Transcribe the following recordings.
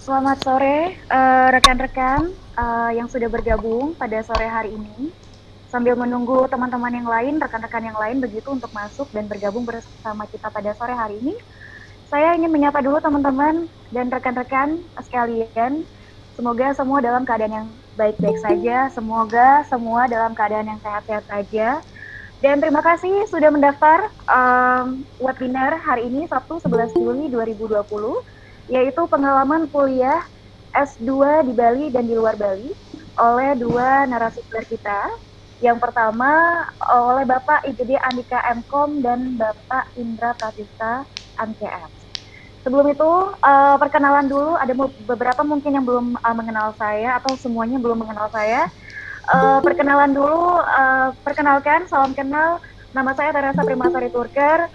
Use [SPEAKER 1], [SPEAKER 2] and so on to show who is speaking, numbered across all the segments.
[SPEAKER 1] Selamat sore, rekan-rekan yang sudah bergabung pada sore hari ini. Sambil menunggu teman-teman yang lain, rekan-rekan yang lain begitu untuk masuk dan bergabung bersama kita pada sore hari ini. Saya ingin menyapa dulu teman-teman dan rekan-rekan sekalian. Semoga semua dalam keadaan yang baik-baik saja. Semoga semua dalam keadaan yang sehat-sehat saja. Dan terima kasih sudah mendaftar webinar hari ini Sabtu 11 Juli 2020, yaitu pengalaman kuliah S2 di Bali dan di luar Bali oleh dua narasumber kita. Yang pertama oleh Bapak IGD Andika Mkom dan Bapak Indra Pratista MCS. Sebelum itu, perkenalan dulu, ada beberapa mungkin yang belum mengenal saya atau semuanya belum mengenal saya. Perkenalan dulu, perkenalkan, salam kenal. Nama saya Teresa Primasari Turker,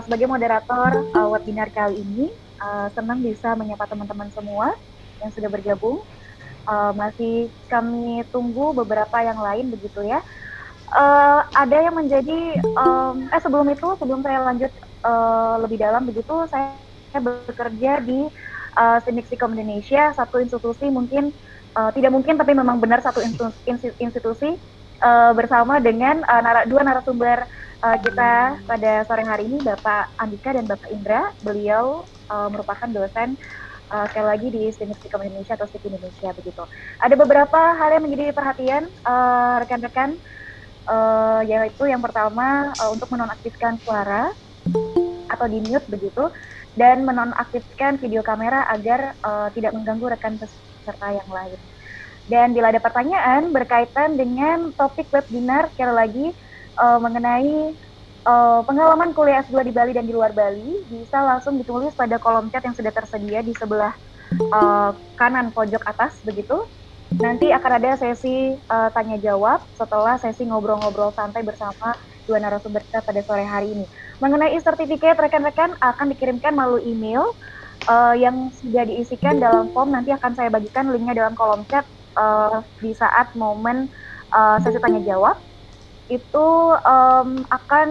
[SPEAKER 1] sebagai moderator webinar kali ini. Senang bisa menyapa teman-teman semua yang sudah bergabung. Masih kami tunggu beberapa yang lain begitu ya. Ada yang menjadi, sebelum saya lanjut lebih dalam begitu, saya bekerja di Sindiksikom Indonesia, satu institusi mungkin tidak mungkin tapi memang benar satu institusi bersama dengan dua narasumber kita pada sore hari ini, Bapak Andika dan Bapak Indra. Beliau merupakan dosen sekali lagi di Sindiksikom Indonesia atau STIK Indonesia begitu. Ada beberapa hal yang menjadi perhatian rekan-rekan, yaitu yang pertama untuk menonaktifkan suara atau di mute begitu, dan menonaktifkan video kamera agar tidak mengganggu rekan peserta yang lain. Dan bila ada pertanyaan berkaitan dengan topik webinar sekali lagi mengenai pengalaman kuliah S2 di Bali dan di luar Bali, bisa langsung ditulis pada kolom chat yang sudah tersedia di sebelah kanan pojok atas begitu. Nanti akan ada sesi tanya jawab setelah sesi ngobrol-ngobrol santai bersama dua narasumber kita pada sore hari ini. Mengenai e-certificate, rekan-rekan akan dikirimkan melalui email yang sudah diisikan dalam form. Nanti akan saya bagikan linknya dalam kolom chat di saat momen sesi tanya jawab. Itu akan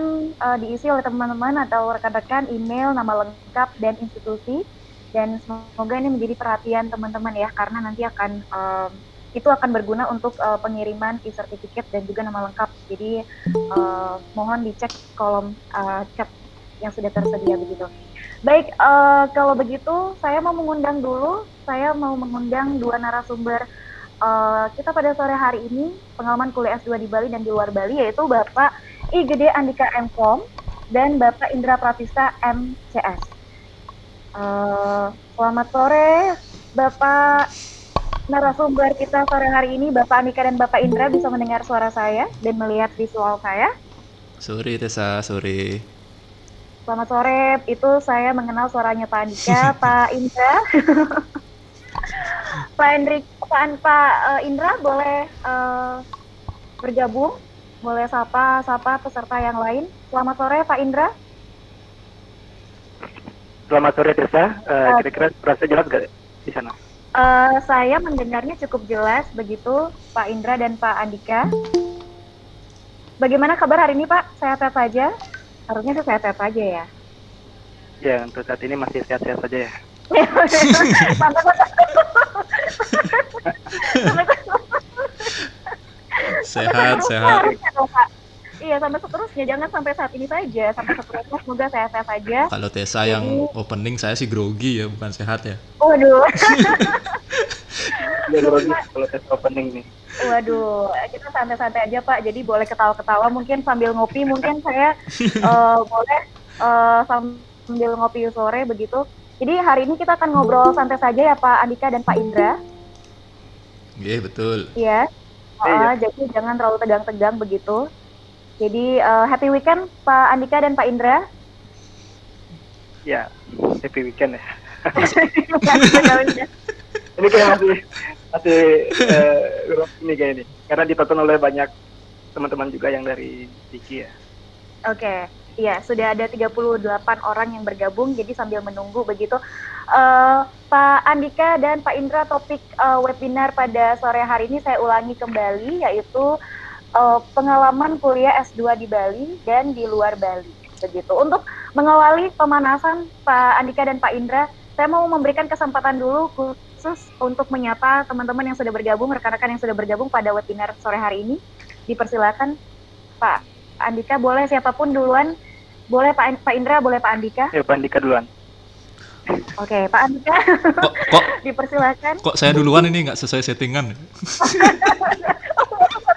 [SPEAKER 1] diisi oleh teman-teman atau rekan-rekan, email, nama lengkap, dan institusi. Dan semoga ini menjadi perhatian teman-teman ya, karena nanti akan itu akan berguna untuk pengiriman e-certificate dan juga nama lengkap. Jadi mohon dicek kolom chat yang sudah tersedia begitu. Baik, kalau begitu saya mau mengundang dua narasumber kita pada sore hari ini, pengalaman kuliah S2 di Bali dan di luar Bali, yaitu Bapak IGD Andika Mkom dan Bapak Indra Pratista MCS. Selamat sore Bapak narasumber kita sore hari ini, Bapak Andika dan Bapak Indra. Bisa mendengar suara saya dan melihat visual saya?
[SPEAKER 2] Sore Tessa, sore.
[SPEAKER 1] Selamat sore, itu saya mengenal suaranya Pak Andika. Pak Indra, Pak Indra boleh bergabung, boleh sapa peserta yang lain. Selamat sore Pak Indra.
[SPEAKER 3] Selamat sore Tessa, kira-kira terasa jelas gak di sana?
[SPEAKER 1] Saya mendengarnya cukup jelas begitu Pak Indra dan Pak Andika. Bagaimana kabar hari ini Pak? Sehat-sehat saja? Harusnya sih sehat-sehat saja ya.
[SPEAKER 3] Ya, untuk saat ini masih sehat-sehat saja ya.
[SPEAKER 2] Sehat, sehat.
[SPEAKER 1] Iya, sampai seterusnya, jangan sampai saat ini saja, sampai seterusnya semoga sehat-sehat saja.
[SPEAKER 2] Kalau Tessa yang opening saya sih grogi ya, bukan sehat ya.
[SPEAKER 1] Waduh.
[SPEAKER 3] Ya grogi kalau tes opening nih.
[SPEAKER 1] Waduh, kita santai-santai aja Pak, jadi boleh ketawa-ketawa mungkin sambil ngopi, mungkin saya boleh sambil ngopi sore begitu. Jadi hari ini kita akan ngobrol santai saja ya Pak Andika dan Pak Indra.
[SPEAKER 2] Iya, betul.
[SPEAKER 1] Iya. Jadi jangan terlalu tegang-tegang begitu. Jadi happy weekend Pak Andika dan Pak Indra.
[SPEAKER 3] Ya, happy weekend ya. Ini kayak masih ini kayak ini, karena ditonton oleh banyak teman-teman juga yang dari Diki ya.
[SPEAKER 1] Oke, iya sudah ada 38 orang yang bergabung, jadi sambil menunggu begitu. Pak Andika dan Pak Indra, topik webinar pada sore hari ini saya ulangi kembali, yaitu pengalaman kuliah S2 di Bali dan di luar Bali begitu. Untuk mengawali pemanasan Pak Andika dan Pak Indra, Saya mau memberikan kesempatan dulu khusus untuk menyapa teman-teman yang sudah bergabung, rekan-rekan yang sudah bergabung pada webinar sore hari ini. Dipersilakan Pak Andika, boleh siapapun duluan, boleh Pak Indra, boleh Pak Andika.
[SPEAKER 3] Ya, Pak Andika duluan.
[SPEAKER 1] Oke, Pak Andika,
[SPEAKER 2] Kok
[SPEAKER 1] dipersilakan.
[SPEAKER 2] saya duluan ini nggak sesuai settingan?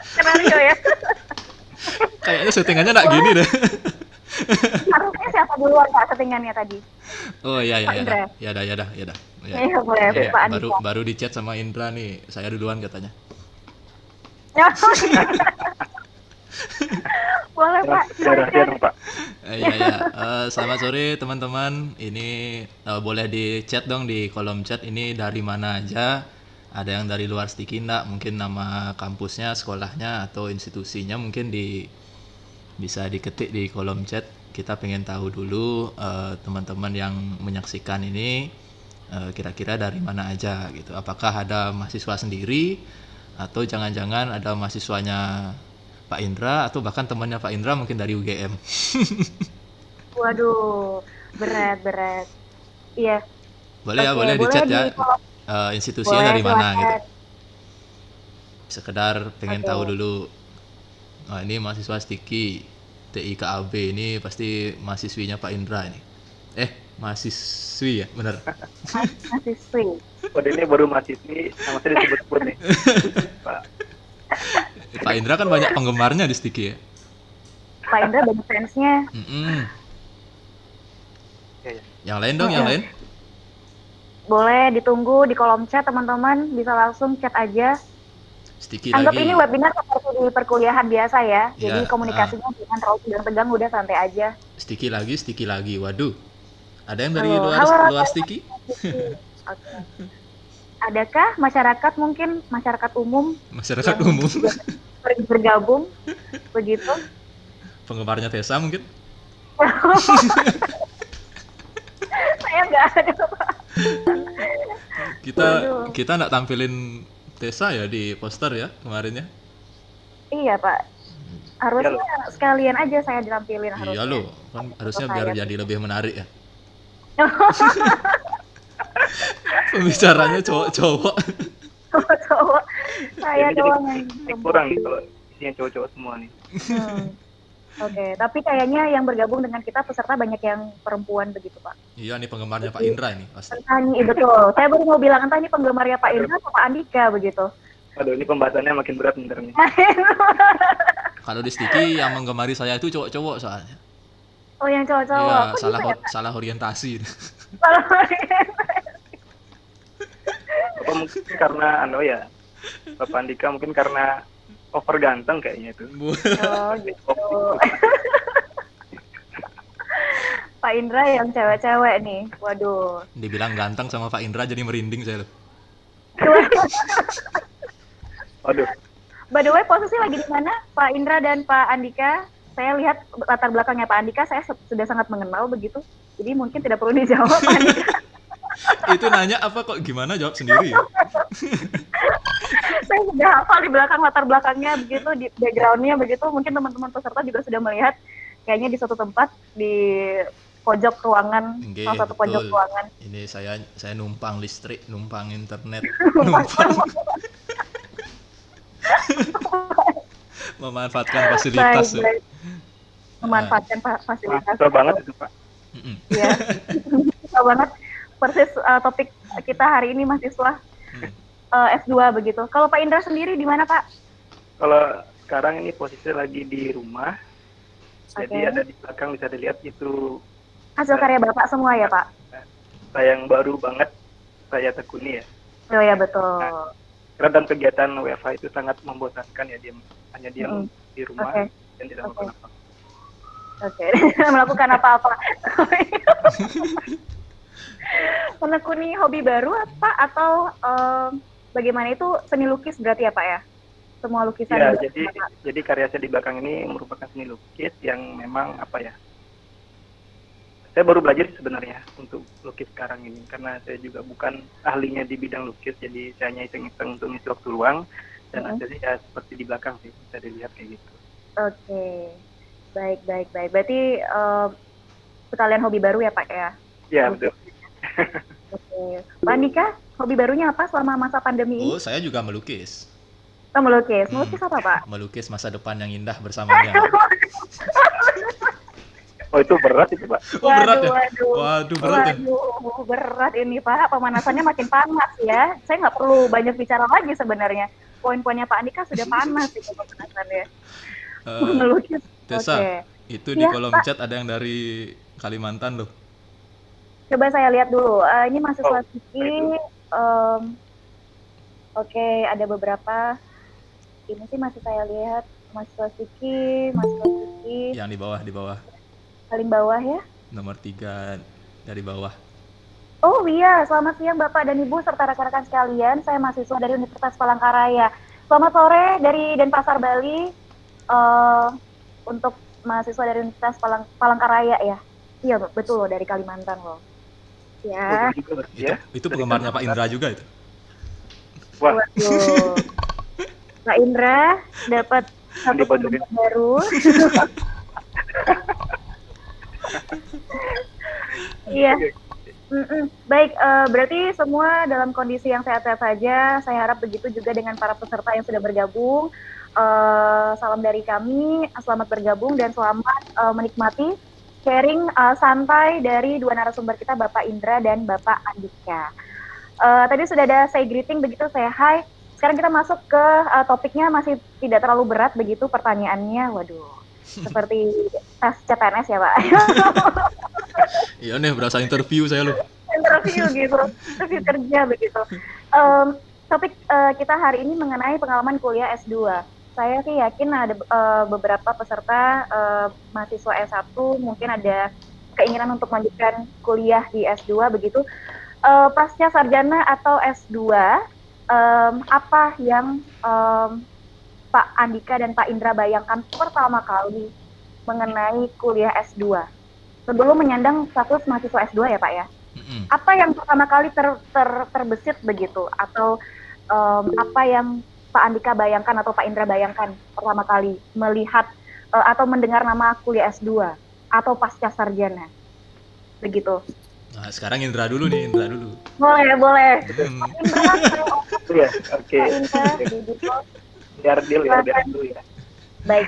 [SPEAKER 1] Skenario ya.
[SPEAKER 2] Kayaknya settingannya nggak gini deh.
[SPEAKER 1] Harusnya siapa duluan Pak settingannya tadi?
[SPEAKER 2] Oh iya
[SPEAKER 1] Pak Indra.
[SPEAKER 2] ya dah. Ya.
[SPEAKER 1] Iya, boleh
[SPEAKER 2] Iya,
[SPEAKER 1] Pak Andika.
[SPEAKER 2] baru di chat sama Indra nih, saya duluan katanya.
[SPEAKER 1] Boleh Pak.
[SPEAKER 3] Ya, Pak.
[SPEAKER 2] Iya. Selamat sore teman-teman. Ini boleh di chat dong di kolom chat ini dari mana aja. Ada yang dari luar Sticky enggak? Mungkin nama kampusnya, sekolahnya atau institusinya mungkin bisa diketik di kolom chat. Kita pengen tahu dulu teman-teman yang menyaksikan ini kira-kira dari mana aja gitu. Apakah ada mahasiswa sendiri atau jangan-jangan ada mahasiswanya Pak Indra atau bahkan temannya Pak Indra mungkin dari UGM.
[SPEAKER 1] Waduh, berat. Iya.
[SPEAKER 2] Boleh di chat ya. Institusinya dari mana gitu. Sekedar pengen tahu dulu. Nah, ini mahasiswa Sticky TIKAB ini pasti mahasiswinya Pak Indra ini. Mahasiswi ya, benar.
[SPEAKER 1] Mahasiswi.
[SPEAKER 3] Kode ini baru mahasiswi, nama saya disebut-sebut nih.
[SPEAKER 2] Pak Indra kan banyak penggemarnya di Sticky ya.
[SPEAKER 1] Pak Indra banyak fansnya.
[SPEAKER 2] Yang lain dong, yang lain.
[SPEAKER 1] Boleh ditunggu di kolom chat teman-teman, bisa langsung chat aja.
[SPEAKER 2] Sticky
[SPEAKER 1] Anggap
[SPEAKER 2] lagi.
[SPEAKER 1] ini webinar seperti di perkuliahan biasa ya.
[SPEAKER 2] Ya,
[SPEAKER 1] Jadi komunikasinya jangan terlalu tegang, udah santai aja.
[SPEAKER 2] Sticky lagi. Waduh. Ada yang dari
[SPEAKER 1] Halo,
[SPEAKER 2] luar Sticky?
[SPEAKER 1] Oke. Adakah masyarakat mungkin masyarakat umum
[SPEAKER 2] Masyarakat umum.
[SPEAKER 1] bergabung begitu?
[SPEAKER 2] Penggemarnya Tessa mungkin?
[SPEAKER 1] Saya nggak ada Pak.
[SPEAKER 2] Kita nggak tampilin Tessa ya di poster ya kemarin ya?
[SPEAKER 1] Iya Pak. Harusnya sekalian aja saya ditampilin harusnya.
[SPEAKER 2] Iya loh, kan harusnya biar jadi lebih menarik ya. Pembicaranya cowok-cowok.
[SPEAKER 1] Cowok. Saya doang yang
[SPEAKER 3] kurang nih kalau isinya cowok-cowok semua nih.
[SPEAKER 1] Oke, tapi kayaknya yang bergabung dengan kita peserta banyak yang perempuan begitu Pak.
[SPEAKER 2] Iya nih penggemarnya Pak Indra ini pasti.
[SPEAKER 1] Entah nih, betul. Saya baru mau bilang entah ini penggemarnya Pak Indra atau Pak Andika begitu.
[SPEAKER 3] Aduh, ini pembahasannya makin berat bentar nih.
[SPEAKER 2] Kalau di Sticky yang menggemari saya itu cowok-cowok soalnya.
[SPEAKER 1] Oh, yang cowok-cowok.
[SPEAKER 2] Iya, salah orientasi.
[SPEAKER 1] Salah orientasi.
[SPEAKER 3] Bapak mungkin karena Bapak Andika mungkin karena over ganteng kayaknya itu.
[SPEAKER 1] Oh gitu. Pak Indra yang cewek-cewek nih. Waduh.
[SPEAKER 2] Dibilang ganteng sama Pak Indra jadi merinding saya loh.
[SPEAKER 3] Waduh.
[SPEAKER 1] By the way, posisi lagi di mana Pak Indra dan Pak Andika? Saya lihat latar belakangnya Pak Andika saya sudah sangat mengenal begitu. Jadi mungkin tidak perlu dijawab Pak Andika.
[SPEAKER 2] Itu nanya apa kok gimana jawab sendiri ya?
[SPEAKER 1] Saya sudah hafal di belakang latar belakangnya begitu, di backgroundnya begitu. Mungkin teman-teman peserta juga sudah melihat kayaknya di suatu tempat di pojok ruangan, salah satu pojok ruangan.
[SPEAKER 2] Ini saya numpang listrik, numpang internet, memanfaatkan fasilitas.
[SPEAKER 1] Baik. Memanfaatkan fasilitas.
[SPEAKER 3] Betul banget itu Pak.
[SPEAKER 1] Iya, betul banget. Persis topik kita hari ini mahasiswa S2 begitu. Kalau Pak Indra sendiri di mana Pak?
[SPEAKER 3] Kalau sekarang ini posisinya lagi di rumah. Jadi ada di belakang bisa dilihat itu
[SPEAKER 1] hasil karya Bapak semua ya Pak?
[SPEAKER 3] Yang baru banget saya tekuni ya.
[SPEAKER 1] Oh ya betul.
[SPEAKER 3] Karena dalam kegiatan WFH itu sangat membosankan ya, hanya diam di rumah dan tidak melakukan apa-apa.
[SPEAKER 1] Melakukan apa-apa. Menekuni hobi baru apa atau bagaimana itu seni lukis berarti ya Pak ya? Semua lukisan.
[SPEAKER 3] Ya, jadi karya saya di belakang ini merupakan seni lukis yang memang saya baru belajar sebenarnya untuk lukis sekarang ini karena saya juga bukan ahlinya di bidang lukis, jadi saya hanya iseng-iseng untuk ngisi waktu luang dan hasilnya ya seperti di belakang sih bisa dilihat kayak gitu.
[SPEAKER 1] Oke. Baik. Berarti sekalian hobi baru ya Pak ya?
[SPEAKER 3] Ya betul.
[SPEAKER 1] Oke. Pak Andika, hobi barunya apa selama masa pandemi ini?
[SPEAKER 2] Oh, saya juga melukis.
[SPEAKER 1] Oh, melukis.
[SPEAKER 2] Hmm,
[SPEAKER 1] Melukis apa, Pak?
[SPEAKER 2] melukis masa depan yang indah bersamanya.
[SPEAKER 3] Oh itu berat itu Pak.
[SPEAKER 2] Oh, berat
[SPEAKER 1] Waduh,
[SPEAKER 2] ya?
[SPEAKER 1] waduh.
[SPEAKER 2] Waduh, berat ya?
[SPEAKER 1] Waduh, berat ini Pak. Pemanasannya makin panas ya. Saya nggak perlu banyak bicara lagi sebenarnya. Poin-poinnya Pak Andika sudah panas itu pemanasannya.
[SPEAKER 2] Eh,
[SPEAKER 1] Melukis.
[SPEAKER 2] Tessa,
[SPEAKER 1] Oke.
[SPEAKER 2] itu di
[SPEAKER 1] Iya,
[SPEAKER 2] kolom
[SPEAKER 1] Pak.
[SPEAKER 2] chat ada yang dari Kalimantan loh.
[SPEAKER 1] Coba saya lihat dulu. Ini
[SPEAKER 3] Oh,
[SPEAKER 1] mahasiswa Siki.
[SPEAKER 3] itu.
[SPEAKER 1] Oke, ada beberapa. Ini sih masih saya lihat mahasiswa Siki
[SPEAKER 2] Yang di bawah,
[SPEAKER 1] paling bawah ya.
[SPEAKER 2] nomor 3 dari bawah.
[SPEAKER 1] Oh iya, selamat siang Bapak dan Ibu serta rekan-rekan sekalian. Saya mahasiswa dari Universitas Palangkaraya. Selamat sore dari Denpasar, Bali. Untuk mahasiswa dari Universitas Palangkaraya ya. Iya betul loh, dari Kalimantan loh.
[SPEAKER 3] Oh,
[SPEAKER 1] Ya,
[SPEAKER 3] itu juga berarti
[SPEAKER 2] Itu
[SPEAKER 3] ya.
[SPEAKER 2] itu
[SPEAKER 3] Dari
[SPEAKER 2] penggemarnya Pak
[SPEAKER 3] Kalimantan.
[SPEAKER 2] Indra juga itu.
[SPEAKER 3] Wah,
[SPEAKER 1] waduh. Pak Indra dapat satu
[SPEAKER 3] dibocorin.
[SPEAKER 1] penggemar baru. Iya. Baik, berarti semua dalam kondisi yang sehat-sehat saja. Saya harap begitu juga dengan para peserta yang sudah bergabung. Salam dari kami, selamat bergabung dan selamat menikmati sharing santai dari dua narasumber kita, Bapak Indra dan Bapak Andika. Tadi sudah ada say greeting begitu, saya hi. Sekarang kita masuk ke topiknya, masih tidak terlalu berat begitu pertanyaannya. Waduh, seperti tes CPNS ya Pak.
[SPEAKER 2] Iya nih, berasa interview saya loh.
[SPEAKER 1] Interview gitu, interview kerja begitu. Topik kita hari ini mengenai pengalaman kuliah S2. Saya sih yakin ada beberapa peserta mahasiswa S1 mungkin ada keinginan untuk melanjutkan kuliah di S2 begitu. Pasca sarjana atau S2, apa yang Pak Andika dan Pak Indra bayangkan pertama kali mengenai kuliah S2? Sebelum menyandang status mahasiswa S2 ya Pak ya? Apa yang pertama kali terbesit begitu? Atau apa yang Pak Andika bayangkan atau Pak Indra bayangkan pertama kali melihat atau mendengar nama kuliah S2 atau pasca sarjana? Begitu.
[SPEAKER 2] Nah, sekarang Indra dulu nih, Indra dulu.
[SPEAKER 1] Boleh.
[SPEAKER 2] Hmm.
[SPEAKER 1] Indra,
[SPEAKER 3] Iya, oke.
[SPEAKER 1] Pak Indra, begitu.
[SPEAKER 3] Biar deal dulu ya.
[SPEAKER 1] Baik.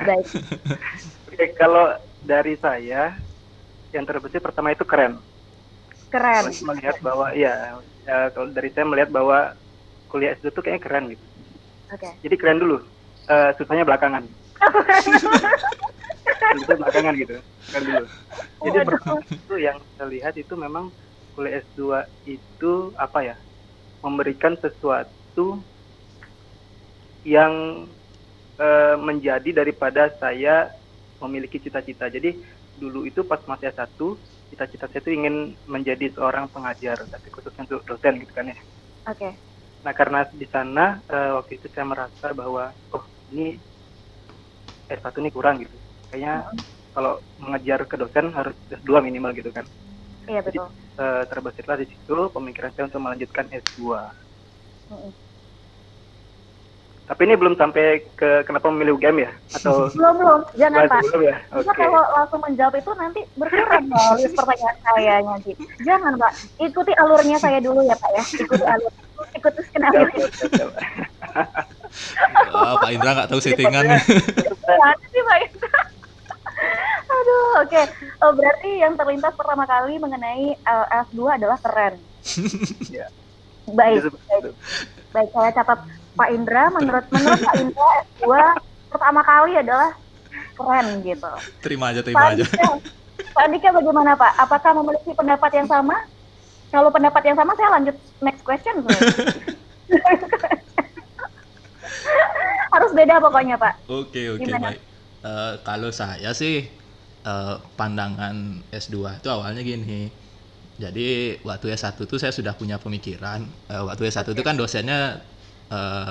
[SPEAKER 3] Oke, kalau dari saya yang terbesit pertama itu keren.
[SPEAKER 1] Keren.
[SPEAKER 3] Melihat bahwa kalau dari saya melihat bahwa kuliah S2 itu kayaknya keren gitu.
[SPEAKER 1] Oke.
[SPEAKER 3] Jadi keren dulu. Susahnya belakangan. Susahnya belakangan gitu. Keren dulu. Jadi
[SPEAKER 1] Waduh.
[SPEAKER 3] pertama itu yang saya lihat itu memang kuliah S2 itu apa ya? Memberikan sesuatu yang menjadi daripada saya memiliki cita-cita. Jadi dulu itu pas masih S1, cita-cita saya itu ingin menjadi seorang pengajar, tapi khususnya untuk dosen gitu kan ya.
[SPEAKER 1] Oke.
[SPEAKER 3] Nah karena di sana waktu itu saya merasa bahwa ini S1 ini kurang gitu. Kayaknya kalau mengejar ke dosen harus S2 minimal gitu kan.
[SPEAKER 1] Iya
[SPEAKER 3] Jadi
[SPEAKER 1] betul.
[SPEAKER 3] terbesarlah di situ pemikiran saya untuk melanjutkan S2. Tapi ini belum sampai ke kenapa memilih UGM ya? Atau
[SPEAKER 1] Belum. Jangan Pak.
[SPEAKER 3] belum ya?
[SPEAKER 1] Kita
[SPEAKER 3] Oke.
[SPEAKER 1] kalau langsung menjawab itu nanti berkurang loh list pertanyaan saya nanti. Jangan Pak, ikuti alurnya saya dulu ya Pak ya. Ikuti skenario.
[SPEAKER 3] Siap.
[SPEAKER 2] Pak Indra nggak tahu settingan nih.
[SPEAKER 1] Gimana sih Pak Indra? Aduh, oke. Berarti yang terlintas pertama kali mengenai S2 adalah keren.
[SPEAKER 3] Ya.
[SPEAKER 1] Baik. Baik, saya catat Pak Indra. Menurut Pak Indra S2 pertama kali adalah keren gitu.
[SPEAKER 2] Terima aja.
[SPEAKER 1] Pak Andika bagaimana Pak? Apakah memiliki pendapat yang sama? Kalau pendapat yang sama, saya lanjut next question. Harus beda pokoknya Pak.
[SPEAKER 2] Oke,
[SPEAKER 1] Gimana?
[SPEAKER 2] baik. Kalau saya sih pandangan S2 itu awalnya gini. Jadi waktu S1 tuh saya sudah punya pemikiran. Waktu S1 itu kan dosennya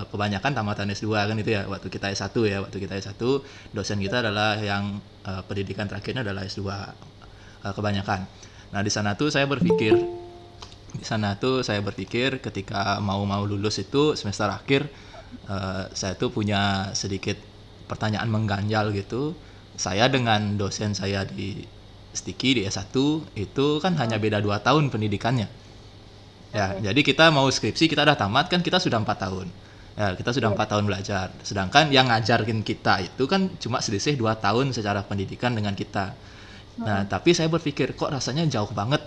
[SPEAKER 2] kebanyakan tamatan S2 kan itu ya. Waktu kita S1 dosen kita adalah yang pendidikan terakhirnya adalah S2 kebanyakan. Nah di sana tuh saya berpikir ketika mau lulus itu semester akhir, saya tuh punya sedikit pertanyaan mengganjal gitu. Saya dengan dosen saya di Stiki di S1 itu kan hanya beda 2 tahun pendidikannya. Ya, jadi kita mau skripsi kita udah tamat kan kita sudah 4 tahun. Ya, kita sudah 4 tahun belajar. Sedangkan yang ngajarin kita itu kan cuma selisih 2 tahun secara pendidikan dengan kita. Nah, tapi saya berpikir kok rasanya jauh banget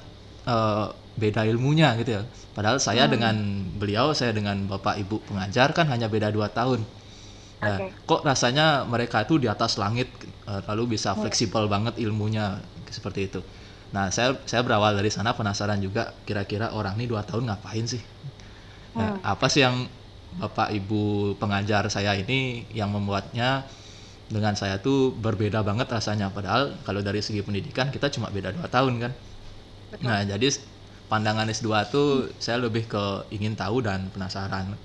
[SPEAKER 2] beda ilmunya gitu ya. Padahal saya dengan beliau, saya dengan Bapak Ibu pengajar kan hanya beda 2 tahun. Nah, kok rasanya mereka itu di atas langit, lalu bisa fleksibel banget ilmunya seperti itu. Nah, saya berawal dari sana penasaran juga kira-kira orang ini 2 tahun ngapain sih? Nah, apa sih yang Bapak Ibu pengajar saya ini yang membuatnya dengan saya tuh berbeda banget rasanya, padahal kalau dari segi pendidikan kita cuma beda 2 tahun kan. Nah, jadi pandangan S2 tuh saya lebih ke ingin tahu dan penasaran.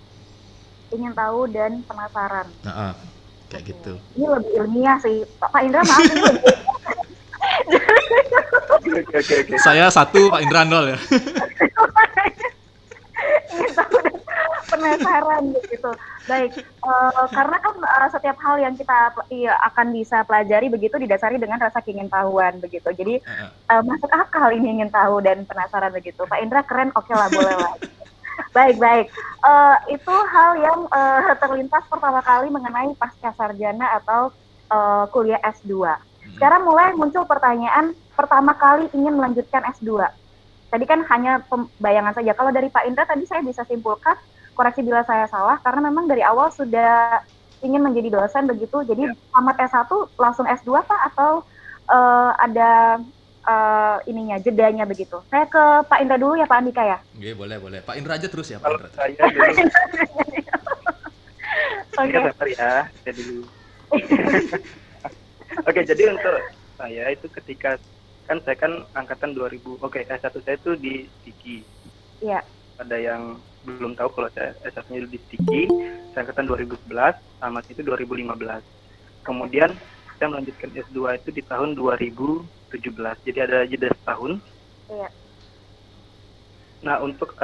[SPEAKER 1] Ingin tahu dan penasaran.
[SPEAKER 2] Nah, kayak gitu.
[SPEAKER 1] Ini lebih ilmiah sih. Pak Indra, maaf ini lebih
[SPEAKER 3] Oke.
[SPEAKER 2] Saya 1, Pak Indra 0 ya.
[SPEAKER 1] ingin tahu dan penasaran gitu. Baik, karena kan setiap hal yang kita akan bisa pelajari begitu didasari dengan rasa keingin-tahuan begitu. Jadi masuk akal ini ingin tahu dan penasaran begitu. Pak Indra keren, oke lah, boleh lah. Baik. Itu hal yang terlintas pertama kali mengenai pasca sarjana atau kuliah S2. Sekarang mulai muncul pertanyaan, pertama kali ingin melanjutkan S2. Tadi kan hanya bayangan saja. Kalau dari Pak Indra tadi saya bisa simpulkan, koreksi bila saya salah, karena memang dari awal sudah ingin menjadi dosen begitu. Jadi tamat S1 langsung S2 Pak, atau ada jedanya begitu. Saya ke Pak Indra dulu ya, Pak Andika ya.
[SPEAKER 2] Oke, boleh. Pak Indra aja terus ya, Pak Indra.
[SPEAKER 3] Saya dulu.
[SPEAKER 1] Oke.
[SPEAKER 3] Saya dulu. Oke, jadi untuk saya itu ketika saya kan angkatan 2000. Oke, S1 saya itu di Stiki.
[SPEAKER 1] Iya.
[SPEAKER 3] Ada yang belum tahu kalau saya S1-nya di Stiki, saya angkatan 2011, tamat itu 2015. Kemudian saya melanjutkan S2 itu di tahun 2017. Jadi ada jeda setahun.
[SPEAKER 1] Iya.
[SPEAKER 3] Nah, untuk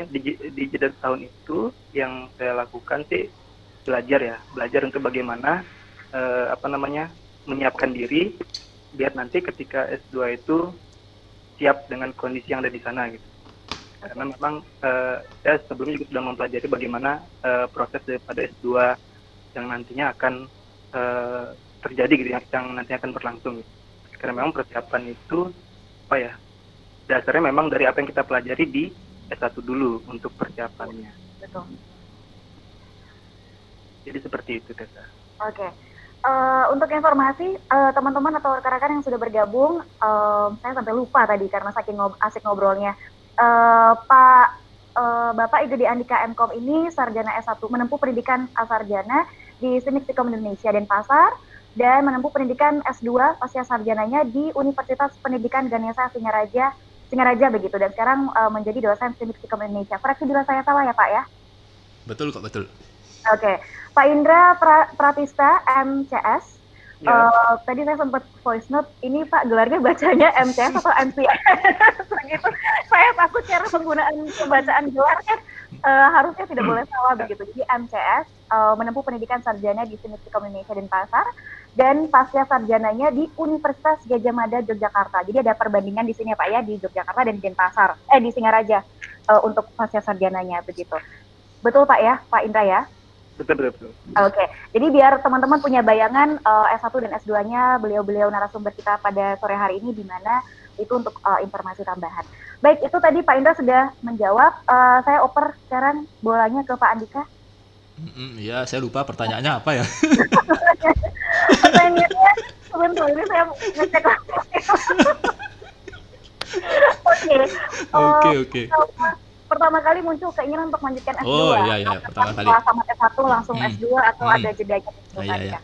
[SPEAKER 3] di jeda setahun itu yang saya lakukan sih belajar untuk bagaimana menyiapkan diri biar nanti ketika S2 itu siap dengan kondisi yang ada di sana gitu. Karena memang saya sebelumnya juga sudah mempelajari bagaimana proses daripada S2 yang nantinya akan terjadi gitu, yang nantinya akan berlangsung gitu. Karena memang persiapan itu dasarnya memang dari apa yang kita pelajari di S1 dulu untuk persiapannya.
[SPEAKER 1] Betul.
[SPEAKER 3] Jadi seperti itu, Tessa.
[SPEAKER 1] Oke. Untuk informasi teman-teman atau rekan-rekan yang sudah bergabung, saya sampai lupa tadi karena saking asik ngobrolnya. Bapak Igede Andika MKom ini sarjana S1, menempuh pendidikan sarjana di Sikom Indonesia Denpasar dan menempuh pendidikan S2 pasca sarjananya di Universitas Pendidikan Ganesha Singaraja begitu, dan sekarang menjadi dosen Sikom Indonesia. Koreksi bila saya salah ya Pak ya?
[SPEAKER 2] Betul kok, betul.
[SPEAKER 1] Oke. Pak Indra Pratista MCS. Ya. Tadi saya sempat voice note, ini Pak gelarnya bacanya MCS atau MCS begitu. Saya takut cara penggunaan pembacaan gelar kan harusnya tidak boleh salah begitu. Jadi MCS menempuh pendidikan sarjana di Sikom Indonesia Denpasar dan pasca sarjananya di Universitas Gadjah Mada Yogyakarta. Jadi ada perbandingan di sini ya Pak ya, di Yogyakarta dan di Denpasar, di Singaraja untuk pasca sarjananya begitu. Betul Pak ya, Pak Indra ya?
[SPEAKER 3] Betul.
[SPEAKER 1] Oke, jadi biar teman-teman punya bayangan S1 dan S2-nya beliau-beliau narasumber kita pada sore hari ini di mana itu untuk informasi tambahan. Baik, itu tadi Pak Indra sudah menjawab. Saya oper sekarang bolanya ke Pak Andika.
[SPEAKER 2] Iya, saya lupa pertanyaannya apa ya.
[SPEAKER 1] Pertanyaannya sebentar, ini saya ngecek lagi. Oke. Pertama kali muncul keinginan untuk melanjutkan S2.
[SPEAKER 2] Oh iya, pertama kali.
[SPEAKER 1] Sama S1 langsung S2 atau ada jedanya?
[SPEAKER 2] Iya.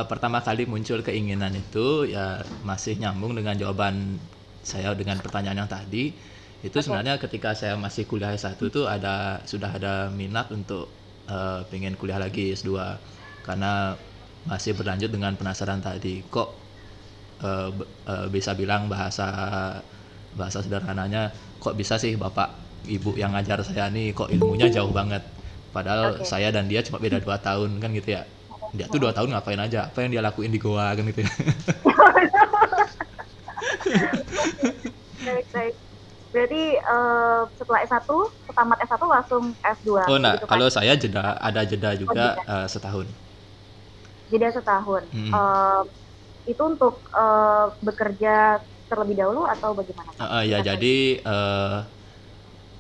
[SPEAKER 2] Pertama kali muncul keinginan itu ya masih nyambung dengan jawaban saya dengan pertanyaan yang tadi. Itu sebenarnya ketika saya masih kuliah S1 itu sudah ada minat untuk pengen kuliah lagi S2 karena masih berlanjut dengan penasaran tadi. Kok bisa bilang bahasa sederhananya, kok bisa sih Bapak Ibu yang ngajar saya nih kok ilmunya jauh banget, padahal saya dan dia cuma beda 2 tahun kan gitu ya. Dia tuh 2 tahun ngapain aja, apa yang dia lakuin di goa kan gitu ya.
[SPEAKER 1] Baik. Berarti setelah S1, tamat S1 langsung S2
[SPEAKER 2] Oh, nah,
[SPEAKER 1] gitu kan?
[SPEAKER 2] kalau saya ada jeda
[SPEAKER 1] Oh,
[SPEAKER 2] juga
[SPEAKER 1] jeda.
[SPEAKER 2] setahun.
[SPEAKER 1] Jeda setahun.
[SPEAKER 2] Mm-mm.
[SPEAKER 1] Itu untuk bekerja terlebih dahulu atau bagaimana Pak?
[SPEAKER 2] Ya,
[SPEAKER 1] Singkat saja.
[SPEAKER 2] jadi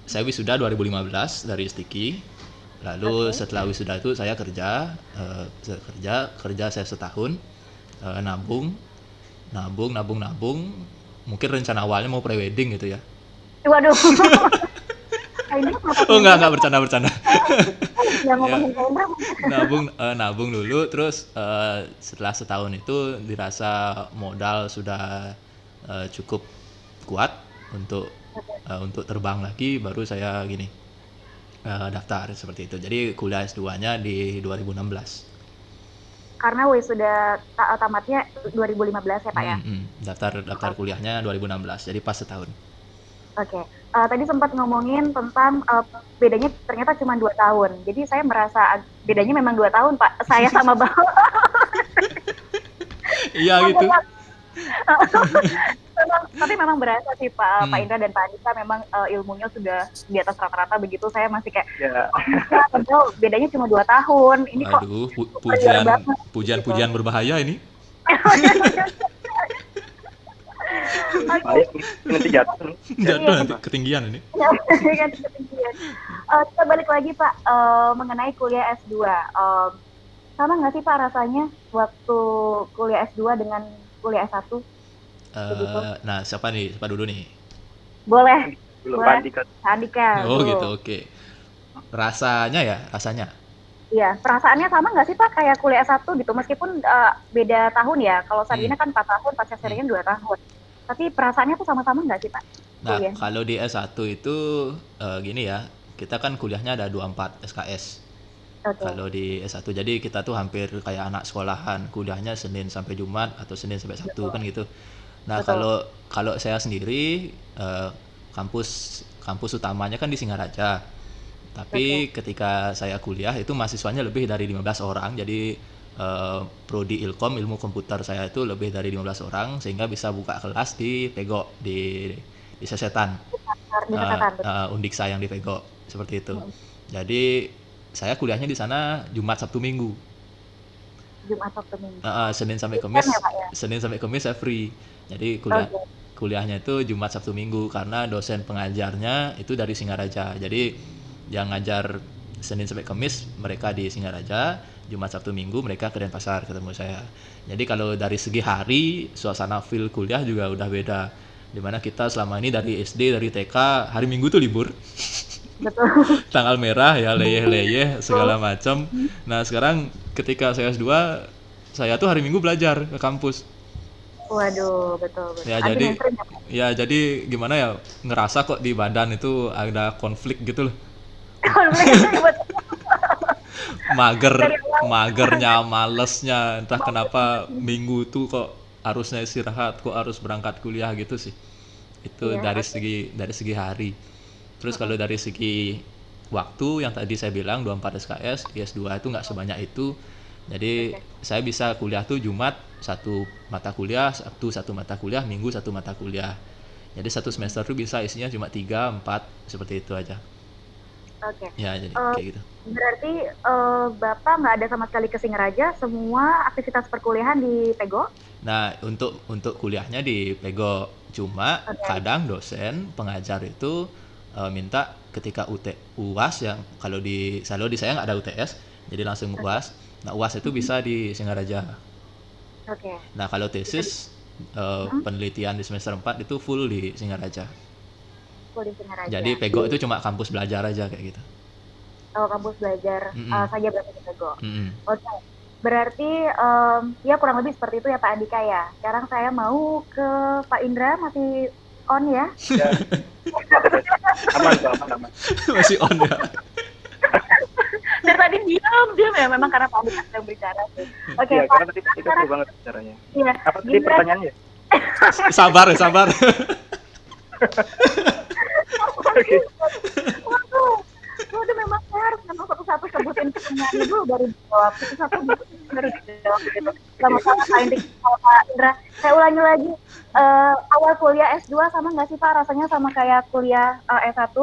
[SPEAKER 2] saya wisuda 2015 dari Stiki. Lalu
[SPEAKER 1] Oke.
[SPEAKER 2] setelah wisuda itu saya kerja saya setahun, nabung, nabung. Mungkin rencana awalnya mau prewedding gitu ya.
[SPEAKER 1] Waduh. Kak Indra kenapa
[SPEAKER 2] Oh, enggak
[SPEAKER 1] senyum-senyum?
[SPEAKER 2] bercanda.
[SPEAKER 1] Yang
[SPEAKER 2] Ya,
[SPEAKER 1] ngomongin Kak Indra.
[SPEAKER 2] nabung dulu, terus setelah setahun itu dirasa modal sudah cukup kuat untuk terbang lagi, baru saya gini daftar seperti itu. Jadi kuliah S2-nya di 2016.
[SPEAKER 1] Karena wisuda tamatnya 2015 ya Pak ya?
[SPEAKER 2] Daftar kuliahnya 2016, jadi pas setahun.
[SPEAKER 1] Oke. Tadi sempat ngomongin tentang bedanya ternyata cuma 2 tahun. Jadi saya merasa bedanya memang 2 tahun Pak. Saya sama Bapak.
[SPEAKER 2] Iya gitu.
[SPEAKER 1] Tapi memang berasa sih Pak
[SPEAKER 2] Hmm.
[SPEAKER 1] Indra dan Pak Andika memang ilmunya sudah di atas rata-rata begitu. Saya masih kayak,
[SPEAKER 3] Ya,
[SPEAKER 1] oh enggak, padahal bedanya cuma 2 tahun. Ini kok
[SPEAKER 2] Waduh,
[SPEAKER 1] superior banget gitu.
[SPEAKER 2] pujian berbahaya ini.
[SPEAKER 3] bahaya nanti jatuh nih.
[SPEAKER 2] Jatuh nanti ketinggian ini.
[SPEAKER 1] Kan ketinggian. Kita balik lagi Pak mengenai kuliah S2. Sama nggak sih Pak rasanya waktu kuliah S2 dengan kuliah S1 begitu?
[SPEAKER 2] Nah, siapa dulu nih?
[SPEAKER 1] Boleh,
[SPEAKER 3] Belum
[SPEAKER 1] boleh.
[SPEAKER 3] Andika.
[SPEAKER 1] Andika
[SPEAKER 2] Oh
[SPEAKER 1] dulu.
[SPEAKER 2] gitu, oke. Rasanya.
[SPEAKER 1] Iya, perasaannya sama nggak sih Pak kayak kuliah S1 gitu? Meskipun beda tahun ya. Kalau Sabina kan 4 tahun, pasca Seringan 2 tahun. Tapi perasaannya tuh sama-sama nggak sih Pak
[SPEAKER 2] Nah,
[SPEAKER 1] kuliah?
[SPEAKER 2] kalau di S1 itu gini ya, kita kan kuliahnya ada 24 SKS.
[SPEAKER 1] Oke,
[SPEAKER 2] Kalau di S1, jadi kita tuh hampir kayak anak sekolahan, kuliahnya Senin sampai Jumat atau Senin sampai Sabtu kan gitu. Nah,
[SPEAKER 1] betul.
[SPEAKER 2] kalau saya sendiri kampus utamanya kan di Singaraja.
[SPEAKER 1] Oke,
[SPEAKER 2] Tapi ketika saya kuliah itu mahasiswanya lebih dari 15 orang. Jadi prodi Ilkom, ilmu komputer saya itu lebih dari 15 orang sehingga bisa buka kelas di Pego di Sesetan.
[SPEAKER 1] di kesehatan betul.
[SPEAKER 2] Undiksa yang di Pego seperti itu.
[SPEAKER 1] Hmm,
[SPEAKER 2] Jadi saya kuliahnya di sana Jumat Sabtu Minggu.
[SPEAKER 1] Jumat Sabtu Minggu.
[SPEAKER 2] Senin
[SPEAKER 1] Ya Pak ya.
[SPEAKER 2] sampai Kamis saya free. Jadi
[SPEAKER 1] Oke,
[SPEAKER 2] kuliahnya itu Jumat Sabtu Minggu karena dosen pengajarnya itu dari Singaraja. Jadi yang ngajar Senin sampai Kamis mereka di Singaraja, Jumat Sabtu Minggu mereka ke Denpasar ketemu saya. Jadi kalau dari segi hari, suasana feel kuliah juga udah beda. Dimana kita selama ini dari SD, dari TK, hari Minggu tuh libur.
[SPEAKER 1] betul.
[SPEAKER 2] Tanggal merah ya, leyeh-leyeh segala macam. Nah, sekarang ketika saya S2, saya tuh hari Minggu belajar ke kampus.
[SPEAKER 1] Waduh, betul.
[SPEAKER 2] Ya
[SPEAKER 1] Anti
[SPEAKER 2] jadi
[SPEAKER 1] mainstream ya Pak.
[SPEAKER 2] gimana ya, ngerasa kok di badan itu ada konflik gitu loh.
[SPEAKER 1] Konflik betul.
[SPEAKER 2] Mager,
[SPEAKER 1] Dari awal.
[SPEAKER 2] magernya, malesnya, entah kenapa Minggu tuh kok harusnya istirahat, kok harus berangkat kuliah gitu sih. Itu
[SPEAKER 1] Iya, oke.
[SPEAKER 2] dari segi hari. Terus kalau dari segi waktu yang tadi saya bilang 24 SKS, di S2 itu nggak sebanyak itu. Jadi
[SPEAKER 1] Oke.
[SPEAKER 2] saya bisa kuliah tuh Jumat satu mata kuliah, Sabtu satu mata kuliah, Minggu satu mata kuliah. Jadi satu semester tuh bisa isinya cuma 3, 4 seperti itu aja.
[SPEAKER 1] Oke.
[SPEAKER 2] Ya, jadi
[SPEAKER 1] Eh,
[SPEAKER 2] kayak gitu.
[SPEAKER 1] berarti Bapak nggak ada sama sekali ke Singaraja, semua aktivitas perkuliahan di Pego?
[SPEAKER 2] Nah, untuk kuliahnya di Pego, cuma
[SPEAKER 1] Oke.
[SPEAKER 2] kadang dosen pengajar itu minta ketika UAS yang kalau di saya nggak ada UTS, jadi langsung
[SPEAKER 1] Oke.
[SPEAKER 2] UAS. Nah, UAS itu bisa di Singaraja.
[SPEAKER 1] Oke.
[SPEAKER 2] Nah, kalau
[SPEAKER 1] Bisa di
[SPEAKER 2] tesis
[SPEAKER 1] mm,
[SPEAKER 2] penelitian di semester 4 itu full di Singaraja.
[SPEAKER 1] full di Singaraja.
[SPEAKER 2] Jadi Pego itu cuma kampus belajar aja kayak gitu.
[SPEAKER 1] Kalau kampus belajar
[SPEAKER 2] Mm-mm.
[SPEAKER 1] saja berarti di Pego.
[SPEAKER 2] Mm-mm.
[SPEAKER 1] Oke. Berarti ya kurang lebih seperti itu ya Pak Andika ya. Sekarang saya mau ke Pak Indra, masih on ya.
[SPEAKER 3] Ya, aman kok, aman.
[SPEAKER 2] Masih on ya.
[SPEAKER 1] Dari tadi diam ya, memang karena Pak Andika sedang berbicara sih. Oke
[SPEAKER 3] Iya,
[SPEAKER 1] Pak,
[SPEAKER 3] karena tadi itu
[SPEAKER 1] sekarang
[SPEAKER 3] seru banget caranya.
[SPEAKER 1] iya,
[SPEAKER 3] Apa tadi
[SPEAKER 1] gimana?
[SPEAKER 3] pertanyaannya?
[SPEAKER 2] Sabar.
[SPEAKER 3] Oke.
[SPEAKER 1] Waduh, waduh memang satu-satu sebutin pertanyaannya dulu baru dijawab. Satu-satu dulu baru dijawab gitu. Gak masalah Pak Indri, Pak Indra. Saya ulangi lagi, awal kuliah S2 sama nggak sih Pak rasanya sama kayak kuliah S1?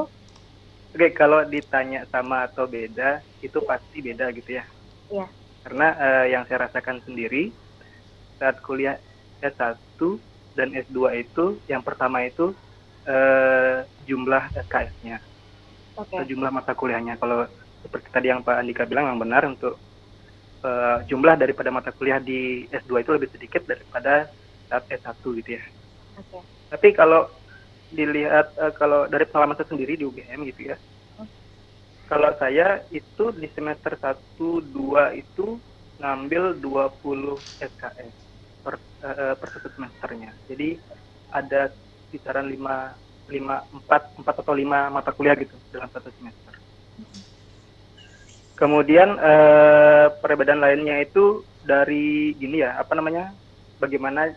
[SPEAKER 3] Oke, kalau ditanya sama atau beda, itu pasti beda gitu ya.
[SPEAKER 1] Iya.
[SPEAKER 3] Karena yang saya rasakan sendiri saat kuliah S1 dan S2 itu, yang pertama itu jumlah SKS-nya, atau jumlah mata kuliahnya. Kalau seperti tadi yang Pak Andika bilang yang benar, untuk jumlah daripada mata kuliah di S2 itu lebih sedikit daripada saat S1 gitu ya. Tapi kalau dilihat kalau dari pengalaman saya sendiri di UGM gitu ya, kalau saya itu di semester 1-2 itu ngambil 20 SKS per satu semesternya. Jadi ada kisaran 4 atau 5 mata kuliah gitu dalam satu semester. Kemudian perbedaan lainnya itu dari gini ya, bagaimana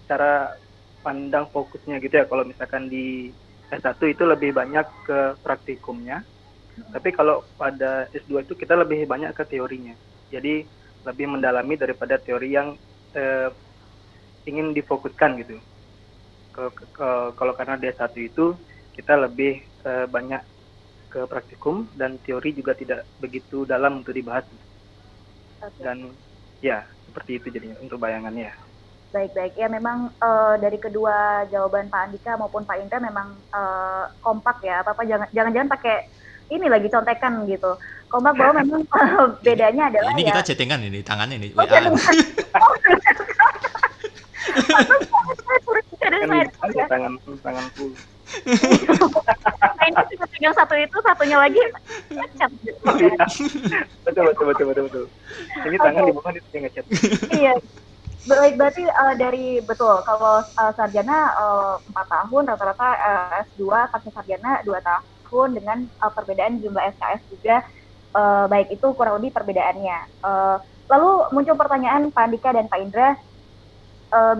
[SPEAKER 3] cara pandang fokusnya gitu ya. Kalau misalkan di S1 itu lebih banyak ke praktikumnya, tapi kalau pada S2 itu kita lebih banyak ke teorinya. Jadi lebih mendalami daripada teori yang ingin difokuskan gitu. Kalau karena di S1 itu kita lebih banyak ke praktikum, dan teori juga tidak begitu dalam untuk dibahas. Dan ya seperti itu jadinya untuk bayangannya.
[SPEAKER 1] Baik-baik, ya memang dari kedua jawaban Pak Andika maupun Pak Indra memang kompak ya, apa-apa jangan pakai ini lagi contekan gitu. Kompak bahwa memang bedanya adalah
[SPEAKER 2] ini
[SPEAKER 1] ya.
[SPEAKER 2] Kita chattingan ini, tangannya ini,
[SPEAKER 1] WA-an.
[SPEAKER 3] Tanganku.
[SPEAKER 1] Ini bisa pegang satu itu, satunya lagi ngechat.
[SPEAKER 3] Betul. Ini tangan di bawah itu ngechat.
[SPEAKER 1] Iya. Baik, berarti betul kalau sarjana 4 tahun, rata-rata S2 pasca sarjana 2 tahun dengan perbedaan jumlah SKS juga, baik itu kurang lebih perbedaannya. Lalu muncul pertanyaan Pak Andika dan Pak Indra,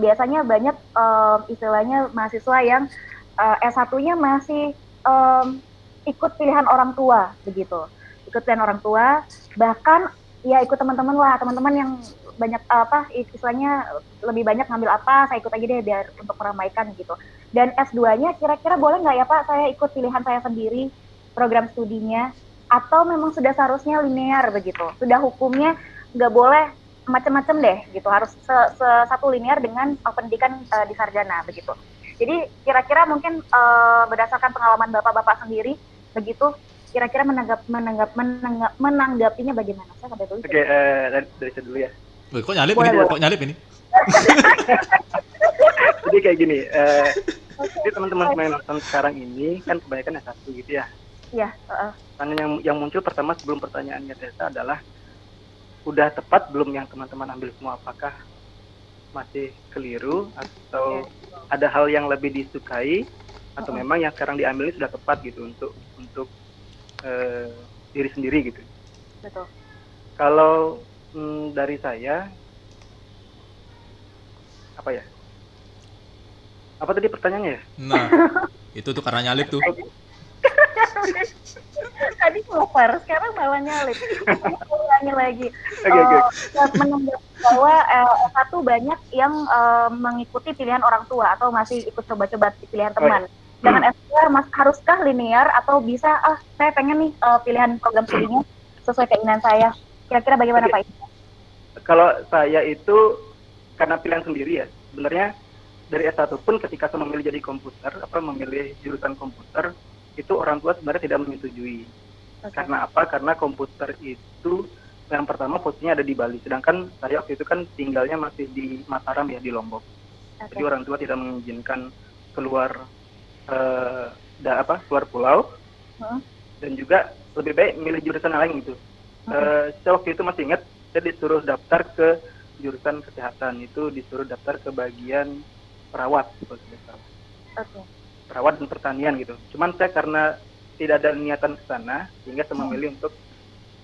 [SPEAKER 1] biasanya banyak istilahnya mahasiswa yang S1-nya masih ikut pilihan orang tua begitu, ikut pilihan orang tua, bahkan ya ikut teman-teman yang banyak istilahnya lebih banyak ngambil apa, saya ikut aja deh biar untuk meramaikan gitu. Dan S2-nya kira-kira boleh nggak ya Pak saya ikut pilihan saya sendiri program studinya, atau memang sudah seharusnya linear begitu, sudah hukumnya nggak boleh macam-macam deh gitu, harus satu linear dengan pendidikan di sarjana begitu. Jadi kira-kira mungkin berdasarkan pengalaman bapak-bapak sendiri begitu, kira-kira menanggapinya bagaimana? Saya sampai tulis.
[SPEAKER 3] Oke, dari saya dulu ya.
[SPEAKER 2] Wih, kok nyalip ini?
[SPEAKER 3] Jadi kayak gini, jadi teman-teman yang nonton sekarang ini kan kebanyakan S1 gitu ya.
[SPEAKER 1] Iya.
[SPEAKER 3] Pertanyaan yang muncul pertama sebelum pertanyaannya Tessa adalah, udah tepat belum yang teman-teman ambil semua? Apakah masih keliru atau ada hal yang lebih disukai, atau memang yang sekarang diambil ini sudah tepat gitu untuk diri sendiri gitu.
[SPEAKER 1] Betul.
[SPEAKER 3] Kalau dari saya apa tadi pertanyaannya ya?
[SPEAKER 2] Nah, itu tuh karena nyalip tuh.
[SPEAKER 1] Tadi cover, sekarang malah nyalip. Ulangi lagi. Menanggapi bahwa S1 banyak yang mengikuti pilihan orang tua atau masih ikut coba-coba pilihan teman. Dengan S2 haruskah linear atau bisa saya pengen nih pilihan program studinya sesuai keinginan saya. Kira-kira bagaimana Pak?
[SPEAKER 3] Kalau saya itu karena pilihan sendiri ya. Sebenarnya dari S1 pun ketika saya memilih jadi komputer, memilih jurusan komputer, itu orang tua sebenarnya tidak menyetujui. Karena apa? Karena komputer itu yang pertama posisinya ada di Bali, sedangkan saya waktu itu kan tinggalnya masih di Mataram ya, di Lombok. Jadi orang tua tidak mengizinkan keluar keluar pulau, dan juga lebih baik milih jurusan lain gitu. Saya waktu itu masih ingat, saya disuruh daftar ke jurusan kesehatan, itu disuruh daftar ke bagian perawat gitu. Perawat dan pertanian gitu. Cuman saya karena tidak ada niatan ke sana, sehingga saya memilih untuk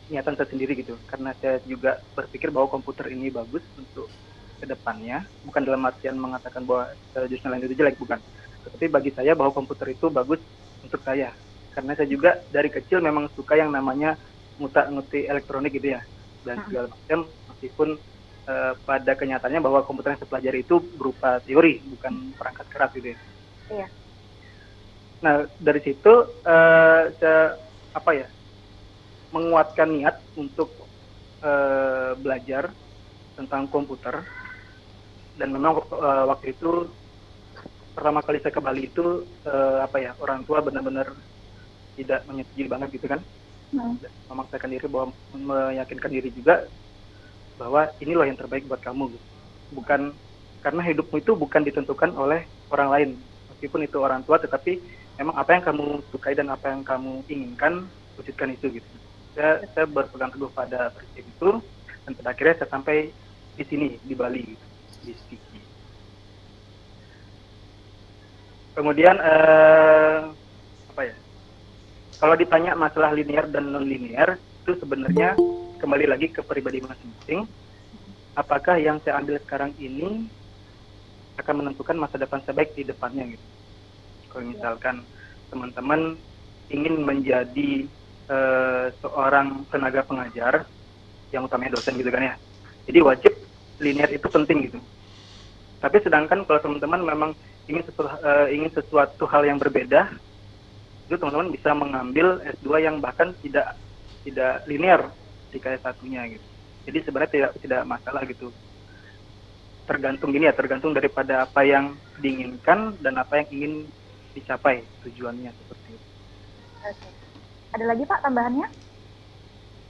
[SPEAKER 3] niatan saya sendiri gitu. Karena saya juga berpikir bahwa komputer ini bagus untuk kedepannya, bukan dalam artian mengatakan bahwa jurusan lain itu jelek, bukan. Tetapi bagi saya bahwa komputer itu bagus untuk saya. karena saya juga dari kecil memang suka yang namanya ngutak-ngutik elektronik gitu ya, dan segala macam, meskipun pada kenyataannya bahwa komputer yang saya pelajari itu berupa teori, bukan perangkat keras gitu ya.
[SPEAKER 1] Iya.
[SPEAKER 3] Nah, dari situ saya menguatkan niat untuk belajar tentang komputer, dan memang waktu itu pertama kali saya ke Bali itu orang tua benar-benar tidak menyetujui banget gitu kan, dan memaksakan diri bahwa meyakinkan diri juga bahwa ini loh yang terbaik buat kamu gitu. Bukan karena hidupmu itu bukan ditentukan oleh orang lain, meskipun itu orang tua, tetapi memang apa yang kamu sukai dan apa yang kamu inginkan, wujudkan itu gitu. Saya berpegang teguh pada prinsip itu, dan pada akhirnya saya sampai di sini, di Bali gitu, di Stiki. Kemudian kalau ditanya masalah linear dan non linear, itu sebenarnya kembali lagi ke pribadi masing-masing. Apakah yang saya ambil sekarang ini akan menentukan masa depan saya baik di depannya gitu. Kalau misalkan teman-teman ingin menjadi seorang tenaga pengajar, yang utamanya dosen gitu kan ya, jadi wajib linear itu penting gitu. Tapi sedangkan kalau teman-teman memang ingin sesuatu hal yang berbeda, itu teman-teman bisa mengambil S2 yang bahkan tidak linear di S1-nya gitu. Jadi sebenarnya tidak masalah gitu. Tergantung daripada apa yang diinginkan dan apa yang ingin dicapai tujuannya, seperti itu.
[SPEAKER 1] Oke. Ada lagi Pak tambahannya?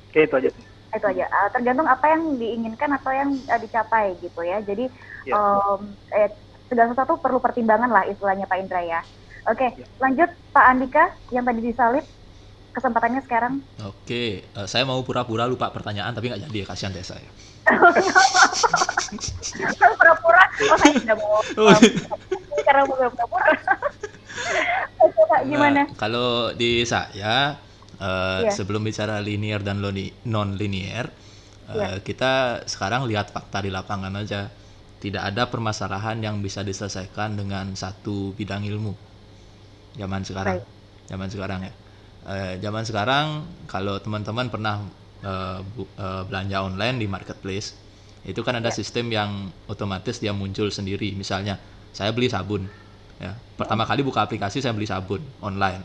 [SPEAKER 3] Oke, itu aja sih.
[SPEAKER 1] Itu aja. Tergantung apa yang diinginkan atau yang dicapai gitu ya. Jadi segala sesuatu perlu pertimbangan lah istilahnya Pak Indra ya. Oke, lanjut Pak Andika yang tadi disalib, kesempatannya sekarang.
[SPEAKER 2] Oke, saya mau pura-pura lupa pertanyaan tapi nggak jadi ya, kasihan deh saya.
[SPEAKER 1] Pura-pura, saya tidak mau karena mau pura-pura. Oke Pak, gimana?
[SPEAKER 2] Kalau di saya, sebelum bicara linear dan non-linear, kita sekarang lihat fakta di lapangan aja. Tidak ada permasalahan yang bisa diselesaikan dengan satu bidang ilmu. Zaman sekarang ya. Zaman sekarang kalau teman-teman pernah belanja online di marketplace, itu kan ada sistem yang otomatis dia muncul sendiri. Misalnya saya beli sabun ya, pertama kali buka aplikasi saya beli sabun online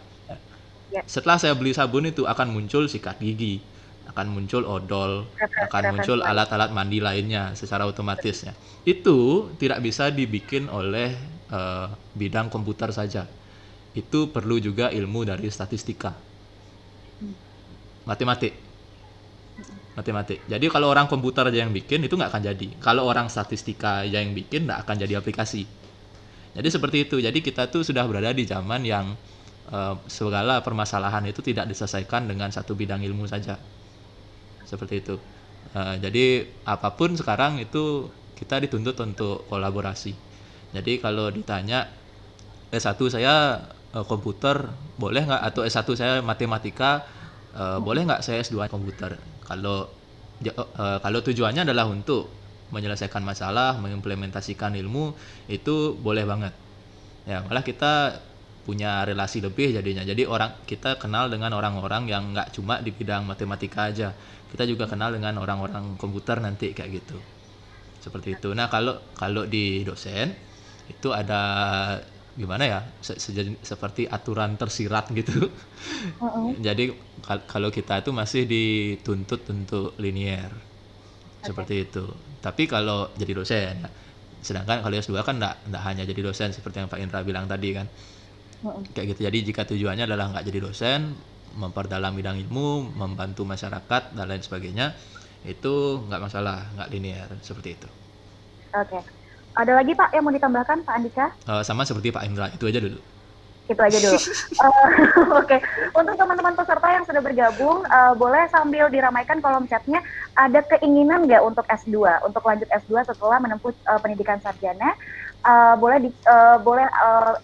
[SPEAKER 2] ya. Setelah saya beli sabun itu akan muncul sikat gigi, akan muncul odol, akan muncul alat-alat mandi lainnya secara otomatis ya. Itu tidak bisa dibikin oleh bidang komputer saja. Itu perlu juga ilmu dari statistika, matematik. Jadi kalau orang komputer aja yang bikin itu nggak akan jadi. Kalau orang statistika aja yang bikin nggak akan jadi aplikasi. Jadi seperti itu. Jadi kita tuh sudah berada di zaman yang segala permasalahan itu tidak diselesaikan dengan satu bidang ilmu saja. Seperti itu. Jadi apapun sekarang itu kita dituntut untuk kolaborasi. Jadi kalau ditanya S1 saya komputer boleh nggak, atau S1 saya matematika boleh nggak saya S2 komputer? Kalau tujuannya adalah untuk menyelesaikan masalah, mengimplementasikan ilmu, itu boleh banget. Ya, malah kita punya relasi lebih jadinya. Jadi kita kenal dengan orang-orang yang nggak cuma di bidang matematika aja. Kita juga kenal dengan orang-orang komputer nanti kayak gitu. Seperti itu. Nah, kalau di dosen itu ada gimana ya? Seperti aturan tersirat gitu. Jadi kalau kita itu masih dituntut untuk linear. Seperti itu. Tapi kalau jadi dosen, sedangkan kalau S2 kan enggak hanya jadi dosen seperti yang Pak Indra bilang tadi kan. Kayak gitu. Jadi jika tujuannya adalah nggak jadi dosen, memperdalam bidang ilmu, membantu masyarakat dan lain sebagainya, itu nggak masalah, nggak linear, seperti itu.
[SPEAKER 1] Oke. Ada lagi Pak yang mau ditambahkan Pak Andika?
[SPEAKER 2] Sama seperti Pak Indra, itu aja dulu.
[SPEAKER 1] Itu aja dulu. Oke. Untuk teman-teman peserta yang sudah bergabung, boleh sambil diramaikan kolom chatnya, ada keinginan nggak untuk S2, untuk lanjut S2 setelah menempuh pendidikan sarjana? Boleh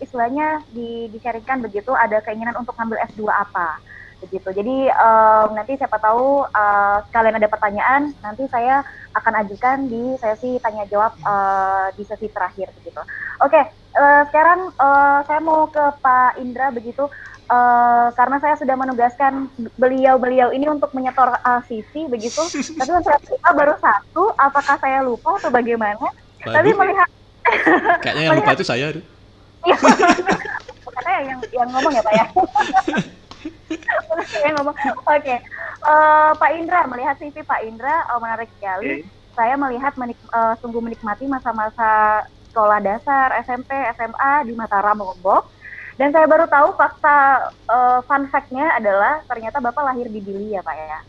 [SPEAKER 1] istilahnya di-sharingkan begitu, ada keinginan untuk ngambil S2 apa? Begitu. Jadi nanti siapa tahu kalian ada pertanyaan, nanti saya akan ajukan di sesi tanya jawab di sesi terakhir begitu. Oke, Sekarang saya mau ke Pak Indra begitu, karena saya sudah menugaskan beliau ini untuk menyetor CV begitu, tapi untuk kita baru satu, apakah saya lupa atau bagaimana? Tapi
[SPEAKER 2] Waduh,
[SPEAKER 1] melihat
[SPEAKER 2] kayaknya yang lupa
[SPEAKER 1] melihat
[SPEAKER 2] itu saya tuh.
[SPEAKER 1] ya, katanya yang ngomong ya Pak ya. Saya ngomong. Oke, Pak Indra, melihat CV Pak Indra menarik sekali.
[SPEAKER 3] Oke.
[SPEAKER 1] Saya melihat sungguh menikmati masa-masa sekolah dasar, SMP, SMA di Mataram, Lombok. Dan saya baru tahu fakta fun fact-nya adalah ternyata Bapak lahir di Dili ya Pak ya.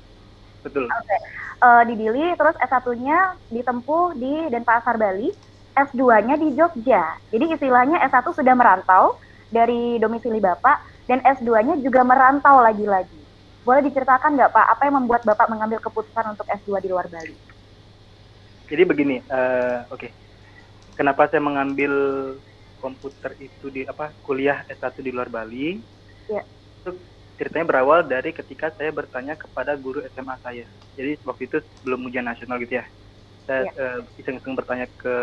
[SPEAKER 3] Betul.
[SPEAKER 1] Oke. Di Dili, terus S1-nya ditempuh di Denpasar, Bali, S2-nya di Jogja. Jadi istilahnya S1 sudah merantau dari domisili Bapak, dan S2-nya juga merantau lagi-lagi. Boleh diceritakan nggak Pak, apa yang membuat Bapak mengambil keputusan untuk S2 di luar Bali?
[SPEAKER 3] Jadi begini, oke. Kenapa saya mengambil komputer itu di kuliah S1 di luar Bali?
[SPEAKER 1] Ya.
[SPEAKER 3] Itu ceritanya berawal dari ketika saya bertanya kepada guru SMA saya. Jadi waktu itu belum ujian nasional gitu ya. Saya iseng-iseng bertanya ke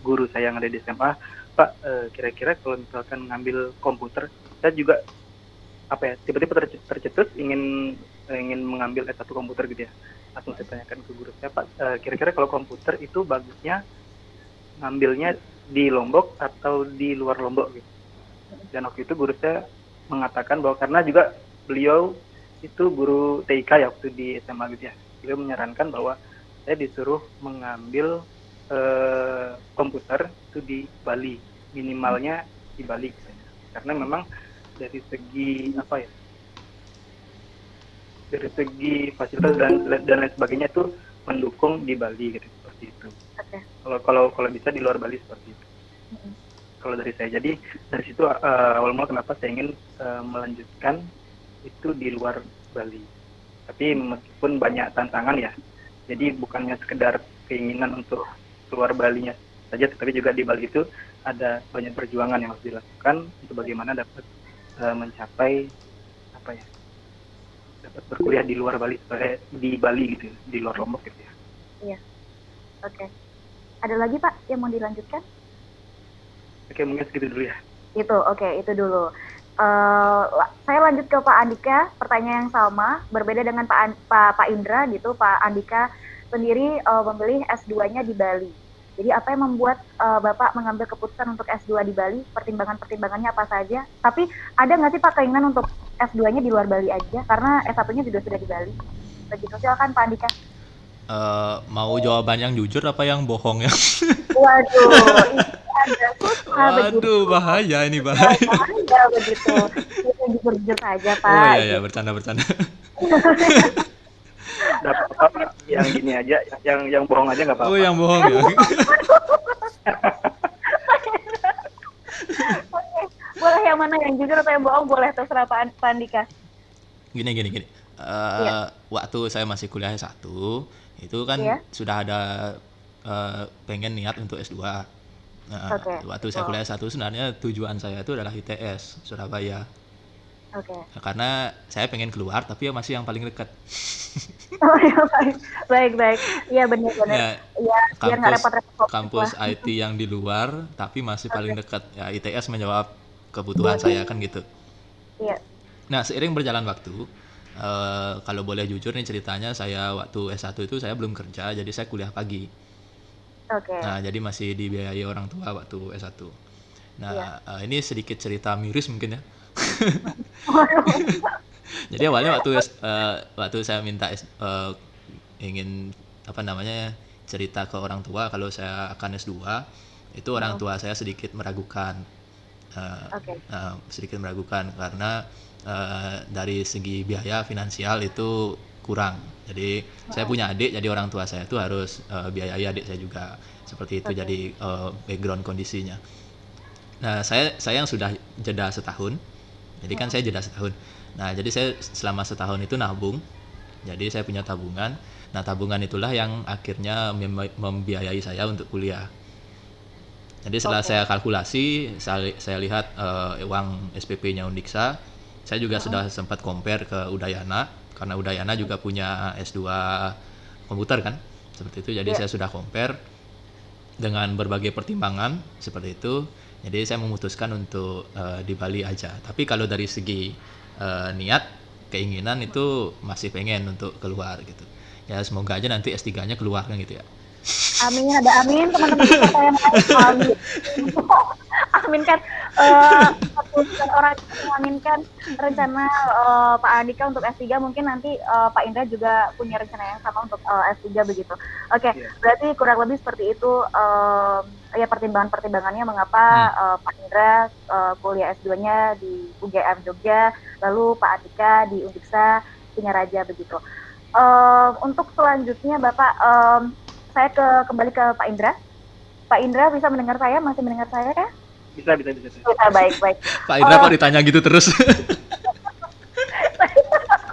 [SPEAKER 3] guru saya yang ada di SMA, Pak, kira-kira kalau misalkan ngambil komputer, saya juga tiba-tiba tercetus ingin mengambil S1 komputer gitu ya. Langsung saya tanyakan ke guru saya, Pak, kira-kira kalau komputer itu bagusnya ngambilnya di Lombok atau di luar Lombok gitu. Dan waktu itu guru saya mengatakan bahwa karena juga beliau itu guru TIK ya waktu di SMA gitu ya. Beliau menyarankan bahwa saya disuruh mengambil komputer itu di Bali, minimalnya di Bali katanya. Karena memang dari segi dari segi fasilitas dan lain sebagainya itu mendukung di Bali gitu, seperti itu.
[SPEAKER 1] Oke.
[SPEAKER 3] Kalau bisa di luar Bali seperti itu. Kalau dari saya, jadi dari situ awal mula kenapa saya ingin melanjutkan itu di luar Bali. Tapi meskipun banyak tantangan ya, jadi bukannya sekedar keinginan untuk keluar Balinya saja, tetapi juga di Bali itu ada banyak perjuangan yang harus dilakukan untuk bagaimana dapat mencapai dapat berkuliah di luar Bali, di Bali gitu, di luar Lombok gitu ya.
[SPEAKER 1] Iya. Oke. Ada lagi Pak yang mau dilanjutkan?
[SPEAKER 3] Oke, mungkin segitu dulu ya.
[SPEAKER 1] Itu dulu. Saya lanjut ke Pak Andika, pertanyaan yang sama, berbeda dengan Pak Indra gitu. Pak Andika sendiri memilih S2-nya di Bali. Jadi apa yang membuat Bapak mengambil keputusan untuk S2 di Bali? Pertimbangannya apa saja? Tapi ada nggak sih Pak keinginan untuk S2-nya di luar Bali aja? Karena S1-nya juga sudah di Bali. Begitu, silakan Pak Andika.
[SPEAKER 2] Mau jawaban yang jujur apa yang bohong ya?
[SPEAKER 1] Waduh, ini agak susah begitu.
[SPEAKER 2] Waduh, bahaya ini, bahaya.
[SPEAKER 1] Bahaya begitu. Kita jujur saja Pak.
[SPEAKER 2] Oh iya, bercanda.
[SPEAKER 3] Dapat apa yang gini aja, yang bohong aja nggak apa-apa.
[SPEAKER 2] Oh, yang bohong ya.
[SPEAKER 1] Oke. Boleh yang mana, yang jujur atau yang bohong? Boleh, terserah Pak Andika.
[SPEAKER 2] Gini. Waktu saya masih kuliah S1, itu kan sudah ada pengen niat untuk S2. Nah, waktu saya kuliah S1 sebenarnya tujuan saya itu adalah ITS, Surabaya.
[SPEAKER 1] Oke.
[SPEAKER 2] Karena saya pengen keluar, tapi ya masih yang paling dekat.
[SPEAKER 1] Oh ya, baik. Iya benar-benar. Ya, biar nggak repot-repot.
[SPEAKER 2] Kampus IT yang di luar, tapi masih paling dekat. Ya, ITS menjawab kebutuhan saya kan gitu.
[SPEAKER 1] Iya.
[SPEAKER 2] Nah, seiring berjalan waktu, kalau boleh jujur nih ceritanya, saya waktu S1 itu saya belum kerja, jadi saya kuliah pagi.
[SPEAKER 1] Oke.
[SPEAKER 2] Nah, jadi masih dibiayai orang tua waktu S1. Nah, ini sedikit cerita miris mungkin ya. Jadi awalnya waktu saya minta ingin cerita ke orang tua kalau saya akan S2, itu orang tua saya sedikit meragukan. Sedikit meragukan karena dari segi biaya finansial itu kurang. Jadi saya punya adik, jadi orang tua saya itu harus biayai adik saya juga. Seperti itu jadi background kondisinya. Nah, saya yang sudah jeda setahun. Jadi kan saya jeda setahun. Nah, jadi saya selama setahun itu nabung. Jadi saya punya tabungan. Nah, tabungan itulah yang akhirnya membiayai saya untuk kuliah. Jadi setelah saya kalkulasi, saya lihat uang SPP-nya Undiksa. Saya juga sudah sempat compare ke Udayana, karena Udayana juga punya S2 komputer kan. Seperti itu. Jadi saya sudah compare dengan berbagai pertimbangan seperti itu. Jadi saya memutuskan untuk di Bali aja. Tapi kalau dari segi niat, keinginan itu masih pengen untuk keluar gitu. Ya semoga aja nanti S3-nya keluar kan gitu ya.
[SPEAKER 1] Amin, ada amin teman-teman kita yang lain. Amin. Amin kan orang mengaminkan rencana Pak Andika untuk S3, mungkin nanti Pak Indra juga punya rencana yang sama untuk S3 begitu. Oke, berarti kurang lebih seperti itu ya pertimbangan-pertimbangannya mengapa Pak Indra kuliah S2-nya di UGM Jogja, lalu Pak Andika di Undiksa Singaraja begitu. Untuk selanjutnya Bapak, saya kembali ke Pak Indra. Pak Indra bisa mendengar saya? Masih mendengar saya ya?
[SPEAKER 3] Bisa.
[SPEAKER 1] Baik.
[SPEAKER 2] Pak Indra kok ditanya gitu terus?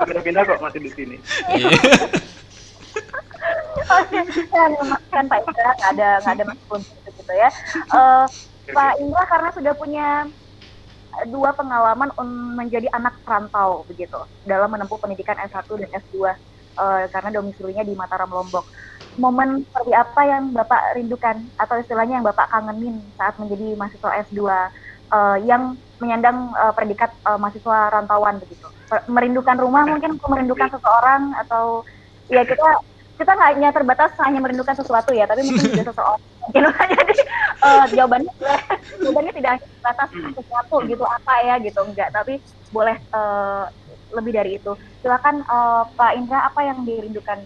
[SPEAKER 3] Pindah kok masih di sini.
[SPEAKER 1] Oke, saya memastikan Pak Indra nggak ada masalah gitu ya. Pak Indra karena sudah punya 2 pengalaman menjadi anak perantau begitu dalam menempuh pendidikan S1 dan S2 karena domisilinya di Mataram, Lombok. Momen seperti apa yang Bapak rindukan atau istilahnya yang Bapak kangenin saat menjadi mahasiswa S2 yang menyandang predikat mahasiswa rantauan begitu? Merindukan rumah mungkin, merindukan seseorang, atau ya kita nggak hanya terbatas hanya merindukan sesuatu ya, tapi mungkin juga seseorang. Jadi jawabannya tidak hanya terbatas sesuatu gitu apa ya gitu, enggak, tapi boleh lebih dari itu. Silakan Pak Indra, apa yang dirindukan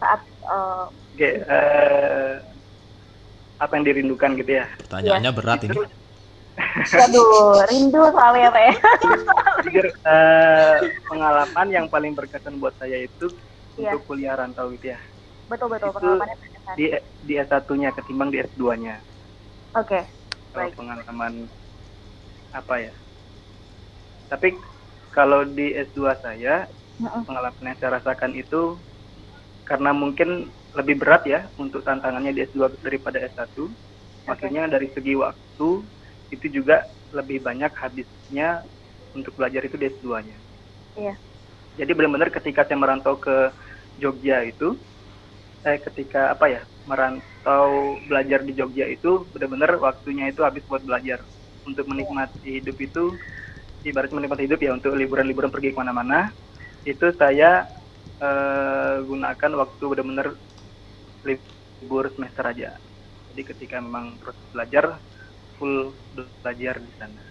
[SPEAKER 1] saat
[SPEAKER 3] apa yang dirindukan gitu ya?
[SPEAKER 2] Pertanyaannya berat ini.
[SPEAKER 1] Aduh, rindu soalnya Pak ya.
[SPEAKER 3] Jujur, pengalaman yang paling berkesan buat saya itu untuk kuliah rantau gitu ya.
[SPEAKER 1] Betul,
[SPEAKER 3] itu
[SPEAKER 1] pengalamannya berkesan.
[SPEAKER 3] Di S1-nya ketimbang di S2-nya.
[SPEAKER 1] Oke.
[SPEAKER 3] Kalau pengalaman apa ya? Tapi kalau di S2 saya, pengalaman yang saya rasakan itu karena mungkin lebih berat ya untuk tantangannya di S2 daripada S1. Maksudnya dari segi waktu itu juga lebih banyak habisnya untuk belajar itu di S2-nya.
[SPEAKER 1] Iya.
[SPEAKER 3] Jadi benar-benar ketika saya merantau ke Jogja itu, ketika merantau belajar di Jogja itu benar-benar waktunya itu habis buat belajar. Untuk menikmati hidup itu, ibaratnya menikmati hidup ya, untuk liburan-liburan pergi kemana-mana, itu saya gunakan waktu benar-benar libur semester aja. Jadi ketika memang terus belajar, full belajar di sana.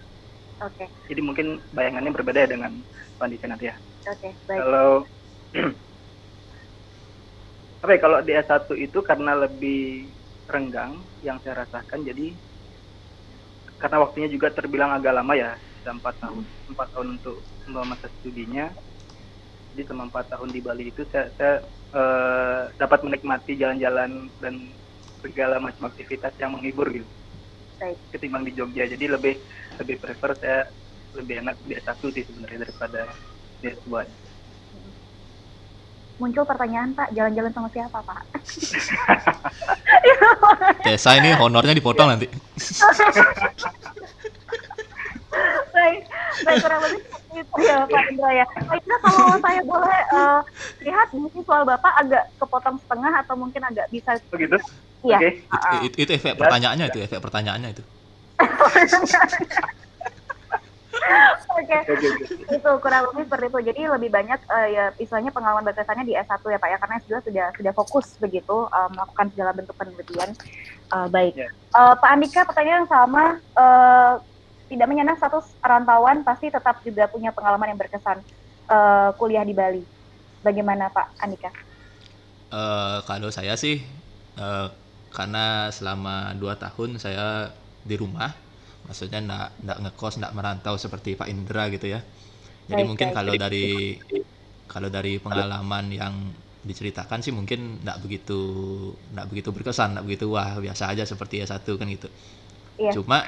[SPEAKER 1] Oke.
[SPEAKER 3] Jadi mungkin bayangannya berbeda ya dengan Pak Andika nanti ya.
[SPEAKER 1] Oke, baik.
[SPEAKER 3] Kalau di S1 itu karena lebih renggang yang saya rasakan, jadi karena waktunya juga terbilang agak lama ya, 4 tahun untuk masa studinya. Jadi selama 4 tahun di Bali itu saya dapat menikmati jalan-jalan dan segala macam aktivitas yang menghibur gitu.
[SPEAKER 1] Baik.
[SPEAKER 3] Ketimbang di Jogja. Jadi lebih prefer, saya lebih enak di S1 sih sebenarnya daripada di S2.
[SPEAKER 1] Muncul pertanyaan Pak, jalan-jalan sama siapa Pak?
[SPEAKER 2] Tessa ini honornya dipotong nanti.
[SPEAKER 1] Baik, kurang lebih seperti itu ya Pak Indra ya. Pak Indra, kalau saya boleh lihat mungkin soal Bapak agak kepotong setengah atau mungkin agak bisa.
[SPEAKER 3] Begitu?
[SPEAKER 1] Iya.
[SPEAKER 3] Okay.
[SPEAKER 2] Itu efek pertanyaannya itu.
[SPEAKER 1] Oke. Itu kurang lebih seperti itu. Jadi lebih banyak ya istilahnya pengalaman berkesannya di S1 ya Pak ya, karena S2 sudah fokus begitu melakukan segala bentuk penelitian. Baik. Pak Andika, pertanyaan yang sama, tidak menyandang status rantauan pasti tetap juga punya pengalaman yang berkesan kuliah di Bali. Bagaimana Pak Andika?
[SPEAKER 2] Kalau saya sih karena selama 2 tahun saya di rumah, maksudnya nggak ngekos, nggak merantau seperti Pak Indra gitu ya. Jadi mungkin kalau dari pengalaman yang diceritakan sih mungkin nggak begitu berkesan, nggak begitu wah, biasa aja seperti S1 kan gitu. Iya. Cuma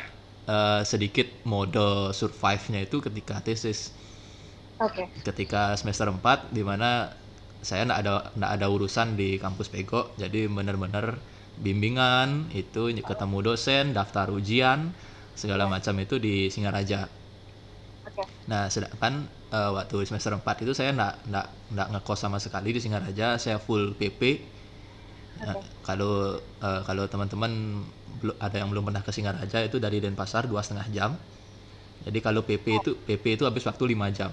[SPEAKER 2] sedikit mode survive-nya itu ketika tesis. Ketika semester 4 di mana saya nggak ada urusan di kampus Pego, jadi benar-benar bimbingan itu, ketemu dosen, daftar ujian segala macam itu di Singaraja. Nah, sedangkan waktu semester 4 itu saya nggak ngekos sama sekali di Singaraja, saya full PP. Kalau teman-teman ada yang belum pernah ke Singaraja, itu dari Denpasar 2,5 jam. Jadi kalau PP itu habis waktu 5 jam.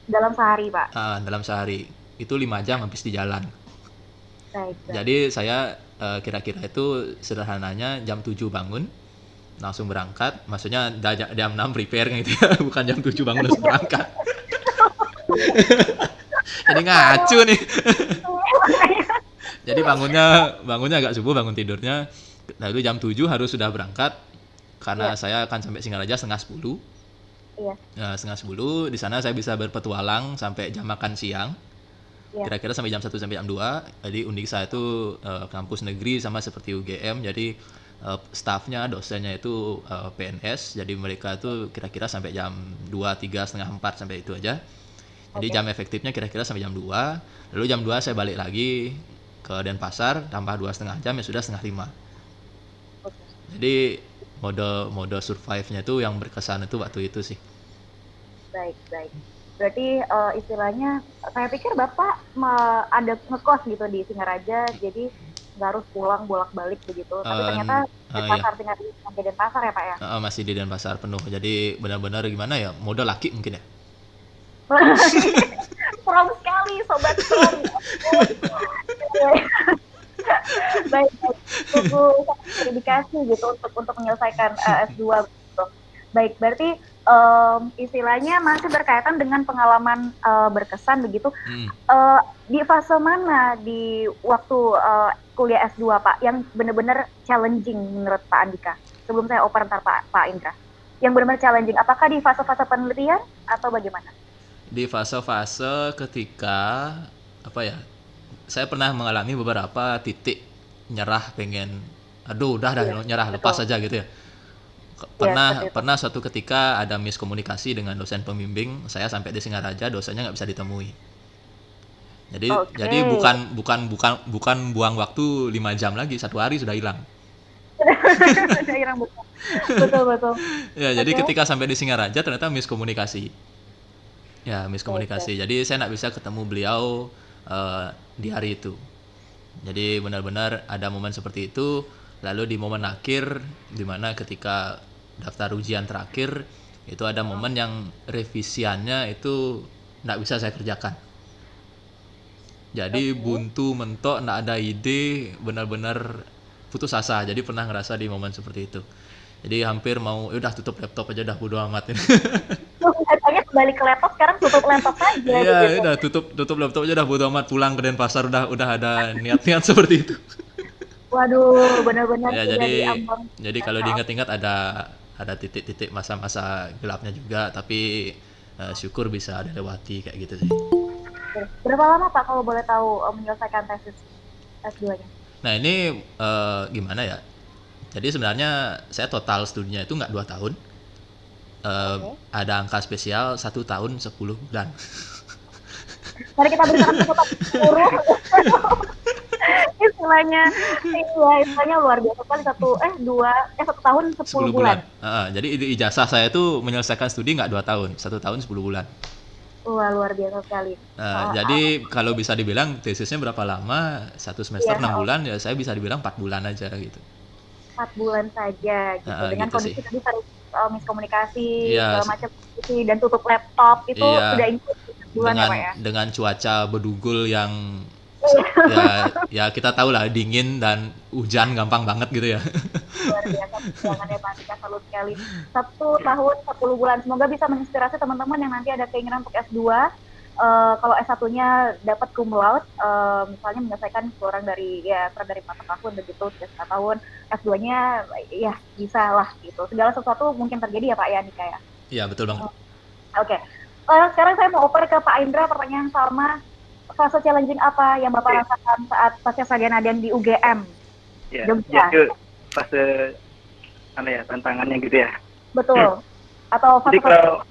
[SPEAKER 1] Dalam sehari, Pak.
[SPEAKER 2] Dalam sehari itu 5 jam habis di jalan.
[SPEAKER 1] Baik.
[SPEAKER 2] Jadi saya kira-kira itu sederhananya jam 7 bangun langsung berangkat, maksudnya jam 6 prepare gitu ya, bukan jam 7 bangun langsung berangkat. Jadi ngacu nih. Jadi bangunnya agak subuh, bangun tidurnya. Lalu jam 7 harus sudah berangkat karena saya akan sampai Singaraja 9:30.
[SPEAKER 1] Iya.
[SPEAKER 2] 9:30 di sana saya bisa berpetualang sampai jam makan siang.
[SPEAKER 1] Iya.
[SPEAKER 2] Kira-kira sampai jam 1 sampai jam 2. Jadi Undiksa itu kampus negeri sama seperti UGM. Jadi stafnya, dosennya itu PNS. Jadi mereka itu kira-kira sampai jam 2, 3, setengah 4 sampai itu aja. Jadi jam efektifnya kira-kira sampai jam 2. Lalu jam 2 saya balik lagi ke Denpasar, tambah 2,5 jam ya sudah 4:30. Jadi mode survive-nya itu yang berkesan itu waktu itu sih.
[SPEAKER 1] Baik. Berarti istilahnya saya pikir Bapak ada ngekos gitu di Singaraja, jadi nggak harus pulang bolak-balik begitu. Tapi ternyata Denpasar, Singaraja sampai Denpasar ya Pak ya?
[SPEAKER 2] Masih di Denpasar penuh. Jadi benar-benar gimana ya, mode laki mungkin ya.
[SPEAKER 1] Serem sekali Sobat Strom. Baik. Tunggu dedikasi gitu untuk menyelesaikan S2 gitu. Baik, berarti istilahnya masih berkaitan dengan pengalaman berkesan begitu. Di fase mana di waktu kuliah S2 Pak yang benar-benar challenging menurut Pak Andika? Sebelum saya oper ntar Pak Indra. Yang benar-benar challenging, apakah di fase-fase penelitian atau bagaimana?
[SPEAKER 2] Di fase-fase ketika saya pernah mengalami beberapa titik nyerah, pengen nyerah, lepas aja gitu ya. Pernah suatu ketika ada miskomunikasi dengan dosen pembimbing saya sampai di Singaraja, dosennya nggak bisa ditemui. Jadi bukan buang waktu 5 jam lagi, 1 hari sudah hilang.
[SPEAKER 1] Sudah hilang, betul.
[SPEAKER 2] Ya, jadi ketika sampai di Singaraja ternyata miskomunikasi. Jadi saya nggak bisa ketemu beliau di hari itu. Jadi benar-benar ada momen seperti itu. Lalu di momen akhir, dimana ketika daftar ujian terakhir, itu ada momen yang revisiannya itu nggak bisa saya kerjakan. Jadi buntu, mentok, nggak ada ide, benar-benar putus asa. Jadi pernah ngerasa di momen seperti itu. Jadi hampir mau, udah tutup laptop aja, udah bodo amat.
[SPEAKER 1] Katanya kembali ke laptop, sekarang tutup laptop aja.
[SPEAKER 2] Iya, udah tutup laptop aja, udah bodo amat, pulang ke Denpasar, udah ada niat-niat seperti itu.
[SPEAKER 1] Waduh, benar-benar.
[SPEAKER 2] Ya, jadi kalau diingat-ingat ada titik-titik masa-masa gelapnya juga, tapi syukur bisa dilewati kayak gitu sih.
[SPEAKER 1] Berapa lama Pak kalau boleh tahu menyelesaikan tesis S2-nya?
[SPEAKER 2] Nah ini gimana ya? Jadi sebenarnya saya total studinya itu nggak 2 tahun. Ada angka spesial 1 tahun 10 bulan.
[SPEAKER 1] Mari kita berikan tepuk tangan istilahnya luar biasa sekali. 1 tahun 10 bulan.
[SPEAKER 2] Jadi ijazah saya itu menyelesaikan studi nggak 2 tahun, 1 tahun 10 bulan.
[SPEAKER 1] Wah, luar biasa sekali.
[SPEAKER 2] Jadi kalau bisa dibilang tesisnya berapa lama? 1 semester 6 bulan, ya saya bisa dibilang 4 bulan aja gitu.
[SPEAKER 1] 4 bulan saja gitu. Dengan gitu kondisi tadi miskomunikasi, segala macam dan tutup laptop itu sudah include bulan ya Pak ya? Dengan
[SPEAKER 2] cuaca bedugul yang ya kita tahu lah, dingin dan hujan gampang banget gitu ya.
[SPEAKER 1] Luar biasa perjuangannya Pak Andika, salut sekali. 1 tahun 10 bulan, semoga bisa menginspirasi teman-teman yang nanti ada keinginan untuk S2. Kalau S1-nya dapat cum laude, misalnya menyelesaikan kurang dari 4 tahun begitu, 3 tahun, S2-nya ya bisa lah gitu. Segala sesuatu mungkin terjadi ya Pak ya Andika ya?
[SPEAKER 2] Iya, betul banget.
[SPEAKER 1] Oke. Sekarang saya mau oper ke Pak Indra, pertanyaan sama. Fase challenging apa yang Bapak rasakan saat pasca sarjana dan di UGM?
[SPEAKER 3] Ya, itu fase tantangannya gitu ya.
[SPEAKER 1] Betul. Atau fase.
[SPEAKER 3] Jadi kalau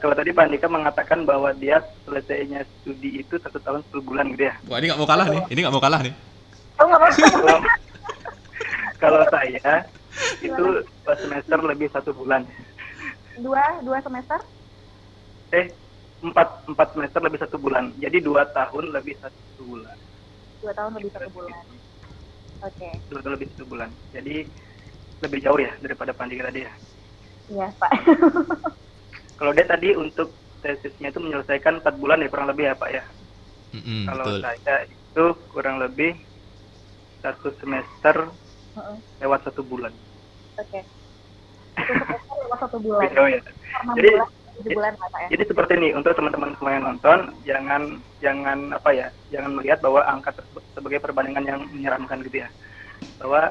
[SPEAKER 3] kalau tadi Pak Andika mengatakan bahwa dia selesainya studi itu 1 tahun 10 bulan gitu ya.
[SPEAKER 2] Wah, ini nggak mau kalah nih.
[SPEAKER 1] Oh, nggak mau.
[SPEAKER 3] Kalau saya itu 2 semester lebih 1 bulan.
[SPEAKER 1] 2 semester?
[SPEAKER 3] 4 semester lebih 1 bulan. Jadi 2 tahun lebih 1 bulan.
[SPEAKER 1] 2 tahun lebih 1 bulan. Oke.
[SPEAKER 3] 2 tahun lebih 1 bulan. Jadi lebih jauh ya daripada Pandika tadi ya.
[SPEAKER 1] Iya, Pak.
[SPEAKER 3] Kalau dia tadi untuk tesisnya itu menyelesaikan 4 bulan ya kurang lebih ya Pak ya. Kalau
[SPEAKER 2] Betul.
[SPEAKER 3] saya itu kurang lebih 1 semester
[SPEAKER 1] Heeh.
[SPEAKER 3] lewat 1 bulan.
[SPEAKER 1] Oke. Itu semester lewat 1 bulan.
[SPEAKER 3] Lebih jauh ya.
[SPEAKER 1] 6
[SPEAKER 3] Jadi
[SPEAKER 1] bulan, 7 bulan lah, Pak ya.
[SPEAKER 3] Jadi seperti ini untuk teman-teman semua yang nonton, jangan apa ya, jangan melihat bahwa angka tersebut sebagai perbandingan yang menyeramkan gitu ya. Bahwa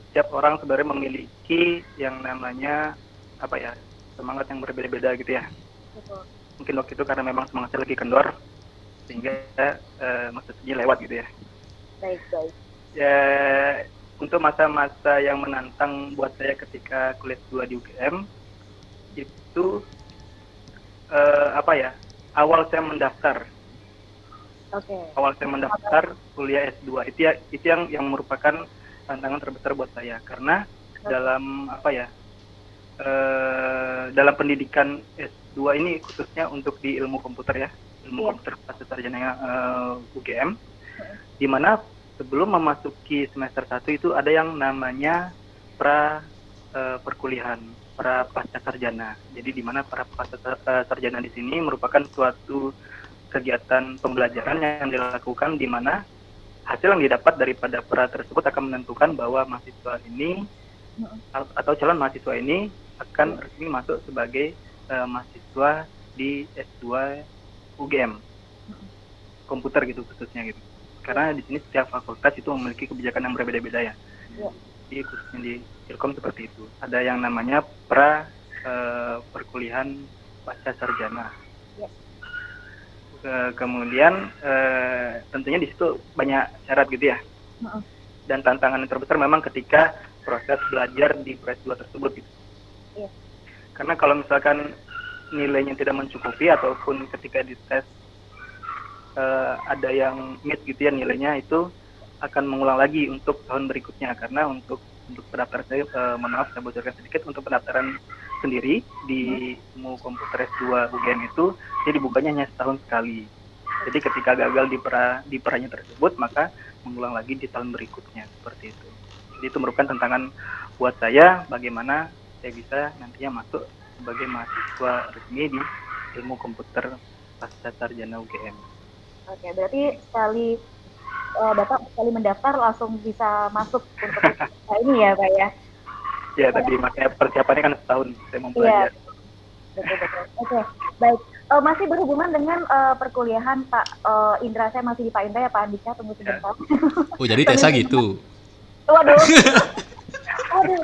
[SPEAKER 3] setiap orang sebenarnya memiliki yang namanya apa ya, semangat yang berbeda-beda gitu ya.
[SPEAKER 1] Betul.
[SPEAKER 3] Mungkin waktu itu karena memang semangatnya lagi kendor sehingga maksudnya lewat gitu ya.
[SPEAKER 1] Baik.
[SPEAKER 3] Ya, untuk masa-masa yang menantang buat saya ketika kuliah 2 di UGM itu apa ya, awal saya mendaftar
[SPEAKER 1] Oke.
[SPEAKER 3] kuliah S2 itu yang merupakan tantangan terbesar buat saya karena dalam apa ya, dalam pendidikan S2 ini khususnya untuk di ilmu komputer ya, ilmu komputer pasca sarjana UGM, di mana sebelum memasuki semester 1 itu ada yang namanya perkuliahan, pra pasca sarjana. Jadi di mana para pasca sarjana di sini merupakan suatu kegiatan pembelajaran yang dilakukan di mana hasil yang didapat daripada pra tersebut akan menentukan bahwa mahasiswa ini atau calon mahasiswa ini akan resmi masuk sebagai mahasiswa di S2 UGM komputer gitu khususnya gitu. Karena di sini setiap fakultas itu memiliki kebijakan yang berbeda-beda ya. Jadi khususnya di Ilkom seperti itu. Ada yang namanya perkuliahan pasca sarjana. Kemudian tentunya di situ banyak syarat gitu ya. Dan tantangan yang terbesar memang ketika proses belajar di S2 tersebut gitu. Karena kalau misalkan nilainya tidak mencukupi ataupun ketika dites ada yang miss gitu ya nilainya, itu akan mengulang lagi untuk tahun berikutnya karena untuk pendaftaran saya, maaf saya bocorkan sedikit, untuk pendaftaran sendiri di ilmu komputer S2 UGM itu dia dibukanya hanya setahun sekali. Jadi ketika gagal di peranya tersebut maka mengulang lagi di tahun berikutnya seperti itu. Jadi itu merupakan tantangan buat saya bagaimana saya bisa nantinya masuk sebagai mahasiswa resmi di ilmu komputer pasca sarjana UGM.
[SPEAKER 1] Oke, berarti Bapak sekali mendaftar langsung bisa masuk untuk ini ya, Pak ya?
[SPEAKER 3] Ya, tadi makanya persiapannya kan setahun saya mau belajar.
[SPEAKER 1] Betul. Oke, baik. Masih berhubungan dengan perkuliahan Pak Indra, saya masih di Pak Indra ya Pak Andika, tunggu sebentar.
[SPEAKER 2] Oh, jadi Tessa gitu.
[SPEAKER 1] Waduh,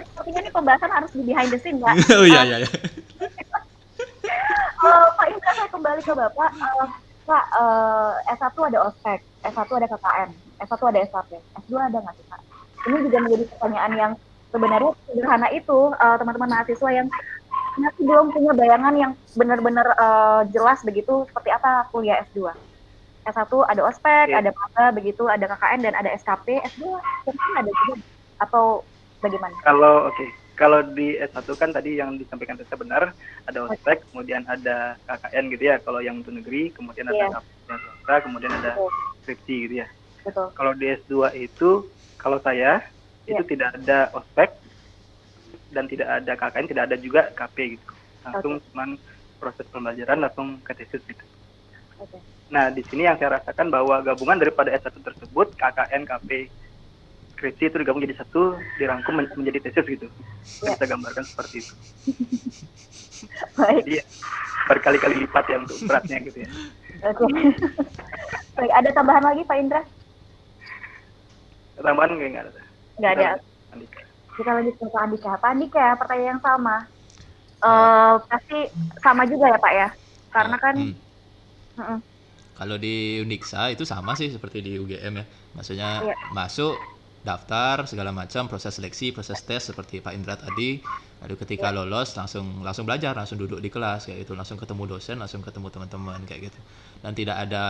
[SPEAKER 1] sepertinya ini pembahasan harus di behind the scene, Pak.
[SPEAKER 2] Oh iya.
[SPEAKER 1] Pak Indra, saya kembali ke Bapak. Pak, S1 ada ospek, S1 ada KKN, S1 ada SKP, S2 ada nggak sih Pak? Ini juga menjadi pertanyaan yang sebenarnya sederhana itu, teman-teman mahasiswa yang masih belum punya bayangan yang benar-benar jelas begitu seperti apa kuliah S2. S1 ada ospek, ada maba begitu, ada KKN dan ada SKP, S2 mungkin ada juga atau bagaimana?
[SPEAKER 3] Kalau di S1 kan tadi yang disampaikan Tessa benar, ada ospek, kemudian ada KKN gitu ya, kalau yang untuk negeri, kemudian ada swasta, kemudian ada skripsi gitu ya.
[SPEAKER 1] Betul.
[SPEAKER 3] Kalau di S2 itu, kalau saya, itu tidak ada ospek, dan tidak ada KKN, tidak ada juga KP gitu. Langsung cuman proses pembelajaran, langsung ke tesis gitu. Nah, di sini yang saya rasakan bahwa gabungan daripada S1 tersebut, KKN, KP, skripsi itu digabung jadi satu, dirangkum menjadi tesis gitu. Bisa gambarkan seperti itu. Jadi berkali-kali lipat ya untuk beratnya gitu ya.
[SPEAKER 1] Oke. Baik, ada tambahan lagi Pak Indra?
[SPEAKER 3] Tambahan nggak ada.
[SPEAKER 1] Nggak ada.
[SPEAKER 3] Andika.
[SPEAKER 1] Kita lanjut ke Pak Andika. Pak Andika, pertanyaan yang sama. Pasti sama juga ya Pak ya? Karena kan
[SPEAKER 2] kalau di Uniksa itu sama sih seperti di UGM ya. Maksudnya masuk, daftar, segala macam, proses seleksi, proses tes seperti Pak Indra tadi. Lalu ketika lolos langsung belajar, langsung duduk di kelas kayak gitu, langsung ketemu dosen, langsung ketemu teman-teman kayak gitu. Dan tidak ada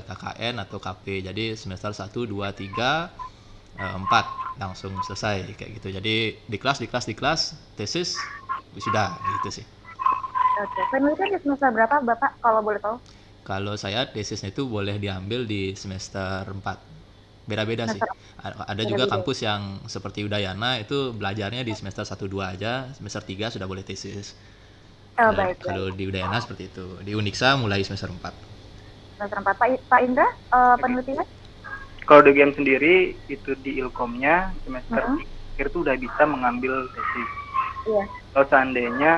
[SPEAKER 2] KKN atau KP. Jadi semester 1, 2, 3, 4 langsung selesai kayak gitu. Jadi di kelas, tesis sudah gitu sih.
[SPEAKER 1] Oke. Penelitian di semester berapa Bapak kalau boleh tahu?
[SPEAKER 2] Kalau saya tesisnya itu boleh diambil di semester 4. beda-beda sih.
[SPEAKER 1] Semester
[SPEAKER 2] Ada juga
[SPEAKER 1] beda-beda.
[SPEAKER 2] kampus yang seperti Udayana itu belajarnya di semester 1-2 aja, semester 3 sudah boleh tesis.
[SPEAKER 1] Oh,
[SPEAKER 2] Kalau
[SPEAKER 1] baik, baik.
[SPEAKER 2] kalau di Udayana seperti itu. Di Uniksa mulai semester 4.
[SPEAKER 1] Semester 4. Pak Indra,
[SPEAKER 3] Oke.
[SPEAKER 1] penelitian?
[SPEAKER 3] Kalau di game sendiri itu di Ilkomnya semester
[SPEAKER 1] Mm-mm.
[SPEAKER 3] akhir itu udah bisa mengambil tesis.
[SPEAKER 1] Iya,
[SPEAKER 3] Kalau seandainya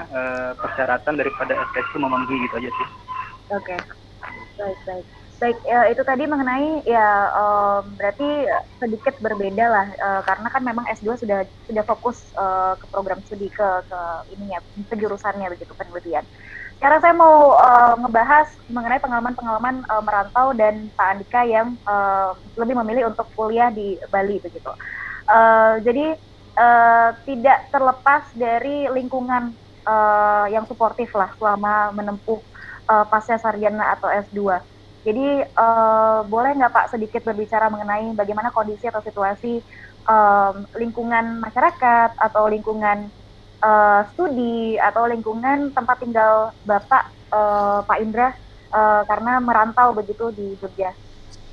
[SPEAKER 3] persyaratan daripada SKS itu memenuhi gitu aja sih.
[SPEAKER 1] oke. Baik, baik. Baik, itu tadi mengenai ya berarti sedikit berbeda lah karena kan memang S2 sudah fokus ke program studi ke ininya ke jurusannya begitu penelitian. Sekarang saya mau ngebahas mengenai pengalaman-pengalaman merantau dan Pak Andika yang lebih memilih untuk kuliah di Bali begitu. Jadi tidak terlepas dari lingkungan yang suportif lah selama menempuh pasca sarjana atau S2. Jadi boleh nggak Pak sedikit berbicara mengenai bagaimana kondisi atau situasi lingkungan masyarakat atau lingkungan studi atau lingkungan tempat tinggal Bapak Pak Indra karena merantau begitu di Jogja.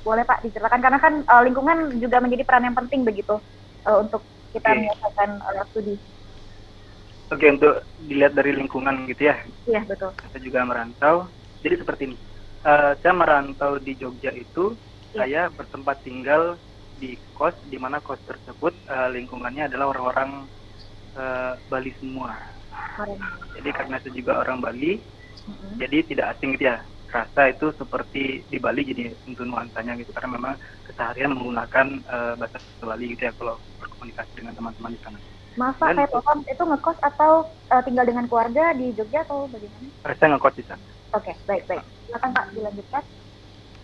[SPEAKER 1] Boleh Pak diceritakan karena kan lingkungan juga menjadi peran yang penting begitu untuk kita
[SPEAKER 3] Oke.
[SPEAKER 1] menyelesaikan studi.
[SPEAKER 3] Oke, untuk dilihat dari lingkungan gitu ya.
[SPEAKER 1] Iya betul.
[SPEAKER 3] Saya juga merantau. Jadi seperti ini. Saya merantau di Jogja itu, saya bertempat tinggal di kos, di mana kos tersebut lingkungannya adalah orang-orang Bali semua.
[SPEAKER 1] Keren.
[SPEAKER 3] Jadi karena saya juga orang Bali,
[SPEAKER 1] Mm-mm.
[SPEAKER 3] jadi tidak asing gitu ya. Rasa itu seperti di Bali jadi untuk nuansanya gitu, karena memang keseharian menggunakan bahasa Bali gitu ya kalau berkomunikasi dengan teman-teman di sana.
[SPEAKER 1] Maaf Pak,
[SPEAKER 3] Dan
[SPEAKER 1] saya potong, itu ngekos atau tinggal dengan keluarga di Jogja atau bagaimana?
[SPEAKER 3] saya ngekos di sana.
[SPEAKER 1] Oke, baik. Silakan Pak, dilanjutkan.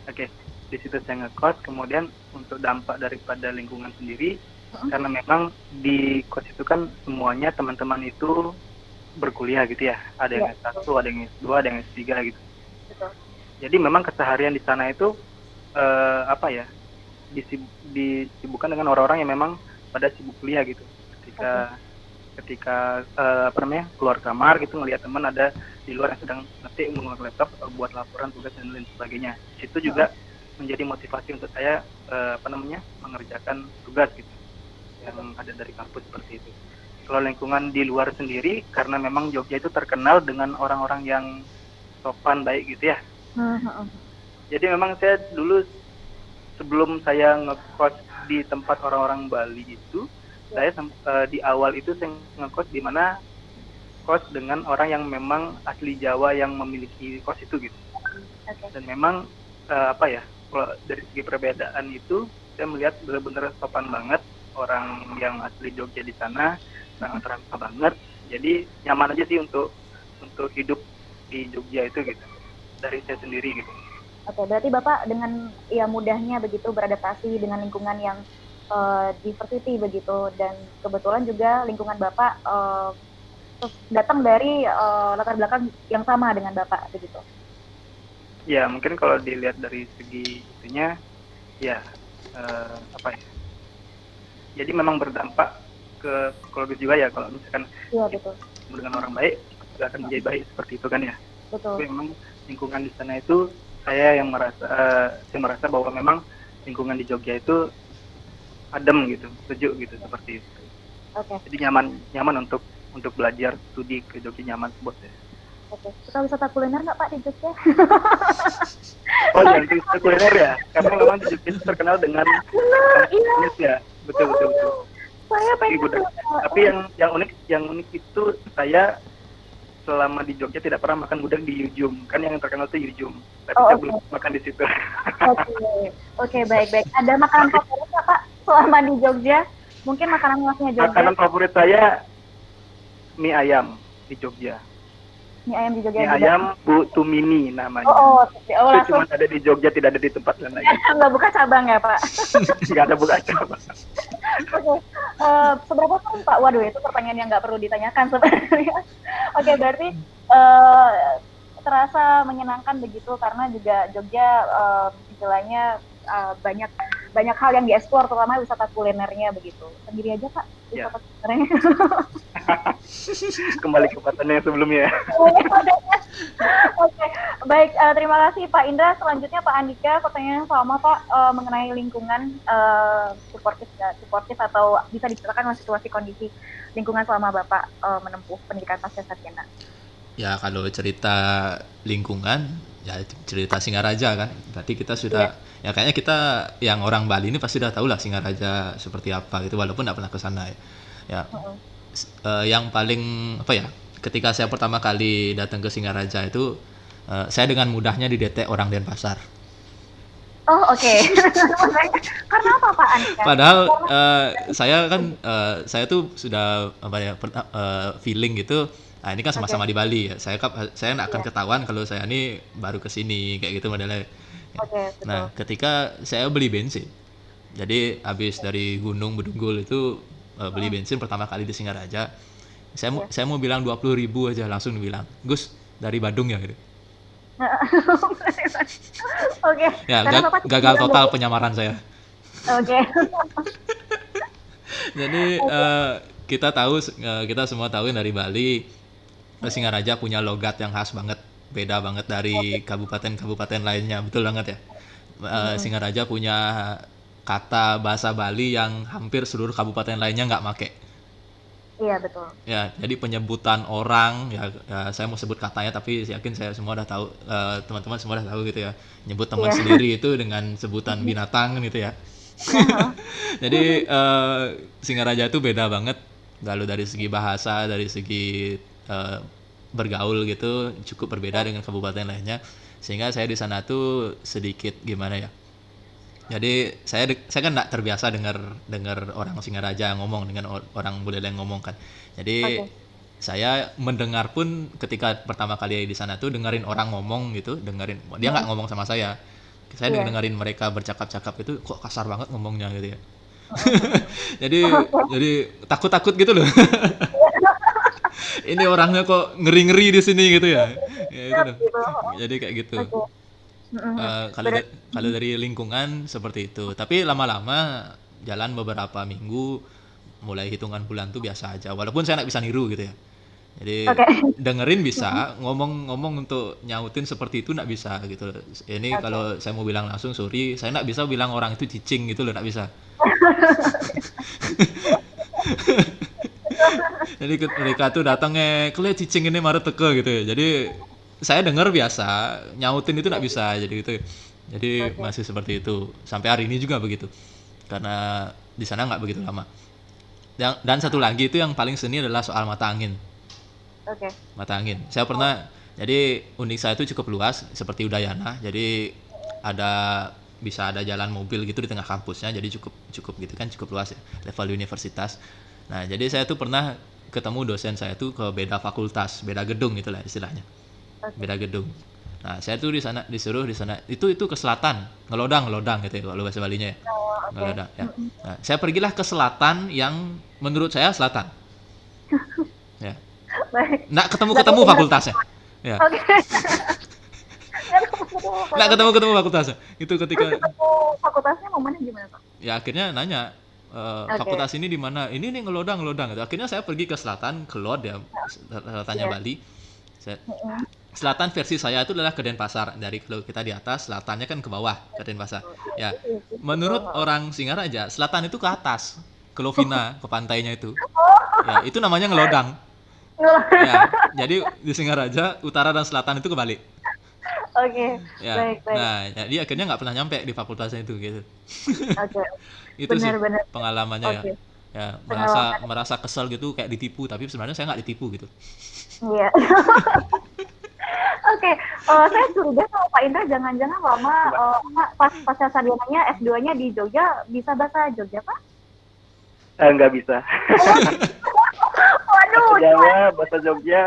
[SPEAKER 3] Oke, di situ saya ngekos. Kemudian untuk dampak daripada lingkungan sendiri, karena memang di kos itu kan semuanya teman-teman itu berkuliah gitu ya. Ada yang S1, ada yang S2, ada yang S3 gitu.
[SPEAKER 1] Betul.
[SPEAKER 3] Jadi memang keseharian di sana itu disibukkan dengan orang-orang yang memang pada sibuk kuliah gitu. Ketika keluar kamar gitu ngelihat teman ada di luar yang sedang ngetik menggunakan laptop buat laporan tugas dan lain sebagainya. Itu juga menjadi motivasi untuk saya mengerjakan tugas gitu yang ada dari kampus seperti itu. Kalau lingkungan di luar sendiri, karena memang Jogja itu terkenal dengan orang-orang yang sopan baik gitu ya. Jadi memang saya dulu sebelum saya ngekos di tempat orang-orang Bali itu, saya di awal itu saya ngekos di mana kos dengan orang yang memang asli Jawa yang memiliki kos itu gitu. Dan memang kalau dari segi perbedaan itu saya melihat benar-benar sopan banget orang yang asli Jogja di sana, sangat ramah banget. Jadi nyaman aja sih untuk hidup di Jogja itu gitu. Dari saya sendiri gitu.
[SPEAKER 1] Oke, berarti Bapak dengan ya mudahnya begitu beradaptasi dengan lingkungan yang diversity begitu, dan kebetulan juga lingkungan Bapak datang dari latar belakang yang sama dengan Bapak begitu.
[SPEAKER 3] Ya, mungkin kalau dilihat dari segi itunya ya jadi memang berdampak ke psikologis juga ya, kalau misalkan
[SPEAKER 1] betul.
[SPEAKER 3] dengan orang baik juga akan menjadi baik seperti itu kan ya.
[SPEAKER 1] Betul.
[SPEAKER 3] Tapi memang lingkungan di sana itu saya merasa bahwa memang lingkungan di Jogja itu adem gitu, sejuk gitu seperti itu. Jadi nyaman untuk belajar studi ke Jogja, nyaman bos ya.
[SPEAKER 1] Suka wisata kuliner nggak Pak di Jogja?
[SPEAKER 3] Oh ya, wisata kuliner ya, karena memang di Jogja itu terkenal dengan unik ya, betul.
[SPEAKER 1] Saya pengen.
[SPEAKER 3] Tapi yang unik itu saya selama di Jogja tidak pernah makan gudeg di Yujum, kan yang terkenal itu Yujum, tapi saya belum makan di situ.
[SPEAKER 1] Oke, baik. Ada makanan favorit nggak Pak selama di Jogja? Mungkin makanan khasnya Jogja.
[SPEAKER 3] Makanan favorit saya mie ayam di Jogja.
[SPEAKER 1] Mie ayam di Jogja.
[SPEAKER 3] Mie ayam Bu Tumini namanya. Itu cuma ada di Jogja, tidak ada di tempat lain.
[SPEAKER 1] Nggak buka cabang ya Pak?
[SPEAKER 3] Nggak ada buka cabang.
[SPEAKER 1] Seberapa tahun Pak? Waduh, itu pertanyaan yang nggak perlu ditanyakan sebenarnya. Oke, berarti terasa menyenangkan begitu karena juga Jogja istilahnya banyak hal yang dieksplor, terutama wisata kulinernya begitu. Sendiri aja Pak wisata kulinernya.
[SPEAKER 3] Kembali ke pertanyaan yang sebelumnya.
[SPEAKER 1] Oke, Baik, terima kasih Pak Indra. Selanjutnya Pak Andika, pertanyaan sama Pak mengenai lingkungan suportif atau bisa diceritakan situasi kondisi lingkungan selama Bapak menempuh pendidikan pasca sarjana.
[SPEAKER 2] Ya kalau cerita lingkungan, ya cerita Singaraja kan. Berarti kita sudah, ya kayaknya kita yang orang Bali ini pasti sudah tahu lah Singaraja seperti apa gitu, walaupun nggak pernah ke sana ya. Ya, yang paling apa ya? Ketika saya pertama kali datang ke Singaraja itu, saya dengan mudahnya didetek orang Denpasar.
[SPEAKER 1] Oh oke. Karena apa Pak Andika?
[SPEAKER 2] Padahal saya kan saya tuh sudah apa ya feeling gitu. Nah, ini kan sama-sama di Bali ya. Saya nggak akan ketahuan kalau saya ini baru ke sini kayak gitu modelnya.
[SPEAKER 1] Oke, betul.
[SPEAKER 2] Nah, ketika saya beli bensin. Jadi habis dari Gunung Bedugul itu beli bensin pertama kali di Singaraja. Saya mau bilang 20.000 aja, langsung dibilang, "Gus, dari Badung ya?" gitu.
[SPEAKER 1] Oke.
[SPEAKER 2] Ya,
[SPEAKER 1] Karena Bapak
[SPEAKER 2] gagal total penyamaran saya.
[SPEAKER 1] Oke.
[SPEAKER 2] Jadi kita semua tahu dari Bali, Singaraja punya logat yang khas banget, beda banget dari kabupaten-kabupaten lainnya, betul banget ya. Singaraja punya kata bahasa Bali yang hampir seluruh kabupaten lainnya nggak make.
[SPEAKER 1] Iya betul.
[SPEAKER 2] Ya, jadi penyebutan orang ya, saya mau sebut katanya tapi yakin saya semua udah tahu, teman-teman semua udah tahu gitu ya. Nyebut teman sendiri itu dengan sebutan binatang gitu ya. Jadi Singaraja itu beda banget, lalu dari segi bahasa, dari segi bergaul gitu cukup berbeda dengan kabupaten lainnya, sehingga saya di sana tuh sedikit gimana ya. Jadi saya kan nggak terbiasa dengar orang Singaraja ngomong dengan orang Buleleng ngomong kan. Jadi saya mendengar pun ketika pertama kali di sana tuh dengerin orang ngomong gitu, dia nggak ngomong sama saya. Saya dengerin mereka bercakap-cakap itu kok kasar banget ngomongnya gitu ya. jadi takut-takut gitu loh. Ini orangnya kok ngeri-ngeri di sini gitu ya. Ya itu loh. Jadi kayak gitu. Kalau dari lingkungan seperti itu, tapi lama-lama jalan beberapa minggu, mulai hitungan bulan tuh biasa aja, walaupun saya nggak bisa niru gitu ya. Jadi dengerin bisa, ngomong untuk nyautin seperti itu nggak bisa gitu. Ini kalau saya mau bilang langsung sorry, saya nggak bisa bilang orang itu cicing gitu loh, nggak bisa. Jadi mereka tuh datangnya, kalian cicing ini marah teke gitu ya. Jadi saya dengar biasa, nyautin itu nggak bisa jadi gitu. Jadi masih seperti itu sampai hari ini juga begitu, karena di sana nggak begitu lama. Dan satu lagi itu yang paling seni adalah soal mata angin. Mata angin. Saya pernah, jadi unik saya itu cukup luas seperti Udayana. Jadi bisa ada jalan mobil gitu di tengah kampusnya. Jadi cukup gitu kan, cukup luas ya, level universitas. Nah, jadi saya tuh pernah ketemu dosen saya tuh ke beda fakultas, beda gedung gitulah istilahnya. Beda gedung. Nah, saya tuh disuruh di sana itu ke selatan, ngelodang gitu ya kalau bahasa Balinya ya. Ngelodang ya. Nah, saya pergilah ke selatan yang menurut saya selatan. Ya. Nggak ketemu fakultasnya. Ya. Nggak ketemu fakultasnya. Itu ketika
[SPEAKER 1] fakultasnya momennya gimana Pak?
[SPEAKER 2] Ya akhirnya nanya, fakultas ini di mana? Ini nih ngelodang gitu. Akhirnya saya pergi ke selatan, ke Lod ya, selatannya Bali. Selatan versi saya itu adalah ke Denpasar. Dari kalau kita di atas, selatannya kan ke bawah ke Denpasar. Ya, menurut orang Singaraja, selatan itu ke atas, ke Lovina, ke pantainya itu. Ya, itu namanya ngelodang. Ya, jadi di Singaraja, utara dan selatan itu kebalik. Ya, baik. Nah, jadi akhirnya nggak pernah nyampe di fakultasnya itu gitu. Itu benar. Pengalamannya ya. Ya, merasa kesel gitu, kayak ditipu, tapi sebenarnya saya nggak ditipu gitu.
[SPEAKER 1] Iya. Saya curiga sama Pak Indra, jangan-jangan lama pasca sarjananya S2-nya di Jogja bisa bahasa Jogja, Pak?
[SPEAKER 3] Nggak bisa.
[SPEAKER 1] Waduh.
[SPEAKER 3] Bahasa Jawa, bahasa Jogja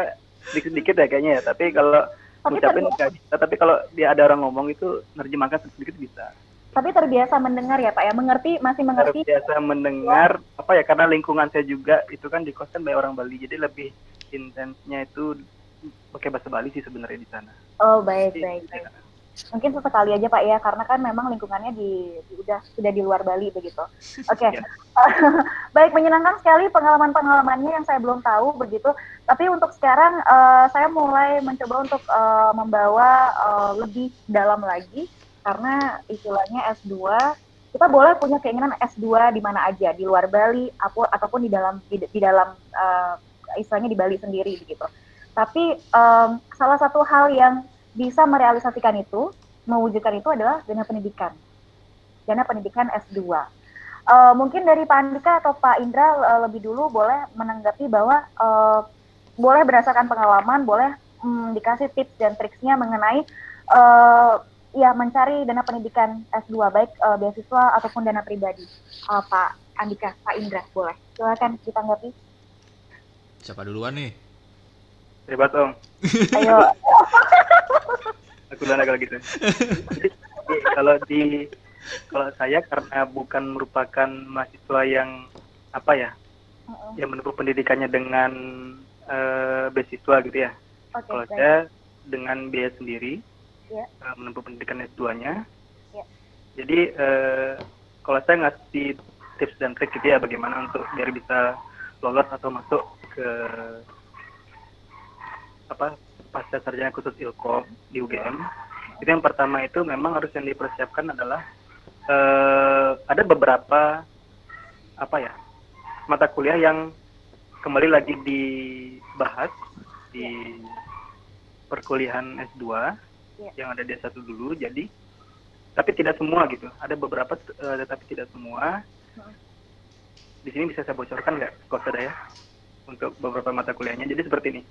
[SPEAKER 3] sedikit-sedikit ya kayaknya ya. Tapi kalau ngucapin nggak bisa. Tapi kalau dia ada orang ngomong itu nerjemahkan sedikit bisa.
[SPEAKER 1] Tapi terbiasa mendengar ya Pak ya, masih mengerti.
[SPEAKER 3] Terbiasa mendengar karena lingkungan saya juga itu kan di kos kan banyak orang Bali, jadi lebih intensnya itu pakai bahasa Bali sih sebenarnya di sana.
[SPEAKER 1] Oh baik. Mungkin sesekali aja Pak ya, karena kan memang lingkungannya sudah di luar Bali begitu. Oke,
[SPEAKER 3] Ya.
[SPEAKER 1] baik, menyenangkan sekali pengalaman-pengalamannya yang saya belum tahu begitu. Tapi untuk sekarang saya mulai mencoba untuk membawa lebih dalam lagi, karena istilahnya S2 kita boleh punya keinginan S2 di mana aja, di luar Bali ataupun di dalam istilahnya di Bali sendiri begitu. Tapi salah satu hal yang bisa merealisasikan itu, mewujudkan itu adalah dana pendidikan S2. Mungkin dari Pak Andika atau Pak Indra lebih dulu boleh menanggapi bahwa boleh berdasarkan pengalaman, boleh dikasih tips dan triksnya mengenai ya mencari dana pendidikan S2 baik beasiswa ataupun dana pribadi. Pak Andika, Pak Indra, boleh. Silakan ditanggapi.
[SPEAKER 2] Siapa duluan nih?
[SPEAKER 3] Hebat Om.
[SPEAKER 1] Ayo.
[SPEAKER 3] Aku duluan kalau gitu. Jadi kalau saya karena bukan merupakan mahasiswa yang apa ya, yang menempuh pendidikannya dengan beasiswa gitu ya.
[SPEAKER 1] Okay,
[SPEAKER 3] kalau saya dengan biaya sendiri menempuh pendidikan S2-nya. Jadi kalau saya ngasih tips dan trik gitu ya bagaimana untuk biar bisa lolos atau masuk ke pasca sarjana khusus Ilkom di UGM. Itu yang pertama itu memang harus yang dipersiapkan adalah ada beberapa mata kuliah yang kembali lagi dibahas di perkuliahan S2 yang ada di S1 dulu. Jadi tapi tidak semua gitu. Ada beberapa tetapi tidak semua. Di sini bisa saya bocorkan nggak, Kok ya, untuk beberapa mata kuliahnya. Jadi seperti ini.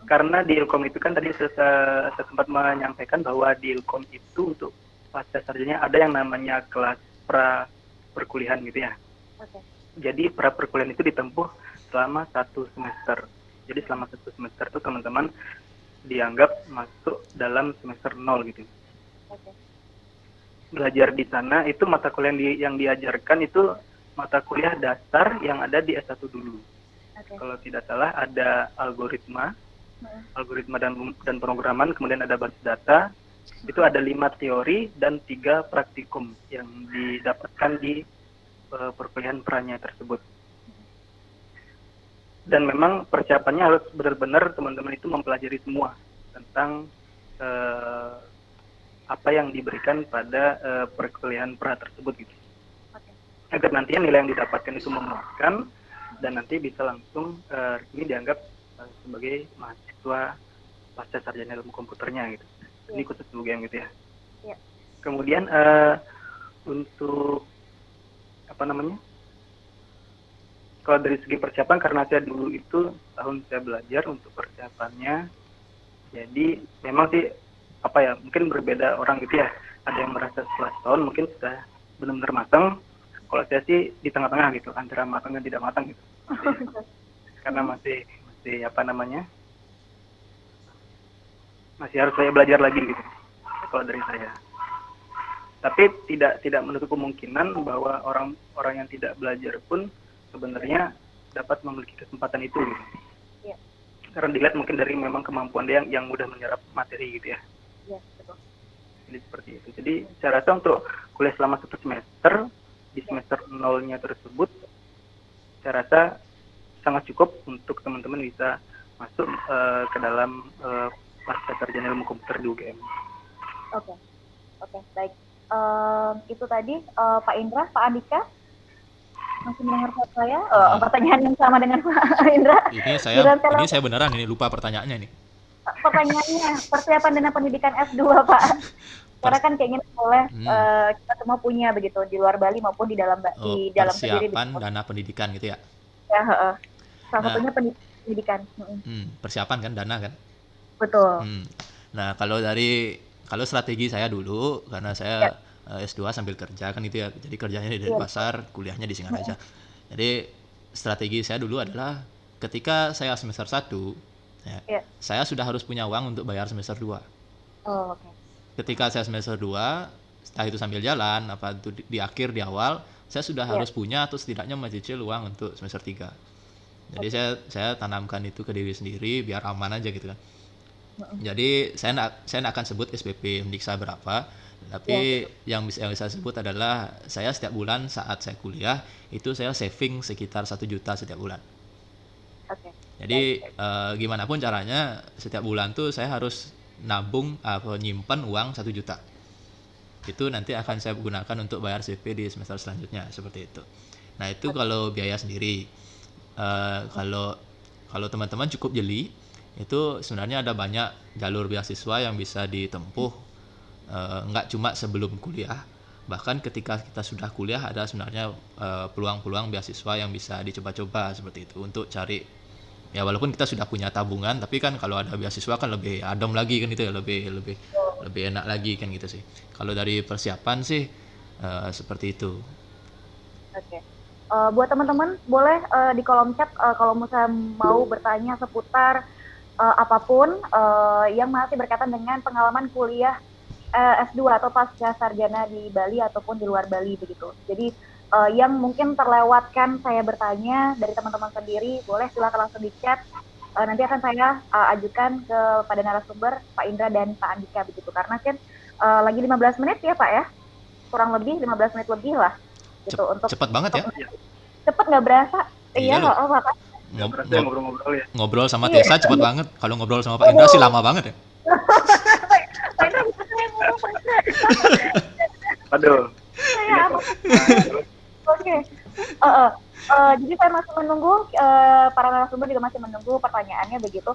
[SPEAKER 3] Karena di Ilkom itu kan tadi saya sempat menyampaikan bahwa di Ilkom itu untuk pasca sarjana ada yang namanya kelas pra perkuliahan gitu ya. Jadi pra perkuliahan itu ditempuh selama 1 semester. Jadi selama 1 semester itu teman-teman dianggap masuk dalam semester 0 gitu. Belajar di sana itu mata kuliah yang diajarkan itu mata kuliah dasar yang ada di S1 dulu. Kalau tidak salah ada algoritma dan pemrograman, kemudian ada basis data. Itu ada 5 teori dan 3 praktikum yang didapatkan di perkuliahan pranya tersebut. Dan memang persiapannya harus benar-benar teman-teman itu mempelajari semua tentang apa yang diberikan pada perkuliahan pra tersebut gitu. Agar nantinya nilai yang didapatkan itu memuaskan dan nanti bisa langsung ini dianggap sebagai mahasiswa pasca sarjana ilmu komputernya gitu. Ini khusus UGM gitu ya. Kemudian untuk kalau dari segi persiapan, karena saya dulu itu tahun saya belajar untuk persiapannya, jadi memang sih mungkin berbeda orang gitu ya. Ada yang merasa setelah setahun mungkin sudah benar-benar matang. Kalau saya sih di tengah-tengah gitu, antara matang dan tidak matang gitu. Karena masih masih harus saya belajar lagi gitu. Kalau dari saya. Tapi tidak menutup kemungkinan bahwa orang yang tidak belajar pun sebenarnya dapat memiliki kesempatan itu gitu. Karena dilihat mungkin dari memang kemampuan dia yang mudah menyerap materi gitu ya.
[SPEAKER 1] Betul.
[SPEAKER 3] Jadi seperti itu. Jadi saya rasa untuk kuliah selama 1 semester di semester 0-nya tersebut, saya rasa sangat cukup untuk teman-teman bisa masuk ke dalam pasca sarjana ilmu komputer di UGM. Oke,
[SPEAKER 1] baik. Itu tadi Pak Indra, Pak Andika masih mendengar saya? Pertanyaan yang sama dengan Pak Indra.
[SPEAKER 2] Ini saya beneran ini lupa pertanyaannya nih.
[SPEAKER 1] Pertanyaannya persiapan dana pendidikan S2 Pak. Karena kan kayaknya boleh kita semua punya begitu di luar Bali maupun di dalam sendiri.
[SPEAKER 2] Persiapan dana pendidikan gitu ya?
[SPEAKER 1] Ya, salah satunya pendidikan.
[SPEAKER 2] Persiapan kan dana kan?
[SPEAKER 1] Betul.
[SPEAKER 2] Nah kalau strategi saya dulu, karena saya S2 sambil kerja kan itu ya, jadi kerjanya di Denpasar, kuliahnya di Singaraja. Jadi strategi saya dulu adalah ketika saya semester 1 saya sudah harus punya uang untuk bayar semester 2. Ketika saya semester 2, setelah itu sambil jalan, di akhir, di awal, saya sudah harus punya atau setidaknya mencicil uang untuk semester 3. Jadi saya tanamkan itu ke diri sendiri biar aman aja gitu kan. Jadi saya nggak akan sebut SPP Undiksa berapa, tapi yang bisa saya sebut adalah saya setiap bulan saat saya kuliah itu saya saving sekitar 1 juta setiap bulan.
[SPEAKER 1] Oke.
[SPEAKER 2] Jadi gimana pun caranya setiap bulan tuh saya harus nabung atau nyimpan uang 1 juta. Itu nanti akan saya gunakan untuk bayar CP di semester selanjutnya seperti itu. Nah itu kalau biaya sendiri. Kalau teman-teman cukup jeli, itu sebenarnya ada banyak jalur beasiswa yang bisa ditempuh, nggak cuma sebelum kuliah, bahkan ketika kita sudah kuliah ada sebenarnya peluang-peluang beasiswa yang bisa dicoba-coba seperti itu untuk cari, ya walaupun kita sudah punya tabungan, tapi kan kalau ada beasiswa kan lebih adem lagi kan, itu ya lebih lebih lebih enak lagi kan gitu sih. Kalau dari persiapan sih seperti itu.
[SPEAKER 1] Oke. Buat teman-teman boleh di kolom chat kalau misalnya mau bertanya seputar apapun yang masih berkaitan dengan pengalaman kuliah S2 atau pasca sarjana di Bali ataupun di luar Bali begitu. Jadi yang mungkin terlewatkan saya bertanya dari teman-teman sendiri, boleh silakan langsung di chat. Nanti akan saya ajukan kepada narasumber Pak Indra dan Pak Andika begitu. Karena kan lagi 15 menit ya Pak ya, kurang lebih 15 menit lebih lah. Gitu, untuk
[SPEAKER 2] Cepat banget ya.
[SPEAKER 1] Cepet nggak berasa.
[SPEAKER 2] Iya
[SPEAKER 1] Iya,
[SPEAKER 2] loh.
[SPEAKER 1] makanya.
[SPEAKER 3] Ngobrol-ngobrol ya.
[SPEAKER 2] Ngobrol sama Tessa cepet banget. Kalau ngobrol sama Pak Indra sih lama banget ya.
[SPEAKER 1] Pak Indra bisa saya ngomong Pak Indra.
[SPEAKER 3] Aduh.
[SPEAKER 1] Saya apa? Oke. Jadi saya masih menunggu, para narasumber juga masih menunggu pertanyaannya begitu.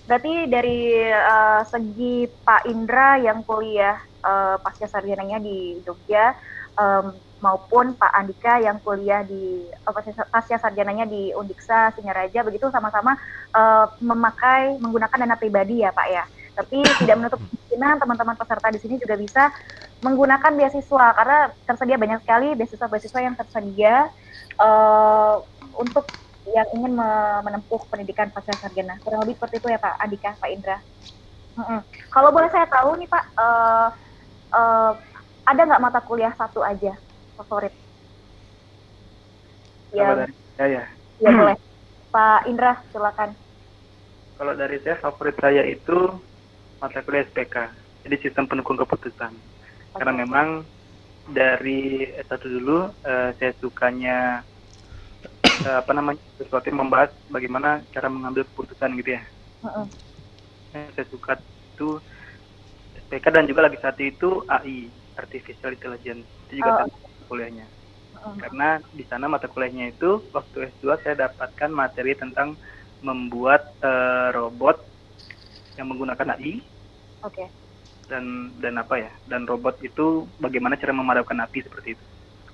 [SPEAKER 1] Berarti dari segi Pak Indra yang kuliah pasca sarjananya di Jogja, maupun Pak Andika yang kuliah di pasca sarjananya di Undiksa Singaraja begitu, sama-sama menggunakan dana pribadi ya Pak ya. Tapi tidak menutup kemungkinan teman-teman peserta di sini juga bisa menggunakan beasiswa, karena tersedia banyak sekali beasiswa-beasiswa yang tersedia untuk yang ingin menempuh pendidikan pasca sarjana. Kurang lebih seperti itu ya Pak Andika, Pak Indra. Kalau boleh saya tahu nih Pak, ada nggak mata kuliah satu aja favorit?
[SPEAKER 3] Kalau dari saya,
[SPEAKER 1] Ya boleh. Pak Indra, silakan.
[SPEAKER 3] kalau dari saya favorit saya itu mata kuliah SPK, jadi sistem pendukung keputusan. Karena memang dari S1 dulu saya sukanya sesuatu yang membahas bagaimana cara mengambil keputusan gitu ya. Saya suka itu SPK, dan juga lagi satu itu AI, Artificial Intelligence, itu juga kuliahnya. Karena di sana mata kuliahnya itu waktu S2 saya dapatkan materi tentang membuat robot yang menggunakan AI.
[SPEAKER 1] Oke.
[SPEAKER 3] Dan apa ya? Dan robot itu bagaimana cara memadamkan api seperti itu.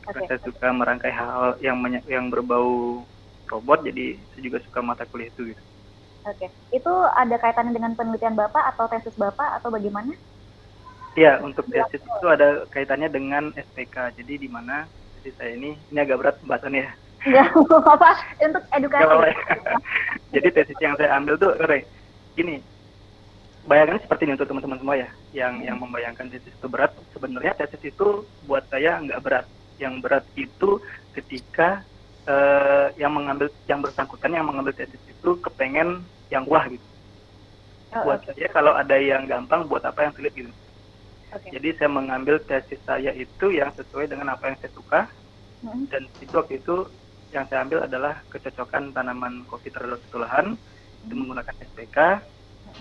[SPEAKER 3] Saya suka merangkai hal yang berbau robot, jadi saya juga suka mata kuliah itu gitu.
[SPEAKER 1] Oke. Itu ada kaitannya dengan penelitian Bapak atau tesis Bapak atau bagaimana?
[SPEAKER 3] Iya, untuk tesis itu ada kaitannya dengan SPK. Jadi di mana tesis saya ini agak berat pembahasannya ya.
[SPEAKER 1] Enggak apa-apa, untuk edukasi.
[SPEAKER 3] Jadi tesis yang saya ambil tuh gini. Bayangannya seperti ini untuk teman-teman semua ya, yang membayangkan tesis itu berat. Sebenarnya tesis itu buat saya nggak berat. Yang berat itu ketika yang bersangkutan yang mengambil tesis itu kepengen yang wah gitu. Buat saya kalau ada yang gampang, buat apa yang sulit gitu. Jadi saya mengambil tesis saya itu yang sesuai dengan apa yang saya suka. Dan waktu itu yang saya ambil adalah kecocokan tanaman kopi terhadap lahan itu menggunakan SPK.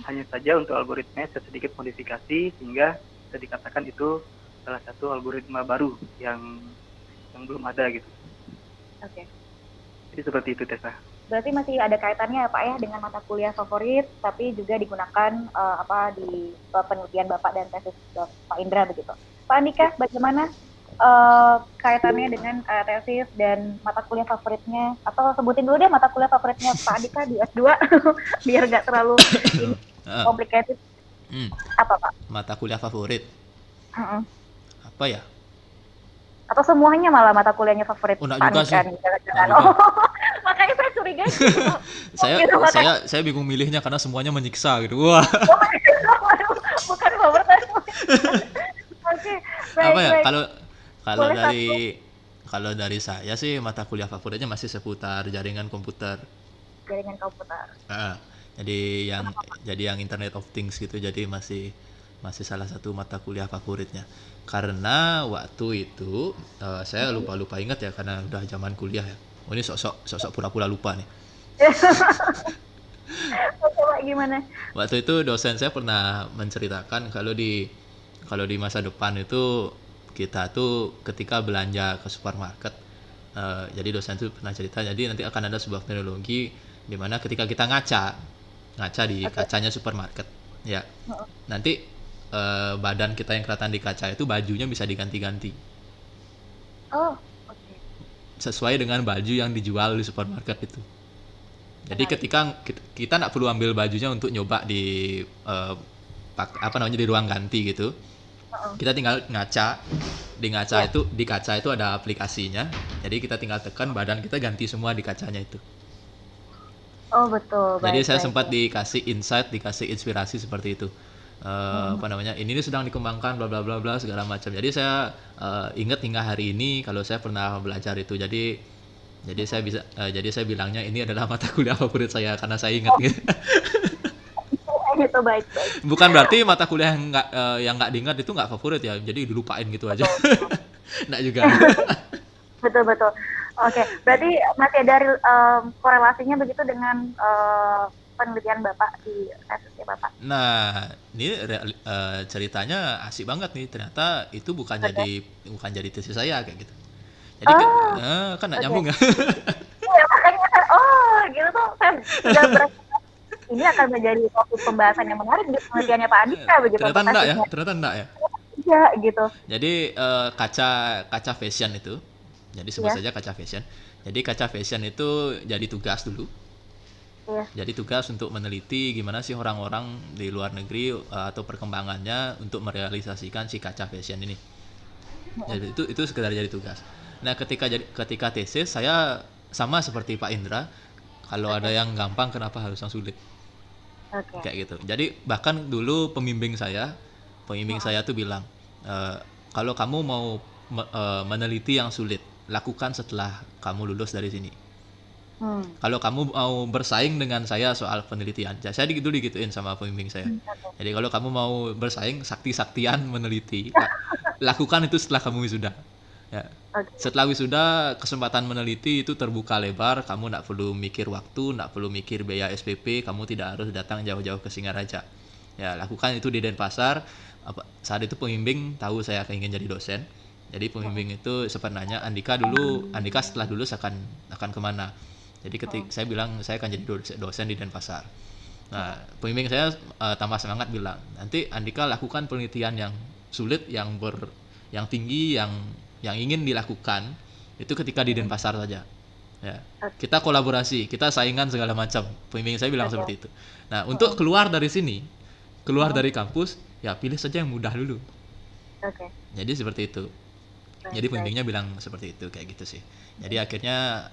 [SPEAKER 3] Hanya saja untuk algoritmanya saya sedikit modifikasi sehingga bisa dikatakan itu salah satu algoritma baru yang belum ada gitu.
[SPEAKER 1] Oke.
[SPEAKER 3] Jadi seperti itu Tessa.
[SPEAKER 1] Berarti masih ada kaitannya ya Pak ya dengan mata kuliah favorit, tapi juga digunakan di penelitian Bapak dan tesis Pak Indra begitu. Pak Andika, bagaimana kaitannya dengan tesis dan mata kuliah favoritnya? Atau sebutin dulu deh mata kuliah favoritnya Pak Andika di S2 biar nggak terlalu complicated. Apa Pak?
[SPEAKER 2] Mata kuliah favorit? Apa ya?
[SPEAKER 1] Atau semuanya malah mata kuliahnya favorit
[SPEAKER 2] Pak
[SPEAKER 1] Andika
[SPEAKER 2] sih.
[SPEAKER 1] nih, jangan-jangan. Makanya saya curiga gitu.
[SPEAKER 2] saya bingung milihnya karena semuanya menyiksa gitu. Wah.
[SPEAKER 1] Bukan favorit. Oke, baik.
[SPEAKER 2] Apa ya? Kalau dari saya sih mata kuliah favoritnya masih seputar jaringan komputer.
[SPEAKER 1] Jaringan komputer.
[SPEAKER 2] Jadi yang Internet of Things gitu. Jadi masih masih salah satu mata kuliah favoritnya. Karena waktu itu saya lupa ingat ya karena udah zaman kuliah ya. Oh, ini sok pura-pura lupa nih.
[SPEAKER 1] Coba gimana?
[SPEAKER 2] Waktu itu dosen saya pernah menceritakan kalau di masa depan itu kita tuh ketika belanja ke supermarket, jadi dosen itu pernah cerita, jadi nanti akan ada sebuah teknologi di mana ketika kita ngaca di kacanya supermarket, ya nanti badan kita yang kelihatan di kaca itu bajunya bisa diganti-ganti
[SPEAKER 1] Oh, oke.
[SPEAKER 2] sesuai dengan baju yang dijual di supermarket itu. Jadi ketika kita nggak perlu ambil bajunya untuk nyoba di di ruang ganti gitu, kita tinggal ngaca. Di kaca itu ada aplikasinya. Jadi kita tinggal tekan, badan kita ganti semua di kacanya itu.
[SPEAKER 1] Oh, betul.
[SPEAKER 2] Jadi saya
[SPEAKER 1] Baik.
[SPEAKER 2] sempat dikasih insight, dikasih inspirasi seperti itu. Ini sedang dikembangkan bla bla bla bla segala macam. Jadi saya ingat hingga hari ini kalau saya pernah belajar itu. Jadi saya bilangnya ini adalah mata kuliah favorit saya karena saya ingat gitu.
[SPEAKER 1] Itu baik.
[SPEAKER 2] Bukan berarti mata kuliah yang nggak diingat itu nggak favorit ya. Jadi dilupain gitu aja. Nggak juga.
[SPEAKER 1] Betul. Oke, berarti masih ada korelasinya begitu dengan penelitian Bapak di tesisnya Bapak.
[SPEAKER 2] Nah, ini ceritanya asik banget nih. Ternyata itu bukan jadi tesis saya kayak gitu. Jadi kan nggak nyambung ya.
[SPEAKER 1] Iya, makanya gitu tuh saya sudah berasa ini akan menjadi topik pembahasan yang menarik di penelitiannya Pak Andika begitu.
[SPEAKER 2] Ternyata enggak ya.
[SPEAKER 1] Iya, gitu.
[SPEAKER 2] Jadi kaca fashion itu. Jadi sebut saja kaca fashion. Jadi kaca fashion itu jadi tugas dulu.
[SPEAKER 1] Iya.
[SPEAKER 2] Jadi tugas untuk meneliti gimana sih orang-orang di luar negeri atau perkembangannya untuk merealisasikan si kaca fashion ini. Jadi itu sekedar jadi tugas. Nah, ketika tesis saya sama seperti Pak Indra, kalau ada yang gampang kenapa harus yang sulit? Kayak gitu. Jadi bahkan dulu pembimbing saya tuh bilang, kalau kamu mau meneliti yang sulit, lakukan setelah kamu lulus dari sini. Kalau kamu mau bersaing dengan saya soal penelitian, saya dulu digituin sama pembimbing saya. Jadi kalau kamu mau bersaing sakti-saktian meneliti, lakukan itu setelah kamu wisuda. Ya. Setelah wisuda kesempatan meneliti itu terbuka lebar, kamu nggak perlu mikir waktu, nggak perlu mikir biaya SPP, kamu tidak harus datang jauh-jauh ke Singaraja. Ya, lakukan itu di Denpasar. Saat itu pembimbing tahu saya ingin jadi dosen. Jadi pembimbing itu sempat nanya, Andika setelah lulus akan kemana? Jadi saya bilang saya akan jadi dosen di Denpasar. Nah, pembimbing saya tambah semangat bilang, nanti Andika lakukan penelitian yang sulit, yang tinggi, yang ingin dilakukan itu ketika di Denpasar saja. Ya. Kita kolaborasi, kita saingan segala macam. Pembimbing saya bilang seperti itu. Nah, untuk keluar dari sini, keluar dari kampus, ya pilih saja yang mudah dulu. Jadi seperti itu. Jadi pembimbingnya bilang seperti itu, kayak gitu sih. Jadi akhirnya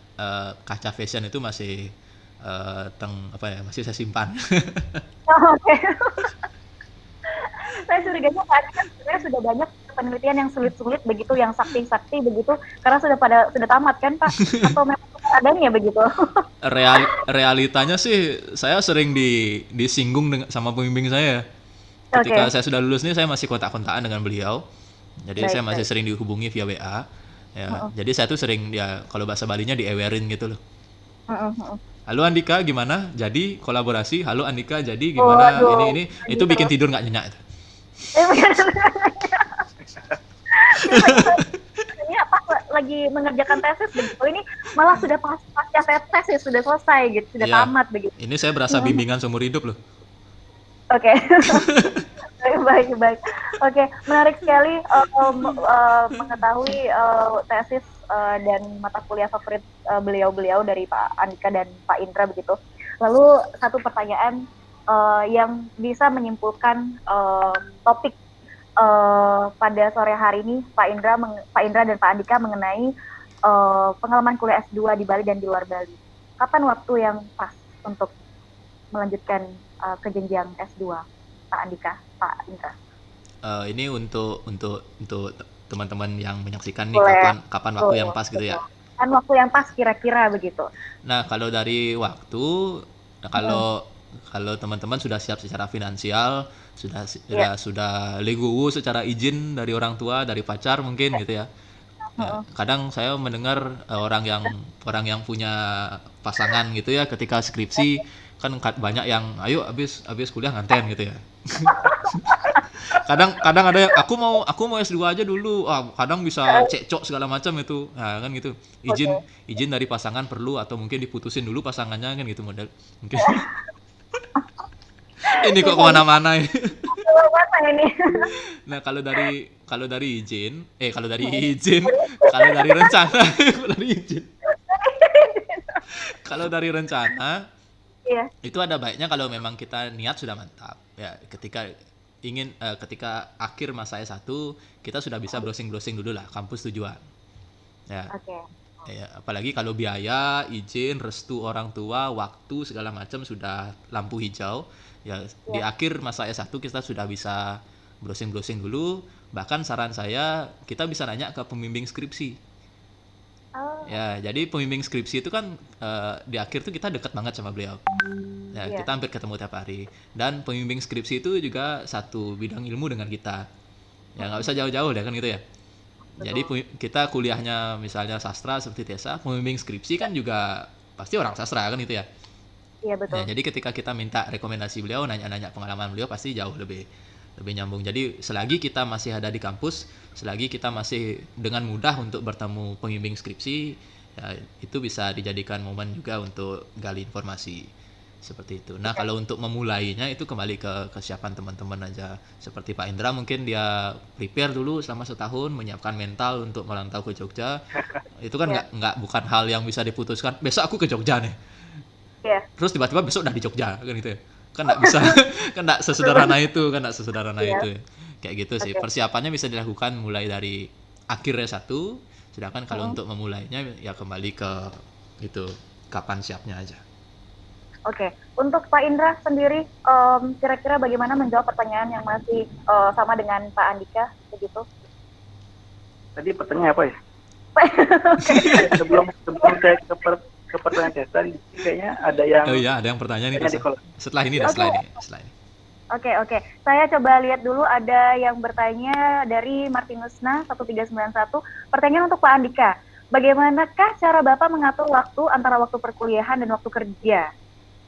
[SPEAKER 2] kaca fashion itu masih masih saya simpan.
[SPEAKER 1] Saya curiganya tadi kan sebenarnya sudah banyak penelitian yang sulit-sulit begitu, yang sakti-sakti begitu, karena sudah tamat kan Pak? Atau memang adanya begitu?
[SPEAKER 2] Realitanya sih saya sering disinggung sama pembimbing saya. Ketika saya sudah lulus nih, saya masih kontak-kontakan dengan beliau. Jadi saya masih sering dihubungi via WA. Ya, jadi saya tuh sering kalau bahasa Balinya diewerin gitu loh. Halo Andika, gimana? Jadi kolaborasi. Halo Andika, jadi gimana? Ini itu bikin tidur nggak nyenyak itu.
[SPEAKER 1] Ini pas lagi mengerjakan tesis begitu, ini malah sudah pasca tesis sudah selesai gitu, sudah tamat begitu.
[SPEAKER 2] Ini saya berasa bimbingan seumur hidup loh.
[SPEAKER 1] Oke. Baik. Oke, menarik sekali mengetahui tesis dan mata kuliah favorit beliau-beliau dari Pak Andika dan Pak Indra begitu. Lalu satu pertanyaan yang bisa menyimpulkan topik pada sore hari ini, Pak Indra dan Pak Andika, mengenai pengalaman kuliah S2 di Bali dan di luar Bali. Kapan waktu yang pas untuk melanjutkan ke jenjang S2, Pak Andika, Pak Indra?
[SPEAKER 2] Ini untuk teman-teman yang menyaksikan nih, kapan waktu yang pas gitu ya? Kapan
[SPEAKER 1] waktu yang pas kira-kira begitu?
[SPEAKER 2] Nah, kalau dari waktu, kalau kalau teman-teman sudah siap secara finansial, sudah
[SPEAKER 1] Iya.
[SPEAKER 2] sudah legowo secara izin dari orang tua, dari pacar mungkin gitu ya. Ya,
[SPEAKER 1] Heeh.
[SPEAKER 2] kadang saya mendengar orang yang punya pasangan gitu ya ketika skripsi kan banyak yang ayo habis kuliah nganten gitu ya. Kadang kadang ada yang aku mau S2 aja dulu. Ah, kadang bisa cekcok segala macam itu. Nah, kan gitu. Izin
[SPEAKER 1] Oke.
[SPEAKER 2] izin dari pasangan perlu atau mungkin diputusin dulu pasangannya kan gitu model. Mungkin ini kok
[SPEAKER 1] Bisa
[SPEAKER 2] kemana-mana ini.
[SPEAKER 1] dibawa mana ini?
[SPEAKER 2] Nah, kalau dari izin, kalau dari izin, kalau dari rencana, kalau dari izin, kalau dari rencana
[SPEAKER 1] Iya.
[SPEAKER 2] itu ada baiknya kalau memang kita niat sudah mantap. Ya, ketika akhir masa S1 kita sudah bisa browsing-browsing dulu lah kampus tujuan. Ya,
[SPEAKER 1] Oke.
[SPEAKER 2] ya, apalagi kalau biaya, izin, restu orang tua, waktu segala macam sudah lampu hijau. Ya, di
[SPEAKER 1] Iya.
[SPEAKER 2] akhir masa S1 kita sudah bisa browsing-browsing dulu. Bahkan saran saya kita bisa nanya ke pembimbing skripsi.
[SPEAKER 1] Oh,
[SPEAKER 2] Ya, jadi pembimbing skripsi itu kan di akhir tuh kita dekat banget sama beliau. Ya,
[SPEAKER 1] iya.
[SPEAKER 2] kita hampir ketemu tiap hari. Dan pembimbing skripsi itu juga satu bidang ilmu dengan kita. Ya, nggak usah jauh-jauh deh kan gitu ya. Jadi
[SPEAKER 1] Betul.
[SPEAKER 2] kita kuliahnya misalnya sastra seperti Tessa, pembimbing skripsi kan juga pasti orang sastra kan itu ya.
[SPEAKER 1] Iya,
[SPEAKER 2] Nah,
[SPEAKER 1] betul.
[SPEAKER 2] jadi ketika kita minta rekomendasi beliau, nanya-nanya pengalaman beliau pasti jauh lebih lebih nyambung. Jadi selagi kita masih ada di kampus, selagi kita masih dengan mudah untuk bertemu pembimbing skripsi, ya, itu bisa dijadikan momen juga untuk gali informasi seperti itu. Nah, kalau untuk memulainya itu kembali ke kesiapan teman-teman aja. Seperti Pak Indra mungkin dia prepare dulu selama setahun, menyiapkan mental untuk merantau ke Jogja. Itu kan
[SPEAKER 1] Iya.
[SPEAKER 2] nggak bukan hal yang bisa diputuskan. Besok aku ke Jogja nih.
[SPEAKER 1] Iya.
[SPEAKER 2] Terus tiba-tiba besok udah di Jogja kan gitu ya. Kan nggak bisa, kan nggak sesederhana itu, kan nggak sesederhana
[SPEAKER 1] Iya.
[SPEAKER 2] itu. Kayak gitu sih.
[SPEAKER 1] Oke.
[SPEAKER 2] Persiapannya bisa dilakukan mulai dari akhir S1, sedangkan kalau
[SPEAKER 1] Mm-mm.
[SPEAKER 2] untuk memulainya ya kembali ke itu kapan siapnya aja.
[SPEAKER 1] Oke, untuk Pak Indra sendiri, kira-kira bagaimana menjawab pertanyaan yang masih sama dengan Pak Andika, begitu?
[SPEAKER 3] Tadi pertanyaannya apa ya?
[SPEAKER 1] Oke.
[SPEAKER 3] Sebelum saya ke pertanyaan Tessa, kayaknya ada yang
[SPEAKER 2] Oh iya, ada yang pertanyaan nih
[SPEAKER 3] kayaknya di
[SPEAKER 2] Tessa. Setelah ini dah,
[SPEAKER 1] Oke.
[SPEAKER 2] setelah ini.
[SPEAKER 1] Oke. Saya coba lihat dulu, ada yang bertanya dari Martinusna 1391. Pertanyaan untuk Pak Andika. Bagaimanakah cara Bapak mengatur waktu antara waktu perkuliahan dan waktu kerja?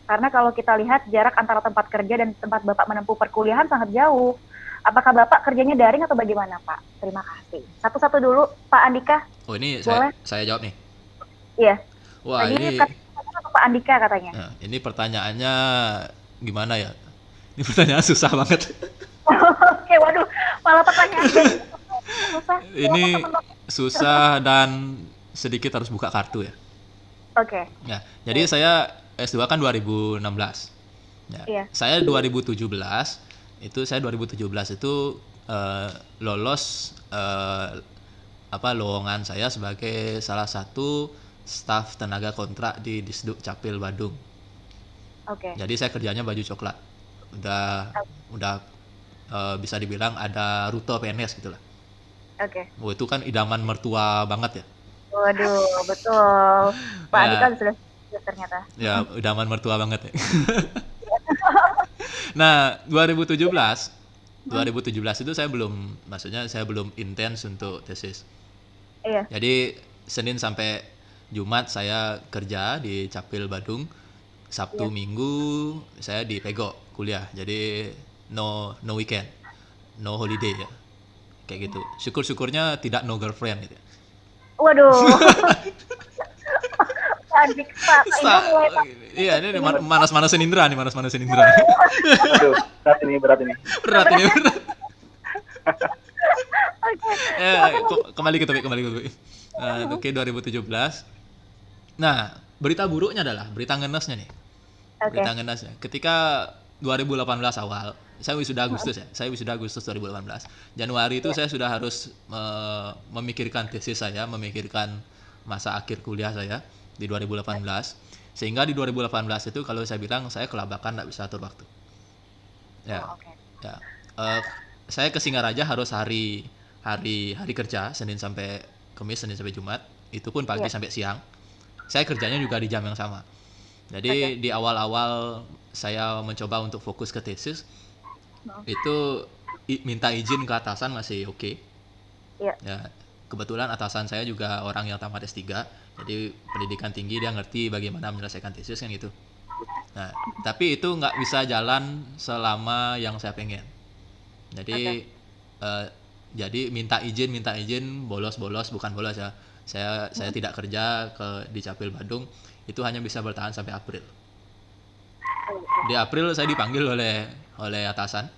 [SPEAKER 1] Karena kalau kita lihat jarak antara tempat kerja dan tempat Bapak menempuh perkuliahan sangat jauh. Apakah Bapak kerjanya daring atau bagaimana, Pak? Terima kasih. Satu-satu dulu, Pak Andika.
[SPEAKER 2] Oh, ini
[SPEAKER 1] Boleh?
[SPEAKER 2] saya jawab nih.
[SPEAKER 1] Iya.
[SPEAKER 2] Wah,
[SPEAKER 1] Tadi
[SPEAKER 2] ini
[SPEAKER 1] katanya untuk Pak Andika katanya.
[SPEAKER 2] nah, ini pertanyaannya gimana ya? Ini pertanyaan susah banget.
[SPEAKER 1] Oke, waduh. Malah pertanyaan susah.
[SPEAKER 2] Ini
[SPEAKER 1] Teman-teman.
[SPEAKER 2] susah dan sedikit harus buka kartu ya.
[SPEAKER 1] Oke.
[SPEAKER 2] Ya, jadi saya S2 kan 2016. Ya,
[SPEAKER 1] Iya.
[SPEAKER 2] saya 2017 itu lolos lowongan saya sebagai salah satu staf tenaga kontrak di Disduk Capil Badung.
[SPEAKER 1] Oke.
[SPEAKER 2] Jadi saya kerjanya baju coklat. Udah bisa dibilang ada rute PNS gitu lah.
[SPEAKER 1] Oke.
[SPEAKER 2] Oh, itu kan idaman mertua banget ya.
[SPEAKER 1] Waduh, betul. Pak
[SPEAKER 2] Ya.
[SPEAKER 1] Andika sudah ternyata.
[SPEAKER 2] Ya, idaman mertua banget ya. Nah, 2017 itu saya belum intens untuk tesis.
[SPEAKER 1] Iya.
[SPEAKER 2] Jadi Senin sampai Jumat saya kerja di Capil Badung. Sabtu
[SPEAKER 1] Iya.
[SPEAKER 2] Minggu saya di Pego kuliah. Jadi no weekend, no holiday ya. Kayak gitu. Syukur-syukurnya tidak no girlfriend gitu.
[SPEAKER 1] Waduh. Pak Andika, Pak Indra mulai Pak.
[SPEAKER 2] Iya, ini manas-manasin Indra.
[SPEAKER 3] Aduh, berat ini.
[SPEAKER 2] Berat ini.
[SPEAKER 1] Oke.
[SPEAKER 2] Kembali ke topik. Oke, 2017. Nah, berita buruknya adalah berita ngenesnya nih.
[SPEAKER 1] Oke.
[SPEAKER 2] Berita ngenesnya. Ketika 2018 awal, saya wisuda Agustus ya. Saya wisuda Agustus 2018. Januari itu saya sudah harus memikirkan tesis saya, memikirkan masa akhir kuliah saya di 2018. Sehingga di 2018 itu kalau saya bilang saya kelabakan nggak bisa atur waktu. Ya.
[SPEAKER 1] Oh, oke.
[SPEAKER 2] Ya. Saya ke Singaraja harus hari kerja, Senin sampai Kamis, Senin sampai Jumat. Itu pun pagi
[SPEAKER 1] Iya.
[SPEAKER 2] sampai siang. Saya kerjanya juga di jam yang sama. Jadi di awal-awal saya mencoba untuk fokus ke tesis, itu minta izin ke atasan masih oke.
[SPEAKER 1] Iya.
[SPEAKER 2] Ya, kebetulan atasan saya juga orang yang tamat S3, jadi pendidikan tinggi, dia ngerti bagaimana menyelesaikan tesis kan gitu. Nah, tapi itu nggak bisa jalan selama yang saya pengen. Jadi jadi minta izin, bolos, bukan bolos ya. Saya tidak kerja di Capil Badung, itu hanya bisa bertahan sampai April. Di April saya dipanggil oleh atasan.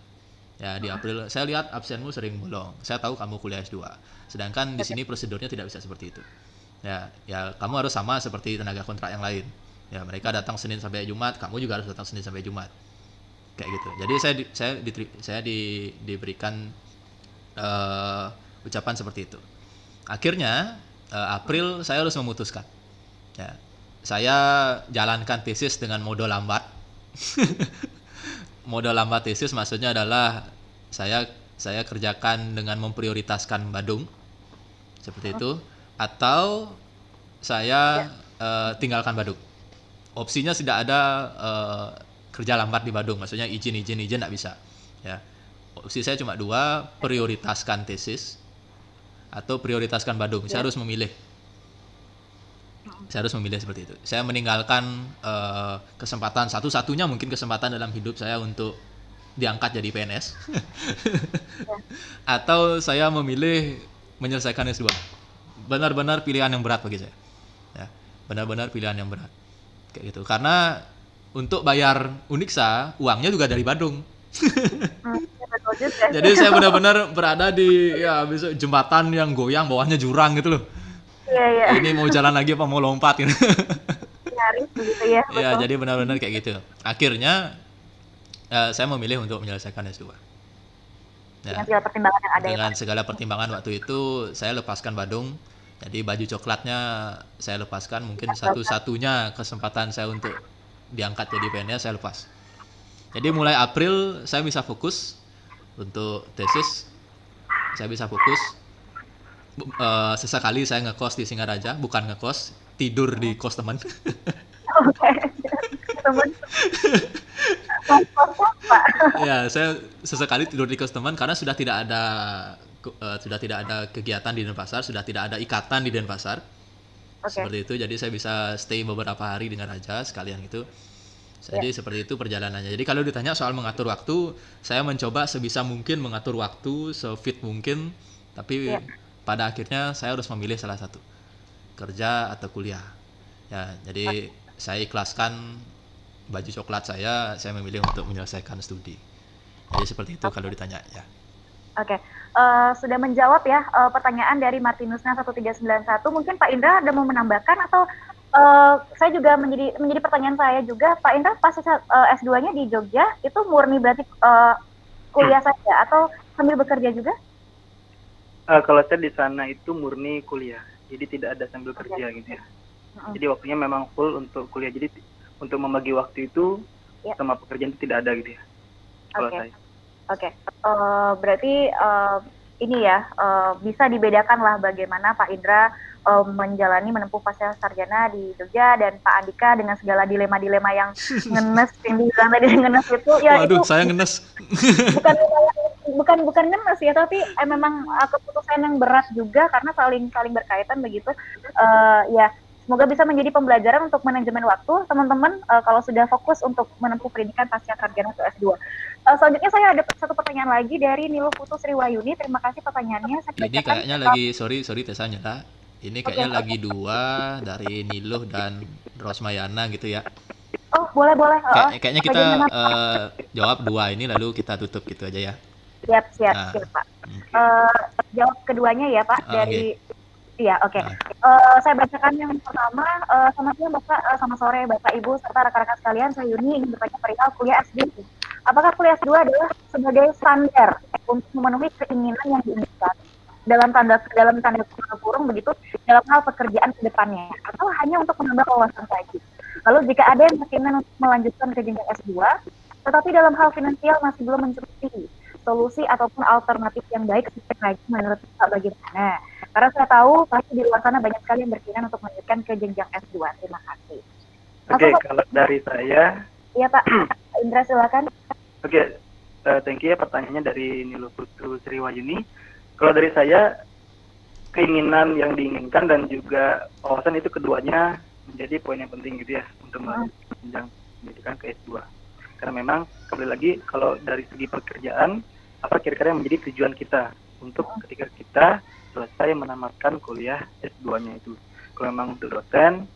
[SPEAKER 2] Ya, di April saya lihat absenmu sering bolong. Saya tahu kamu kuliah S2. Sedangkan di sini prosedurnya tidak bisa seperti itu. Ya kamu harus sama seperti tenaga kontrak yang lain. Ya, mereka datang Senin sampai Jumat, kamu juga harus datang Senin sampai Jumat. Kayak gitu. Jadi saya diberikan ucapan seperti itu. Akhirnya April saya harus memutuskan. Ya, saya jalankan tesis dengan mode lambat. Mode lambat tesis maksudnya adalah saya kerjakan dengan memprioritaskan Badung seperti itu, atau saya tinggalkan Badung. Opsinya tidak ada kerja lambat di Badung, maksudnya izin nggak bisa. Ya, opsi saya cuma dua, prioritaskan tesis atau prioritaskan Badung. Saya harus memilih. Saya harus memilih seperti itu. Saya meninggalkan kesempatan satu-satunya mungkin kesempatan dalam hidup saya untuk diangkat jadi PNS. Atau saya memilih menyelesaikan S2. Benar-benar pilihan yang berat bagi saya. Ya, benar-benar pilihan yang berat. Kayak gitu. Karena untuk bayar Uniksa, uangnya juga dari Badung. Jadi saya benar-benar berada di jembatan yang goyang, bawahnya jurang gitu loh.
[SPEAKER 1] Iya.
[SPEAKER 2] Ini mau jalan lagi apa mau lompat gitu.
[SPEAKER 1] Nyaris begitu ya.
[SPEAKER 2] Ya, jadi benar-benar kayak gitu. Akhirnya saya memilih untuk menyelesaikan S2.
[SPEAKER 1] Dengan segala pertimbangan yang ada.
[SPEAKER 2] Dengan segala pertimbangan waktu itu saya lepaskan Badung. Jadi baju coklatnya saya lepaskan, mungkin satu-satunya kesempatan saya untuk diangkat jadi PNS saya lepas. Jadi mulai April saya bisa fokus untuk tesis. Saya bisa fokus. Sesekali saya ngekos di Singaraja, bukan ngekos, tidur di kos teman.
[SPEAKER 1] Oke. Teman.
[SPEAKER 2] Ya, saya sesekali tidur di kos teman karena sudah tidak ada kegiatan di Denpasar, sudah tidak ada ikatan di Denpasar. Seperti itu, jadi saya bisa stay beberapa hari dengan Raja sekalian itu. Jadi seperti itu perjalanannya. Jadi kalau ditanya soal mengatur waktu, saya mencoba sebisa mungkin mengatur waktu sefit mungkin, tapi pada akhirnya saya harus memilih salah satu, kerja atau kuliah. Ya, jadi saya ikhlaskan baju coklat saya memilih untuk menyelesaikan studi. Jadi seperti itu kalau ditanya ya.
[SPEAKER 1] Oke. Sudah menjawab ya pertanyaan dari Martinusnya 1391. Mungkin Pak Indra ada mau menambahkan atau saya juga menjadi pertanyaan saya juga, Pak Indra pas S2-nya di Jogja itu murni berarti kuliah saja atau sambil bekerja juga?
[SPEAKER 3] Kalau saya di sana itu murni kuliah, jadi tidak ada sambil kerja gitu ya. Jadi waktunya memang full untuk kuliah. Jadi untuk membagi waktu itu sama pekerjaan itu tidak ada gitu ya. Kalau saya.
[SPEAKER 1] Oke. Berarti ini ya bisa dibedakan lah bagaimana Pak Indra menempuh pasca sarjana di Jogja dan Pak Andika dengan segala dilema-dilema yang ngenes yang dibilang tadi ngenes itu ya.
[SPEAKER 2] Waduh,
[SPEAKER 1] itu
[SPEAKER 2] saya ngenes.
[SPEAKER 1] bukan ngenes ya, tapi memang keputusan yang berat juga karena saling berkaitan begitu. Ya, semoga bisa menjadi pembelajaran untuk manajemen waktu teman-teman kalau sudah fokus untuk menempuh pendidikan pasca sarjana atau S2. Selanjutnya saya ada satu pertanyaan lagi dari Niluh Putu Sriwayuni. Terima kasih pertanyaannya.
[SPEAKER 2] Ini kayaknya lagi sorry Tessa nyata. Ini kayaknya lagi dua dari Niluh dan Rosmayana gitu ya.
[SPEAKER 1] Oh, boleh.
[SPEAKER 2] Kayaknya kita jawab dua ini lalu kita tutup gitu aja ya.
[SPEAKER 1] Siap Pak. Jawab keduanya ya Pak dari iya, oke. Saya bacakan yang pertama. Selamat siang Bapak, selamat sore Bapak Ibu serta rekan-rekan sekalian. Saya Yuni ingin bertanya perihal kuliah S2. Apakah kuliah S2 adalah sebagai standar untuk memenuhi keinginan yang diinginkan dalam tanda kurung begitu dalam hal pekerjaan ke depannya, atau hanya untuk menambah wawasan saja? Lalu jika ada yang berkeinginan untuk melanjutkan ke jenjang S2, tetapi dalam hal finansial masih belum mencukupi, solusi ataupun alternatif yang baik lagi menurut Pak bagaimana? Karena saya tahu pasti di luar sana banyak sekali yang berkeinginan untuk melanjutkan ke jenjang S2. Terima kasih.
[SPEAKER 3] Oke,
[SPEAKER 1] Langsung,
[SPEAKER 3] kalau dari saya,
[SPEAKER 1] iya Pak. Indra silakan.
[SPEAKER 3] oke, thank you ya pertanyaannya dari Nilu Putu Sriwayuni. Kalau dari saya, keinginan yang diinginkan dan juga wawasan itu keduanya menjadi poin yang penting gitu ya untuk melanjutkan jenjang pendidikan ke S2. Karena memang kembali lagi kalau dari segi pekerjaan, apa kira-kira yang menjadi tujuan kita untuk ketika kita selesai menamatkan kuliah S2-nya itu. Kalau memang untuk dosen,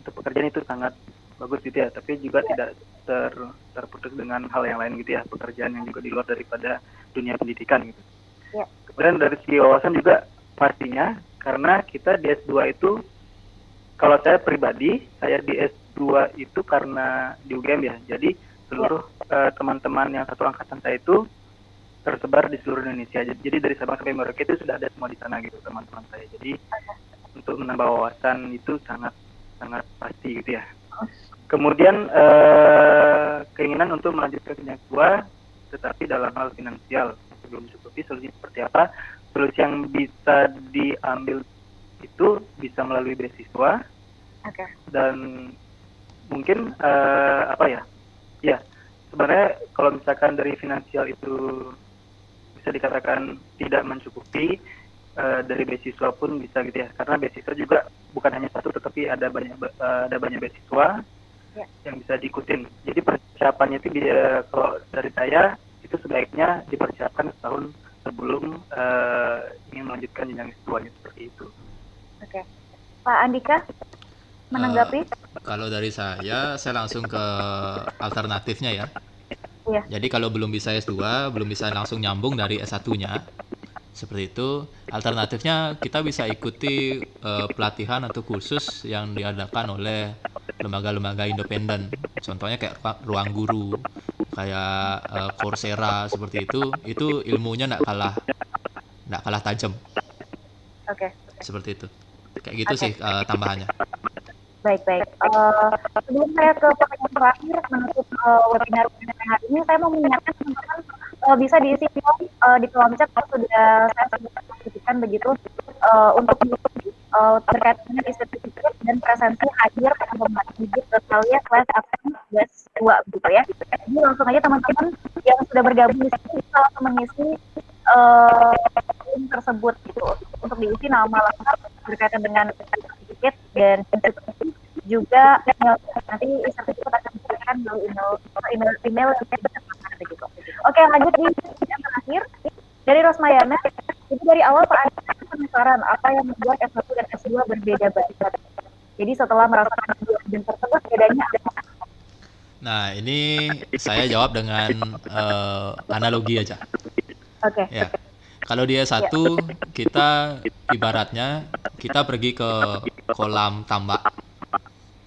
[SPEAKER 3] untuk pekerjaan itu sangat bagus gitu ya, tapi juga tidak terputus dengan hal yang lain gitu ya, pekerjaan yang juga di luar daripada dunia pendidikan gitu.
[SPEAKER 1] Ya.
[SPEAKER 3] Kemudian dari segi wawasan juga pastinya, karena kita di S2 itu, kalau saya pribadi, saya di S2 itu karena di UGM ya, jadi seluruh teman-teman yang satu angkatan saya itu tersebar di seluruh Indonesia. Jadi dari Sabang sampai Merauke itu sudah ada semua di sana gitu teman-teman saya. Jadi untuk menambah wawasan itu sangat pasti gitu ya. Kemudian keinginan untuk melanjutkan jenjang kedua, tetapi dalam hal finansial belum cukupi. Solusi seperti apa? Solusi yang bisa diambil itu bisa melalui beasiswa.
[SPEAKER 1] Oke.
[SPEAKER 3] Dan mungkin apa ya? Ya, sebenarnya kalau misalkan dari finansial itu bisa dikatakan tidak mencukupi, dari beasiswa pun bisa gitu ya, karena beasiswa juga bukan hanya satu tetapi ada banyak beasiswa yang bisa diikutin. Jadi persiapannya itu kalau dari saya itu sebaiknya dipersiapkan setahun sebelum ingin melanjutkan jenjang S2-nya seperti itu.
[SPEAKER 1] Oke. Pak Andika menanggapi?
[SPEAKER 2] Kalau dari saya langsung ke alternatifnya ya.
[SPEAKER 1] Iya.
[SPEAKER 2] Jadi kalau belum bisa S2, belum bisa langsung nyambung dari S1-nya, seperti itu, alternatifnya kita bisa ikuti pelatihan atau kursus yang diadakan oleh lembaga-lembaga independen. Contohnya kayak Ruang Guru, kayak Coursera seperti itu ilmunya nggak kalah tajam.
[SPEAKER 1] Oke.
[SPEAKER 2] Seperti itu. Kayak gitu sih tambahannya.
[SPEAKER 1] Baik. Sebelum saya ke pertanyaan terakhir menutup webinar hari ini, saya mau mengingatkan teman-teman bisa diisi di kolom chat sudah saya sebutkan begitu untuk terkait dengan sertifikat dan presensi hadir pada pembahasan digit Australia /absen/2 gitu ya. Jadi langsung aja teman-teman yang sudah bergabung di sini bisa langsung mengisi link tersebut gitu untuk diisi nama lengkap berkaitan dengan sertifikat dan juga nanti sertifikat akan diberikan melalui email yang begitu. Oke, lanjut di yang terakhir dari Rosmayana. Jadi dari awal Pak Adi penasaran apa yang membuat S1 dan S2 berbeda-beda. Jadi setelah merasakan dua jenjang tersebut bedanya apa?
[SPEAKER 2] Nah, ini saya jawab dengan analogi aja.
[SPEAKER 1] Oke.
[SPEAKER 2] Ya. Kalau dia satu, kita ibaratnya kita pergi ke kolam tambak.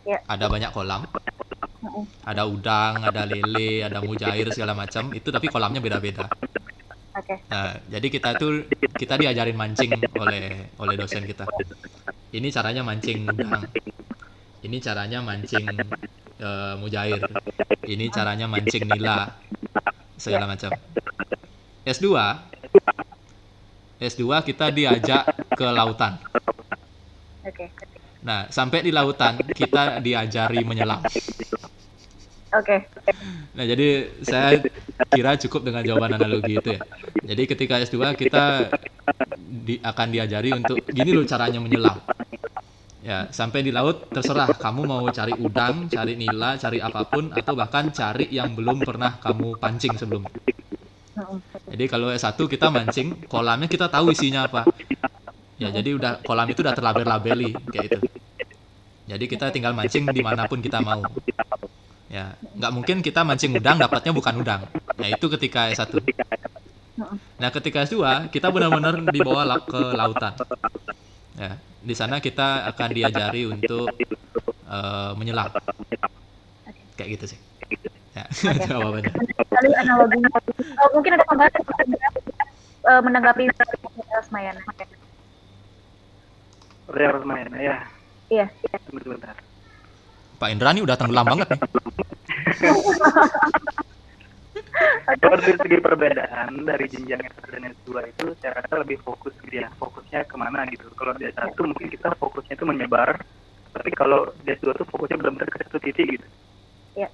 [SPEAKER 1] Ya.
[SPEAKER 2] Ada banyak kolam. Ada udang, ada lele, ada mujair segala macam. Itu tapi kolamnya beda-beda.
[SPEAKER 1] Oke.
[SPEAKER 2] Nah, jadi kita diajarin mancing oleh dosen kita. Ini caranya mancing udang. Ini caranya mancing mujair. Ini caranya mancing nila segala macam. S2 kita diajak ke lautan.
[SPEAKER 1] Oke.
[SPEAKER 2] Nah, sampai di lautan kita diajari menyelam.
[SPEAKER 1] Oke.
[SPEAKER 2] Nah, jadi saya kira cukup dengan jawaban analogi itu ya. Jadi ketika S2 kita akan diajari untuk gini loh caranya menyelam. Ya, sampai di laut terserah kamu mau cari udang, cari nila, cari apapun atau bahkan cari yang belum pernah kamu pancing sebelumnya. Jadi kalau S1 kita mancing, kolamnya kita tahu isinya apa. Ya, jadi kolam itu udah terlabel-labeli kayak itu. Jadi kita tinggal mancing dimanapun kita mau. Ya, nggak mungkin kita mancing udang dapatnya bukan udang. Nah, itu ketika S1. Nah, ketika S2 kita benar-benar dibawa ke lautan. Ya, di sana kita akan diajari untuk menyelam. Kayak gitu sih. Ya, jawabannya.
[SPEAKER 1] Kali analoginya. Mungkin ada tambahan menanggapi Rosmayana.
[SPEAKER 3] Rosmayana ya.
[SPEAKER 1] Iya.
[SPEAKER 3] Sebentar.
[SPEAKER 2] Pak Indra nih udah tenggelam banget nih.
[SPEAKER 3] Kalau dari segi perbedaan dari jenjang S1 dan S2 itu saya rasa lebih fokus gitu ya, fokusnya kemana gitu. Kalau di S1 mungkin kita fokusnya itu menyebar Tapi kalau di S2 tuh fokusnya benar-benar ke satu titik gitu.
[SPEAKER 1] Iya.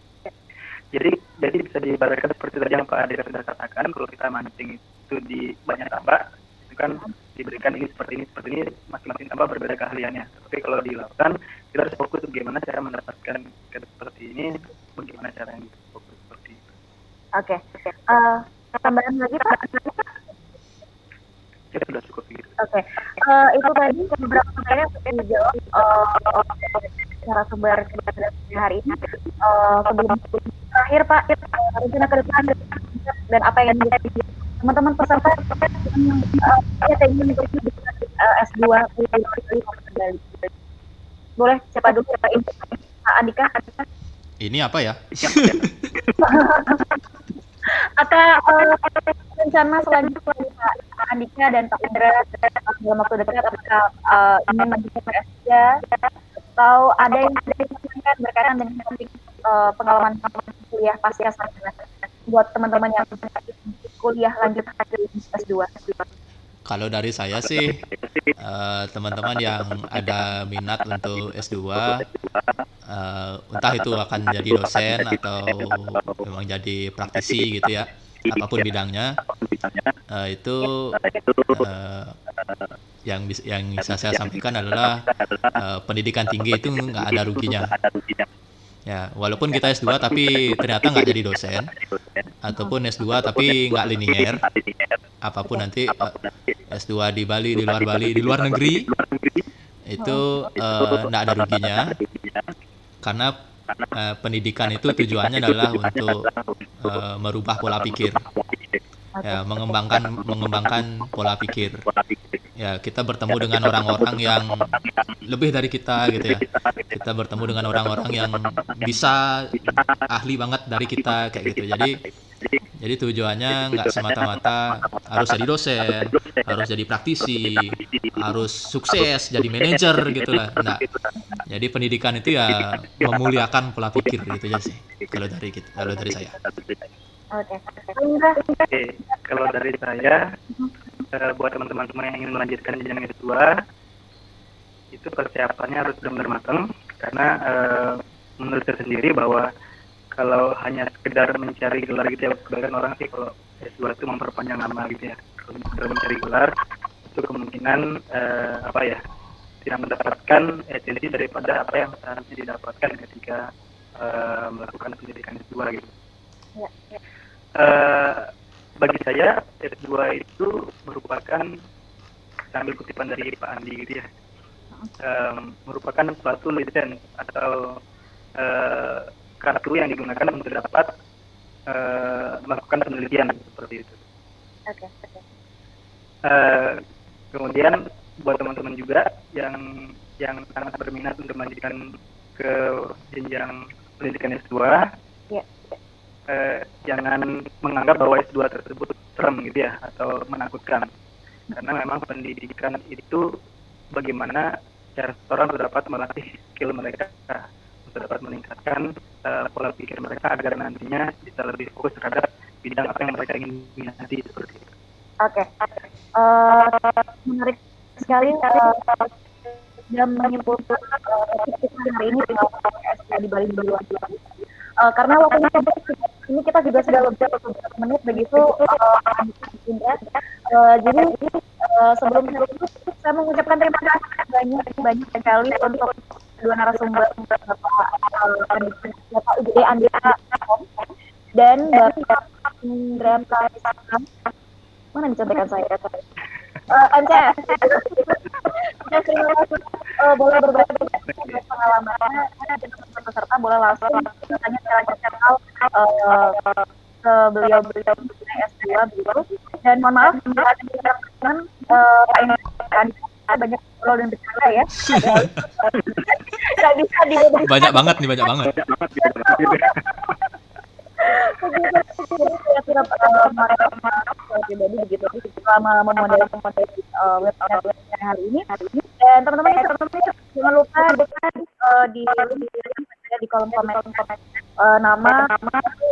[SPEAKER 3] Jadi bisa diibaratkan seperti tadi yang Pak Ade sudah katakan, kalau kita mancing itu di banyak tambak, itu kan diberikan ini seperti ini, masing-masing tambak berbeda keahliannya. Tapi kalau di lautan, kita harus fokus bagaimana cara mendapatkan ikan seperti ini, bagaimana cara yang fokus seperti itu.
[SPEAKER 1] Oke. Tambahan lagi Pak?
[SPEAKER 3] Ya sudah cukup gitu.
[SPEAKER 1] Oke. Itu tadi beberapa pertanyaan yang dijawab narasumber hari ini. Sebelum terakhir Pak, rencana ke depan dan apa yang menjadi teman-teman peserta yang ingin untuk S2 kembali. Boleh siapa dulu? Pak Andika.
[SPEAKER 2] Ini apa ya?
[SPEAKER 1] Atau rencana selanjutnya Pak Andika dan Pak Indra dalam waktu dekat apakah ingin melanjutkan S3 atau ada yang disampaikan berkaitan dengan pengalaman kuliah pasca sarjana buat teman-teman yang kuliah lanjut S2.
[SPEAKER 2] Kalau dari saya sih, teman-teman yang ada minat untuk S2, entah itu akan jadi dosen atau memang jadi praktisi gitu ya, apapun bidangnya, itu yang bisa saya sampaikan adalah pendidikan tinggi itu nggak ada ruginya. Ya, walaupun kita S2 tapi ternyata nggak jadi dosen, ataupun S2 tapi nggak linier, apapun nanti S2 di Bali, di luar negeri, itu nggak ada ruginya, karena pendidikan itu tujuannya adalah untuk merubah pola pikir, ya, mengembangkan pola pikir. Ya, kita bertemu dengan orang-orang yang lebih dari kita gitu ya. Kita bertemu dengan orang-orang yang bisa ahli banget dari kita kayak gitu. Jadi tujuannya nggak semata-mata harus jadi dosen, harus jadi praktisi, harus sukses jadi manajer gitu lah. Enggak. Jadi pendidikan itu ya memuliakan pola pikir gitu aja sih. Kalau dari saya.
[SPEAKER 1] Oke.
[SPEAKER 3] Kalau dari saya, buat teman-teman semua yang ingin melanjutkan jenjang S2, itu persiapannya harus benar-benar matang, karena menurut saya sendiri bahwa kalau hanya sekedar mencari gelar gitu ya, kebanyakan orang sih kalau S2 itu memperpanjang nama gitu ya. Kalau sekedar mencari gelar, itu kemungkinan tidak mendapatkan esensi daripada apa yang seharusnya didapatkan ketika melakukan pendidikan S2 gitu. Bagi saya S2 itu merupakan, sambil kutipan dari Pak Andi gitu ya, merupakan suatu lisensi atau kartu yang digunakan untuk dapat melakukan penelitian seperti itu. Kemudian buat teman-teman juga yang sangat berminat untuk melanjutkan ke jenjang pendidikan S2, jangan menganggap bahwa S2 tersebut serem gitu ya, atau menakutkan, karena memang pendidikan itu bagaimana cara seseorang untuk dapat melatih skill mereka, untuk dapat meningkatkan pola pikir mereka agar nantinya bisa lebih fokus terhadap bidang apa yang mereka ingin minati seperti itu.
[SPEAKER 1] Oke. Menarik sekali dan menyimpulkan kita hari ini dengan S2 di Bali luar. Karena waktunya ini kita juga sudah lebih beberapa menit begitu, Indra. Jadi sebelum saya mengucapkan terima kasih banyak sekali untuk kedua narasumber, Bapak UGD Andika dan Bapak Indra Prasetya. Mana dicontekan saya? Ance, terima kasih. Boleh berbagi pengalamannya, dan peserta boleh langsung tanya secara general ke beliau S2 begitu. Dan mohon maaf bila ada teman Pak Indra banyak role dan bercanda ya. Nggak bisa diberikan.
[SPEAKER 2] Banyak banget.
[SPEAKER 1] Jadi saya pribadi begitu selama memodali website hari ini. Dan teman-teman jangan lupa di kolom komen nama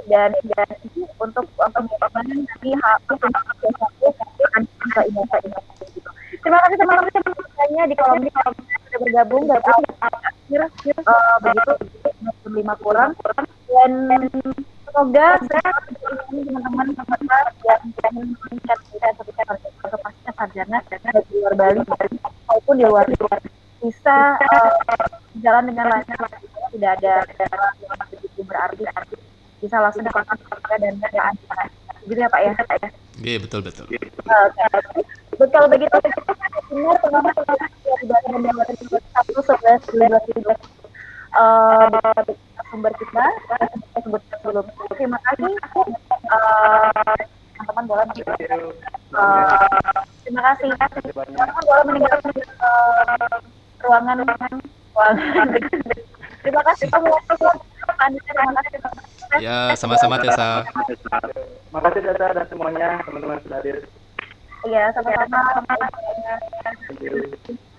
[SPEAKER 1] dan untuk nanti Terima kasih teman-teman semuanya di kolom sudah bergabung dari awal begitu 5 kurang dan semoga teman-teman yang meningkat atau pasca sarjana dari luar Bali maupun di luar bisa jalan dengan lancar, tidak ada yang begitu berarti bisa langsung kontak kita dan keadaan gitu ya Pak ya.
[SPEAKER 2] Iya, betul.
[SPEAKER 1] Betul begitu. Benar teman-teman dari Badan Jabatan 1 11 sumber kita sebutkan sebelum. Terima kasih teman-teman boleh terima kasih teman-teman boleh meninggalkan ruangan. Terima kasih semua. Terima kasih.
[SPEAKER 2] Ya, sama-sama Tessa.
[SPEAKER 3] Terima kasih Tessa dan semuanya teman-teman sudah hadir.
[SPEAKER 1] Iya, sama-sama.
[SPEAKER 3] Thank you.